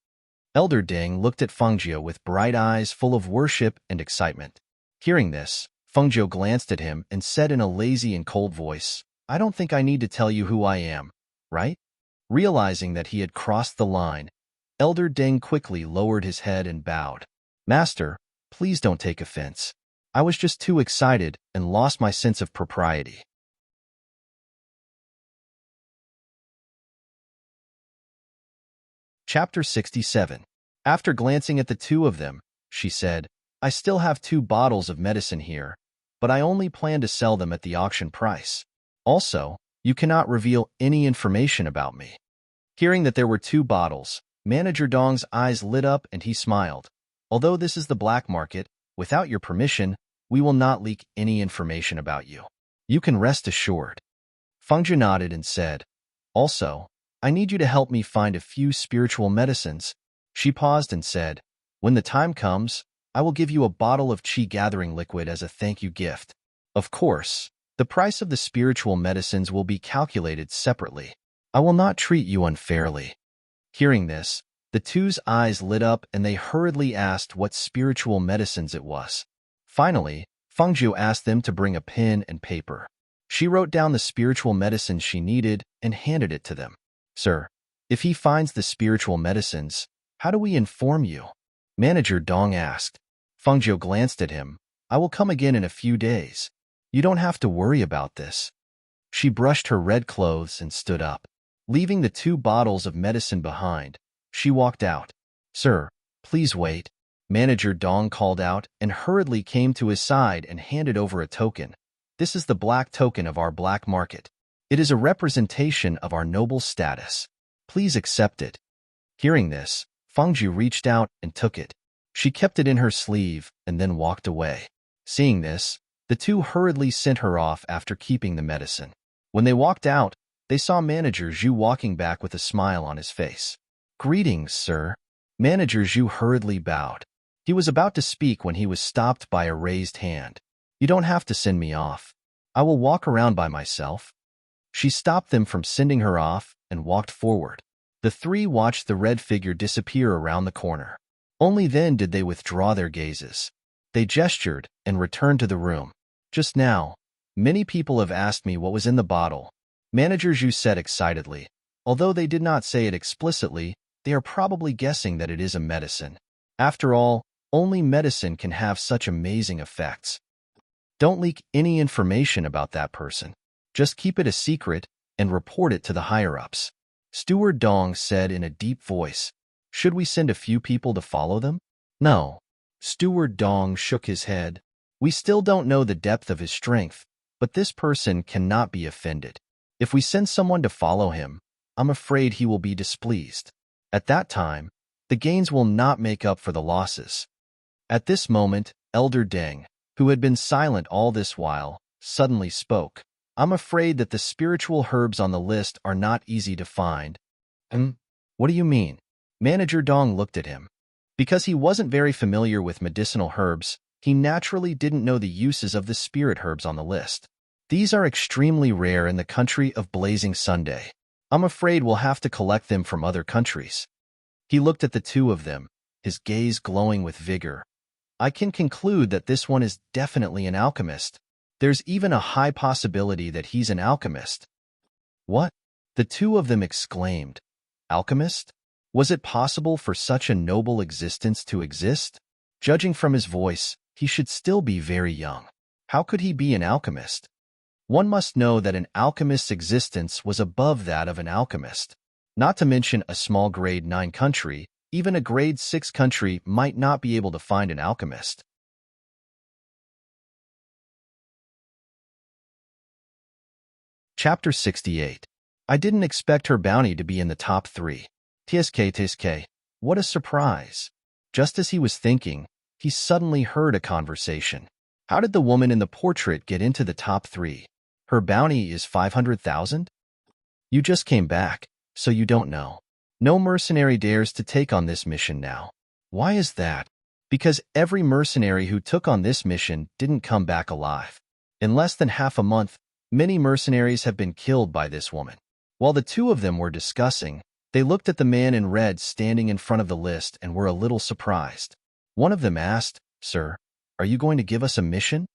Elder Deng looked at Fengjiu with bright eyes full of worship and excitement. Hearing this, Fengjiu glanced at him and said in a lazy and cold voice, "I don't think I need to tell you who I am, right?" Realizing that he had crossed the line, Elder Deng quickly lowered his head and bowed. "Master, please don't take offense. I was just too excited and lost my sense of propriety." Chapter 67. After glancing at the two of them, she said, "I still have 2 bottles of medicine here, but I only plan to sell them at the auction price. Also, you cannot reveal any information about me." Hearing that there were 2 bottles, Manager Dong's eyes lit up and he smiled. "Although this is the black market, without your permission, we will not leak any information about you. You can rest assured." Fengjiu nodded and said, "Also, I need you to help me find a few spiritual medicines." She paused and said, "When the time comes, I will give you a bottle of qi gathering liquid as a thank you gift. Of course, the price of the spiritual medicines will be calculated separately. I will not treat you unfairly." Hearing this, the two's eyes lit up and they hurriedly asked what spiritual medicines it was. Finally, Fengjiu asked them to bring a pen and paper. She wrote down the spiritual medicines she needed and handed it to them. "Sir, if he finds the spiritual medicines, how do we inform you?" Manager Dong asked. Fengjiu glanced at him. "I will come again in a few days. You don't have to worry about this." She brushed her red clothes and stood up. Leaving the 2 bottles of medicine behind, she walked out. "Sir, please wait." Manager Dong called out and hurriedly came to his side and handed over a token. "This is the black token of our black market. It is a representation of our noble status. Please accept it." Hearing this, Fengjiu reached out and took it. She kept it in her sleeve and then walked away. Seeing this, the 2 hurriedly sent her off after keeping the medicine. When they walked out, they saw Manager Zhu walking back with a smile on his face. "Greetings, sir." Manager Zhu hurriedly bowed. He was about to speak when he was stopped by a raised hand. "You don't have to send me off. I will walk around by myself." She stopped them from sending her off and walked forward. The 3 watched the red figure disappear around the corner. Only then did they withdraw their gazes. They gestured and returned to the room. "Just now, many people have asked me what was in the bottle," Manager Zhu said excitedly. Although they did not say it explicitly, they are probably guessing that it is a medicine. After all, only medicine can have such amazing effects. Don't leak any information about that person. Just keep it a secret and report it to the higher-ups. Steward Dong said in a deep voice. "Should we send a few people to follow them?" "No." Steward Dong shook his head. "We still don't know the depth of his strength, but this person cannot be offended. If we send someone to follow him, I'm afraid he will be displeased. At that time, the gains will not make up for the losses." At this moment, Elder Deng, who had been silent all this while, suddenly spoke. "I'm afraid that the spiritual herbs on the list are not easy to find." What do you mean?" Manager Dong looked at him. Because he wasn't very familiar with medicinal herbs, he naturally didn't know the uses of the spirit herbs on the list. "These are extremely rare in the country of Blazing Sunday. I'm afraid we'll have to collect them from other countries." He looked at the 2 of them, his gaze glowing with vigor. "I can conclude that this one is definitely an alchemist. There's even a high possibility that he's an alchemist." "What?" the 2 of them exclaimed. "Alchemist? Was it possible for such a noble existence to exist?" Judging from his voice, he should still be very young. How could he be an alchemist? One must know that an alchemist's existence was above that of an alchemist. Not to mention a small grade 9 country, even a grade 6 country might not be able to find an alchemist. Chapter 68. I didn't expect her bounty to be in the top 3. TSK, what a surprise. Just as he was thinking, he suddenly heard a conversation. How did the woman in the portrait get into the top 3? Her bounty is 500,000? You just came back, so you don't know. No mercenary dares to take on this mission now. Why is that? Because every mercenary who took on this mission didn't come back alive. In less than half a month, many mercenaries have been killed by this woman. While the two of them were discussing, they looked at the man in red standing in front of the list and were a little surprised. One of them asked, "Sir, are you going to give us a mission?"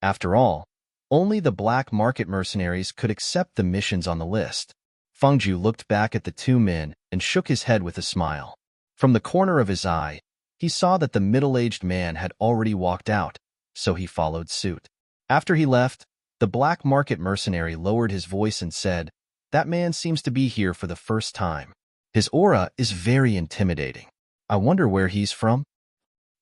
After all, only the black market mercenaries could accept the missions on the list. Fengju looked back at the two men and shook his head with a smile. From the corner of his eye, he saw that the middle-aged man had already walked out, so he followed suit. After he left, the black market mercenary lowered his voice and said, "That man seems to be here for the first time. His aura is very intimidating. I wonder where he's from?"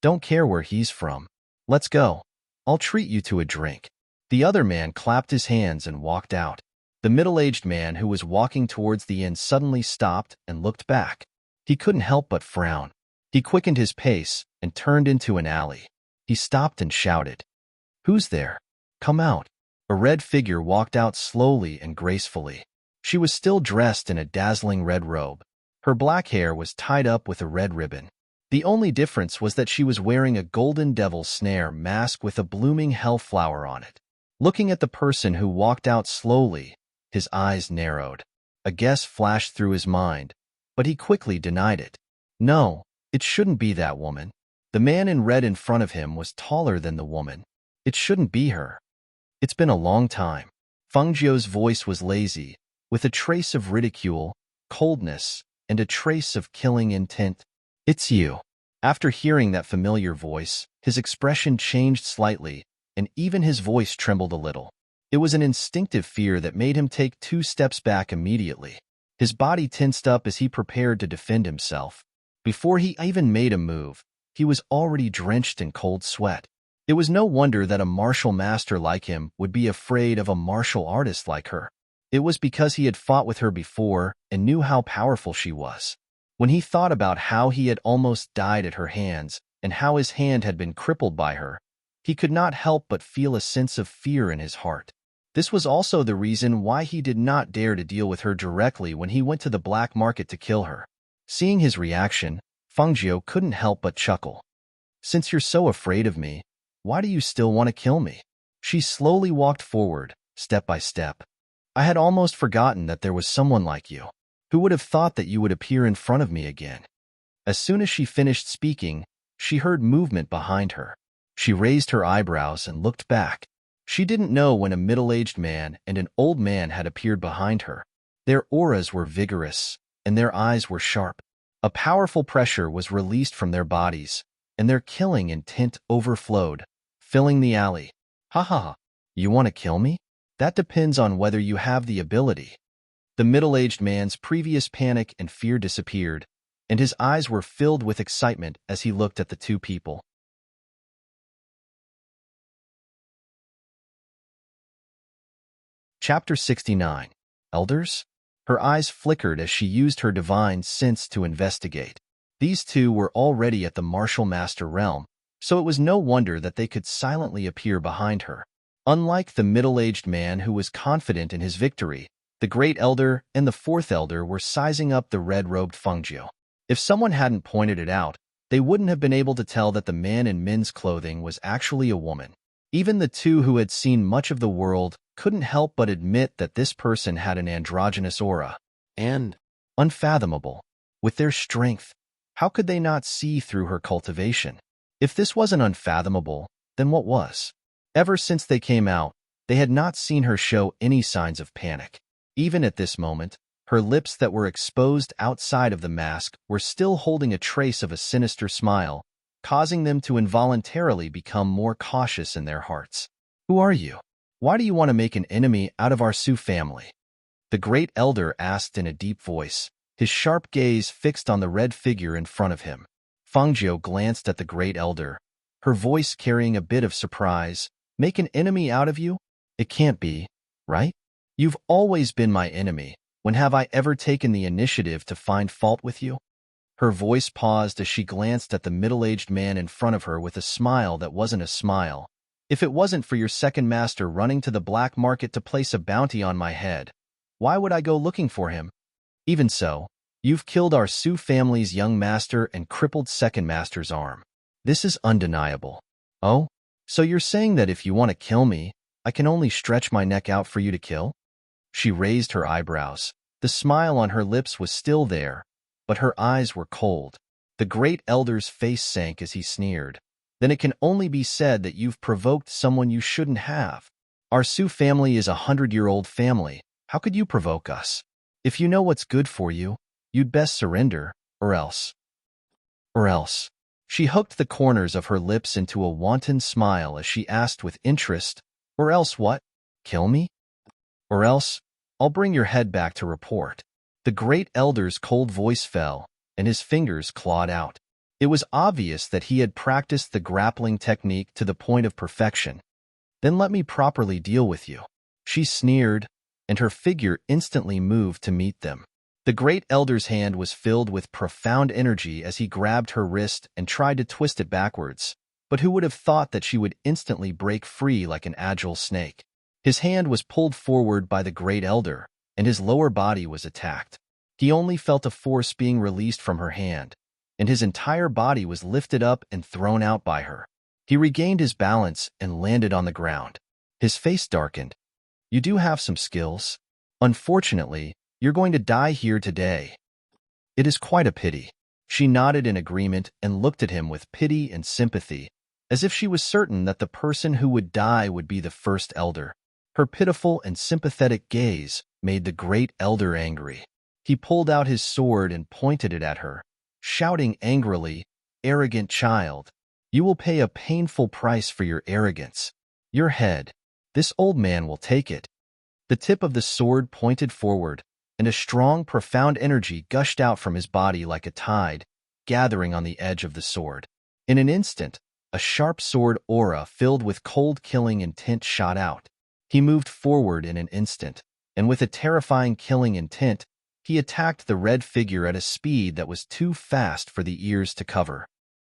"Don't care where he's from. Let's go. I'll treat you to a drink." The other man clapped his hands and walked out. The middle-aged man who was walking towards the inn suddenly stopped and looked back. He couldn't help but frown. He quickened his pace and turned into an alley. He stopped and shouted, "Who's there? Come out." A red figure walked out slowly and gracefully. She was still dressed in a dazzling red robe. Her black hair was tied up with a red ribbon. The only difference was that she was wearing a golden devil snare mask with a blooming hellflower on it. Looking at the person who walked out slowly, his eyes narrowed. A guess flashed through his mind, but he quickly denied it. No, it shouldn't be that woman. The man in red in front of him was taller than the woman. It shouldn't be her. It's been a long time. Fengjiu's voice was lazy, with a trace of ridicule, coldness, and a trace of killing intent. "It's you." After hearing that familiar voice, his expression changed slightly, and even his voice trembled a little. It was an instinctive fear that made him take 2 steps back immediately. His body tensed up as he prepared to defend himself. Before he even made a move, he was already drenched in cold sweat. It was no wonder that a martial master like him would be afraid of a martial artist like her. It was because he had fought with her before and knew how powerful she was. When he thought about how he had almost died at her hands and how his hand had been crippled by her, he could not help but feel a sense of fear in his heart. This was also the reason why he did not dare to deal with her directly when he went to the black market to kill her. Seeing his reaction, Fengjiu couldn't help but chuckle. "Since you're so afraid of me, why do you still want to kill me?" She slowly walked forward, step by step. "I had almost forgotten that there was someone like you. Who would have thought that you would appear in front of me again?" As soon as she finished speaking, she heard movement behind her. She raised her eyebrows and looked back. She didn't know when a middle-aged man and an old man had appeared behind her. Their auras were vigorous, and their eyes were sharp. A powerful pressure was released from their bodies, and their killing intent overflowed, filling the alley. "Ha ha ha, you want to kill me? That depends on whether you have the ability." The middle-aged man's previous panic and fear disappeared, and his eyes were filled with excitement as he looked at the two people. Chapter 69. Elders? Her eyes flickered as she used her divine sense to investigate. These two were already at the martial master realm, so it was no wonder that they could silently appear behind her. Unlike the middle-aged man who was confident in his victory, the Great Elder and the Fourth Elder were sizing up the red-robed Fengjiu. If someone hadn't pointed it out, they wouldn't have been able to tell that the man in men's clothing was actually a woman. Even the two who had seen much of the world couldn't help but admit that this person had an androgynous aura. And, unfathomable, with their strength, how could they not see through her cultivation? If this wasn't unfathomable, then what was? Ever since they came out, they had not seen her show any signs of panic. Even at this moment, her lips that were exposed outside of the mask were still holding a trace of a sinister smile, causing them to involuntarily become more cautious in their hearts. "Who are you? Why do you want to make an enemy out of our Su family?" The Great Elder asked in a deep voice, his sharp gaze fixed on the red figure in front of him. Fengjiu glanced at the Great Elder, her voice carrying a bit of surprise. "Make an enemy out of you? It can't be, right? You've always been my enemy. When have I ever taken the initiative to find fault with you? Her voice paused as she glanced at the middle-aged man in front of her with a smile that wasn't a smile. If it wasn't for your second master running to the black market to place a bounty on my head, why would I go looking for him? Even so, you've killed our Sioux family's young master and crippled second master's arm. This is undeniable. Oh? So you're saying that if you want to kill me, I can only stretch my neck out for you to kill? She raised her eyebrows. The smile on her lips was still there, but her eyes were cold. The great elder's face sank as he sneered. Then it can only be said that you've provoked someone you shouldn't have. Our Sioux family is a 100-year-old family. How could you provoke us? If you know what's good for you, you'd best surrender, or else. Or else. She hooked the corners of her lips into a wanton smile as she asked with interest, or else what? Kill me? Or else, I'll bring your head back to report. The great elder's cold voice fell, and his fingers clawed out. It was obvious that he had practiced the grappling technique to the point of perfection. Then let me properly deal with you. She sneered, and her figure instantly moved to meet them. The great elder's hand was filled with profound energy as he grabbed her wrist and tried to twist it backwards, but who would have thought that she would instantly break free like an agile snake? His hand was pulled forward by the great elder, and his lower body was attacked. He only felt a force being released from her hand, and his entire body was lifted up and thrown out by her. He regained his balance and landed on the ground. His face darkened. You do have some skills. Unfortunately, you're going to die here today. It is quite a pity. She nodded in agreement and looked at him with pity and sympathy, as if she was certain that the person who would die would be the first elder. Her pitiful and sympathetic gaze made the great elder angry. He pulled out his sword and pointed it at her, shouting angrily, "Arrogant child, you will pay a painful price for your arrogance. Your head. This old man will take it." The tip of the sword pointed forward, and a strong, profound energy gushed out from his body like a tide, gathering on the edge of the sword. In an instant, a sharp sword aura filled with cold killing intent shot out. He moved forward in an instant, and with a terrifying killing intent, he attacked the red figure at a speed that was too fast for the ears to cover.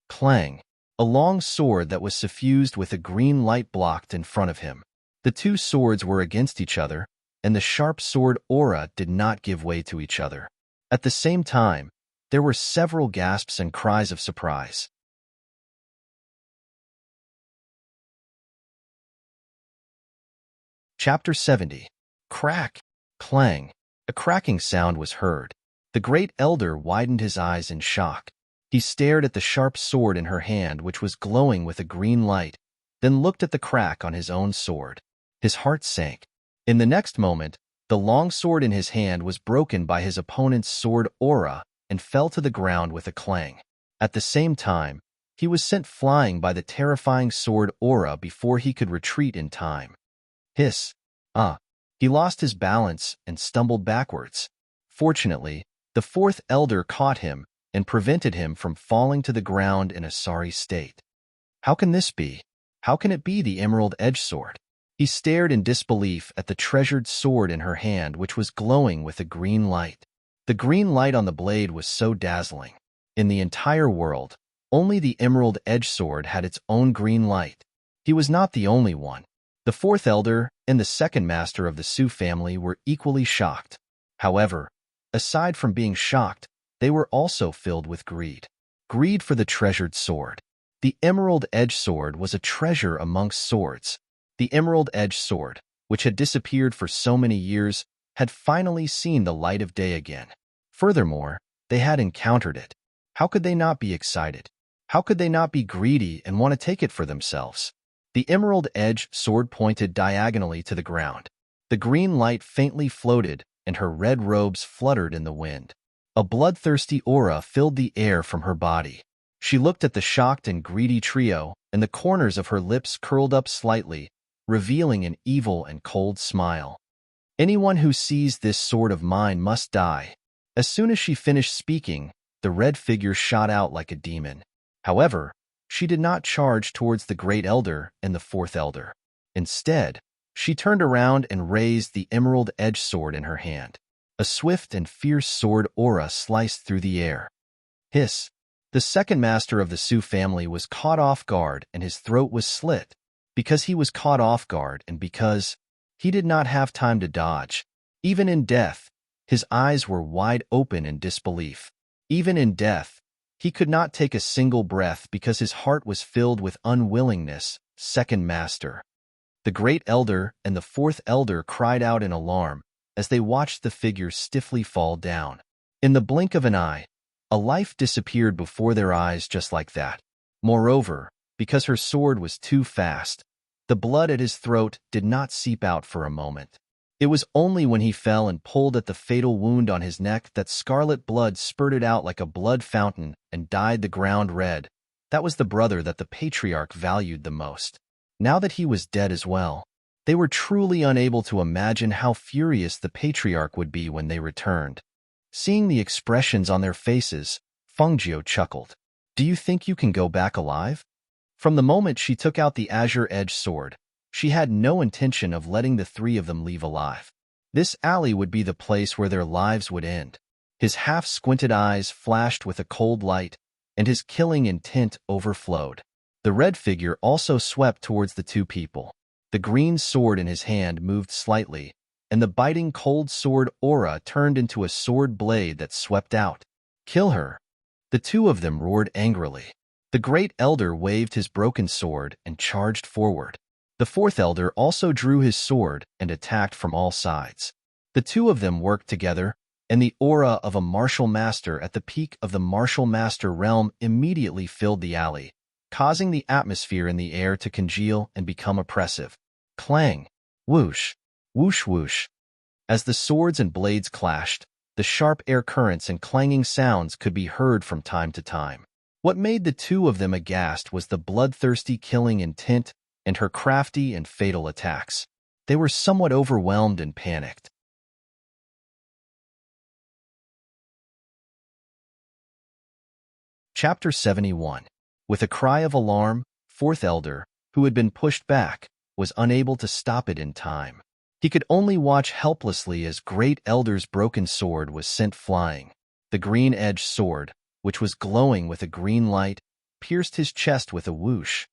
Clang! A long sword that was suffused with a green light blocked in front of him. The two swords were against each other, and the sharp sword aura did not give way to each other. At the same time, there were several gasps and cries of surprise. Chapter 70. Crack! Clang! A cracking sound was heard. The great elder widened his eyes in shock. He stared at the sharp sword in her hand, which was glowing with a green light, then looked at the crack on his own sword. His heart sank. In the next moment, the long sword in his hand was broken by his opponent's sword aura and fell to the ground with a clang. At the same time, he was sent flying by the terrifying sword aura before he could retreat in time. Hiss! He lost his balance and stumbled backwards. Fortunately, the fourth elder caught him and prevented him from falling to the ground in a sorry state. How can this be? How can it be the emerald edge sword? He stared in disbelief at the treasured sword in her hand, which was glowing with a green light. The green light on the blade was so dazzling. In the entire world, only the emerald edge sword had its own green light. He was not the only one. The fourth elder and the second master of the Sioux family were equally shocked. However, aside from being shocked, they were also filled with greed. Greed for the treasured sword. The emerald edge sword was a treasure amongst swords. The emerald edge sword, which had disappeared for so many years, had finally seen the light of day again. Furthermore, they had encountered it. How could they not be excited? How could they not be greedy and want to take it for themselves? The emerald edge sword pointed diagonally to the ground. The green light faintly floated, and her red robes fluttered in the wind. A bloodthirsty aura filled the air from her body. She looked at the shocked and greedy trio, and the corners of her lips curled up slightly, revealing an evil and cold smile. Anyone who sees this sword of mine must die. As soon as she finished speaking, the red figure shot out like a demon. However, she did not charge towards the great elder and the fourth elder. Instead, She turned around and raised the emerald-edged sword in her hand. A swift and fierce sword aura sliced through the air. Hiss! The second master of the Sioux family was caught off guard and his throat was slit. Because he was caught off guard and because he did not have time to dodge. Even in death, his eyes were wide open in disbelief. Even in death, he could not take a single breath because his heart was filled with unwillingness. Second master. The great elder and the fourth elder cried out in alarm as they watched the figure stiffly fall down. In the blink of an eye, a life disappeared before their eyes just like that. Moreover, because her sword was too fast, the blood at his throat did not seep out for a moment. It was only when he fell and pulled at the fatal wound on his neck that scarlet blood spurted out like a blood fountain and dyed the ground red. That was the brother that the patriarch valued the most. Now that he was dead as well, they were truly unable to imagine how furious the patriarch would be when they returned. Seeing the expressions on their faces, Fengjiu chuckled. Do you think you can go back alive? From the moment she took out the azure-edged sword, she had no intention of letting the three of them leave alive. This alley would be the place where their lives would end. His half-squinted eyes flashed with a cold light, and his killing intent overflowed. The red figure also swept towards the two people. The green sword in his hand moved slightly, and the biting cold sword aura turned into a sword blade that swept out. Kill her! The two of them roared angrily. The great elder waved his broken sword and charged forward. The fourth elder also drew his sword and attacked from all sides. The two of them worked together, and the aura of a martial master at the peak of the martial master realm immediately filled the alley, causing the atmosphere in the air to congeal and become oppressive. Clang! Whoosh! Whoosh whoosh! As the swords and blades clashed, the sharp air currents and clanging sounds could be heard from time to time. What made the two of them aghast was the bloodthirsty killing intent and her crafty and fatal attacks. They were somewhat overwhelmed and panicked. Chapter 71. With a cry of alarm, fourth elder, who had been pushed back, was unable to stop it in time. He could only watch helplessly as great elder's broken sword was sent flying. The green-edged sword, which was glowing with a green light, pierced his chest with a whoosh.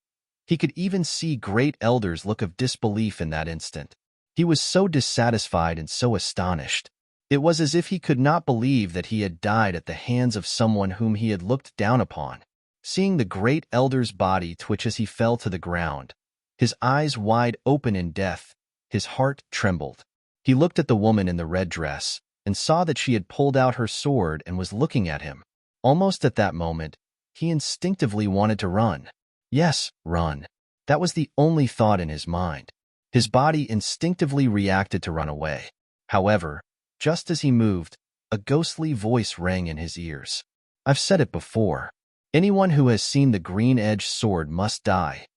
He could even see great elder's look of disbelief in that instant. He was so dissatisfied and so astonished. It was as if he could not believe that he had died at the hands of someone whom he had looked down upon. Seeing the great elder's body twitch as he fell to the ground, his eyes wide open in death, his heart trembled. He looked at the woman in the red dress and saw that she had pulled out her sword and was looking at him. Almost at that moment, he instinctively wanted to run. Yes, run. That was the only thought in his mind. His body instinctively reacted to run away. However, just as he moved, a ghostly voice rang in his ears. I've said it before. Anyone who has seen the green-edged sword must die.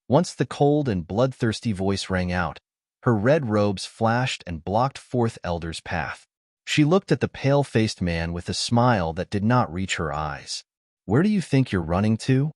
Once the cold and bloodthirsty voice rang out, her red robes flashed and blocked fourth elder's path. She looked at the pale-faced man with a smile that did not reach her eyes. Where do you think you're running to?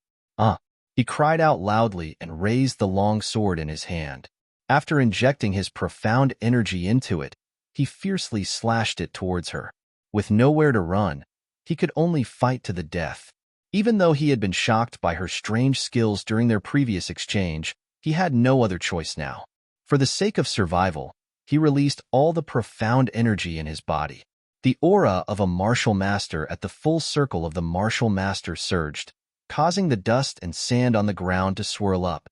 He cried out loudly and raised the long sword in his hand. After injecting his profound energy into it, he fiercely slashed it towards her. With nowhere to run, he could only fight to the death. Even though he had been shocked by her strange skills during their previous exchange, he had no other choice now. For the sake of survival, he released all the profound energy in his body. The aura of a martial master at the full circle of the martial master surged, causing the dust and sand on the ground to swirl up.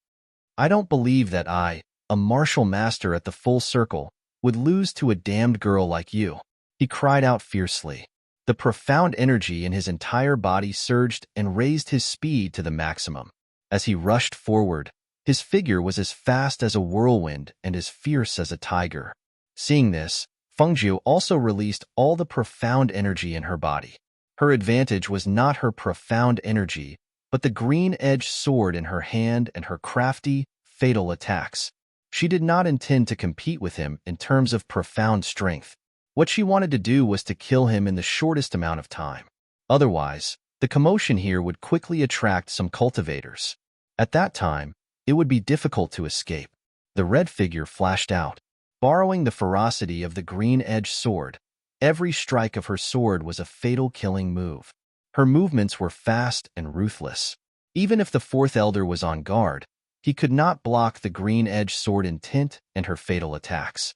I don't believe that I, a martial master at the full circle, would lose to a damned girl like you, he cried out fiercely. The profound energy in his entire body surged and raised his speed to the maximum. As he rushed forward, his figure was as fast as a whirlwind and as fierce as a tiger. Seeing this, Fengjiu also released all the profound energy in her body. Her advantage was not her profound energy, but the green-edged sword in her hand and her crafty, fatal attacks. She did not intend to compete with him in terms of profound strength. What she wanted to do was to kill him in the shortest amount of time. Otherwise, the commotion here would quickly attract some cultivators. At that time, it would be difficult to escape. The red figure flashed out, borrowing the ferocity of the green-edged sword. Every strike of her sword was a fatal killing move. Her movements were fast and ruthless. Even if the fourth elder was on guard, he could not block the green-edged sword intent and her fatal attacks.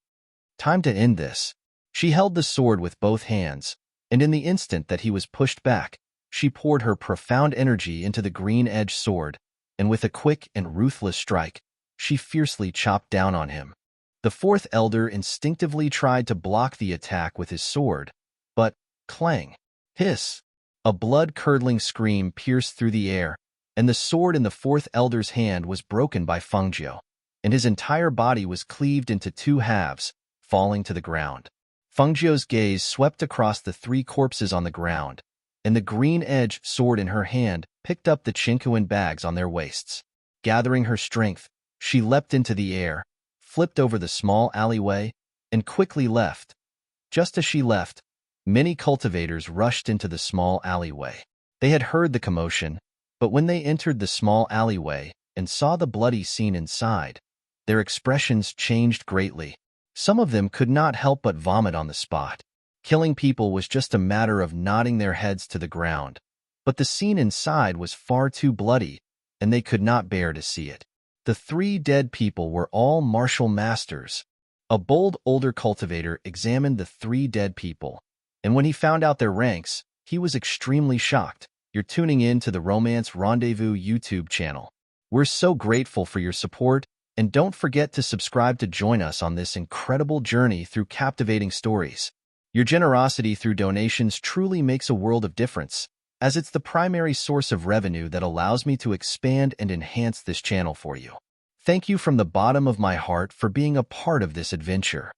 Time to end this. She held the sword with both hands, and in the instant that he was pushed back, she poured her profound energy into the green-edged sword, and with a quick and ruthless strike, she fiercely chopped down on him. The fourth elder instinctively tried to block the attack with his sword, but, clang, hiss, a blood-curdling scream pierced through the air, and the sword in the fourth elder's hand was broken by Fengjiu, and his entire body was cleaved into two halves, falling to the ground. Fengjiu's gaze swept across the three corpses on the ground, and the green-edged sword in her hand picked up the Chinquan bags on their waists. Gathering her strength, she leapt into the air, flipped over the small alleyway, and quickly left. Just as she left, many cultivators rushed into the small alleyway. They had heard the commotion, but when they entered the small alleyway and saw the bloody scene inside, their expressions changed greatly. Some of them could not help but vomit on the spot. Killing people was just a matter of nodding their heads to the ground, but the scene inside was far too bloody, and they could not bear to see it. The three dead people were all martial masters. A bold older cultivator examined the three dead people, and when he found out their ranks, he was extremely shocked. You're tuning in to the Romance Rendezvous YouTube channel. We're so grateful for your support, and don't forget to subscribe to join us on this incredible journey through captivating stories. Your generosity through donations truly makes a world of difference, as it's the primary source of revenue that allows me to expand and enhance this channel for you. Thank you from the bottom of my heart for being a part of this adventure.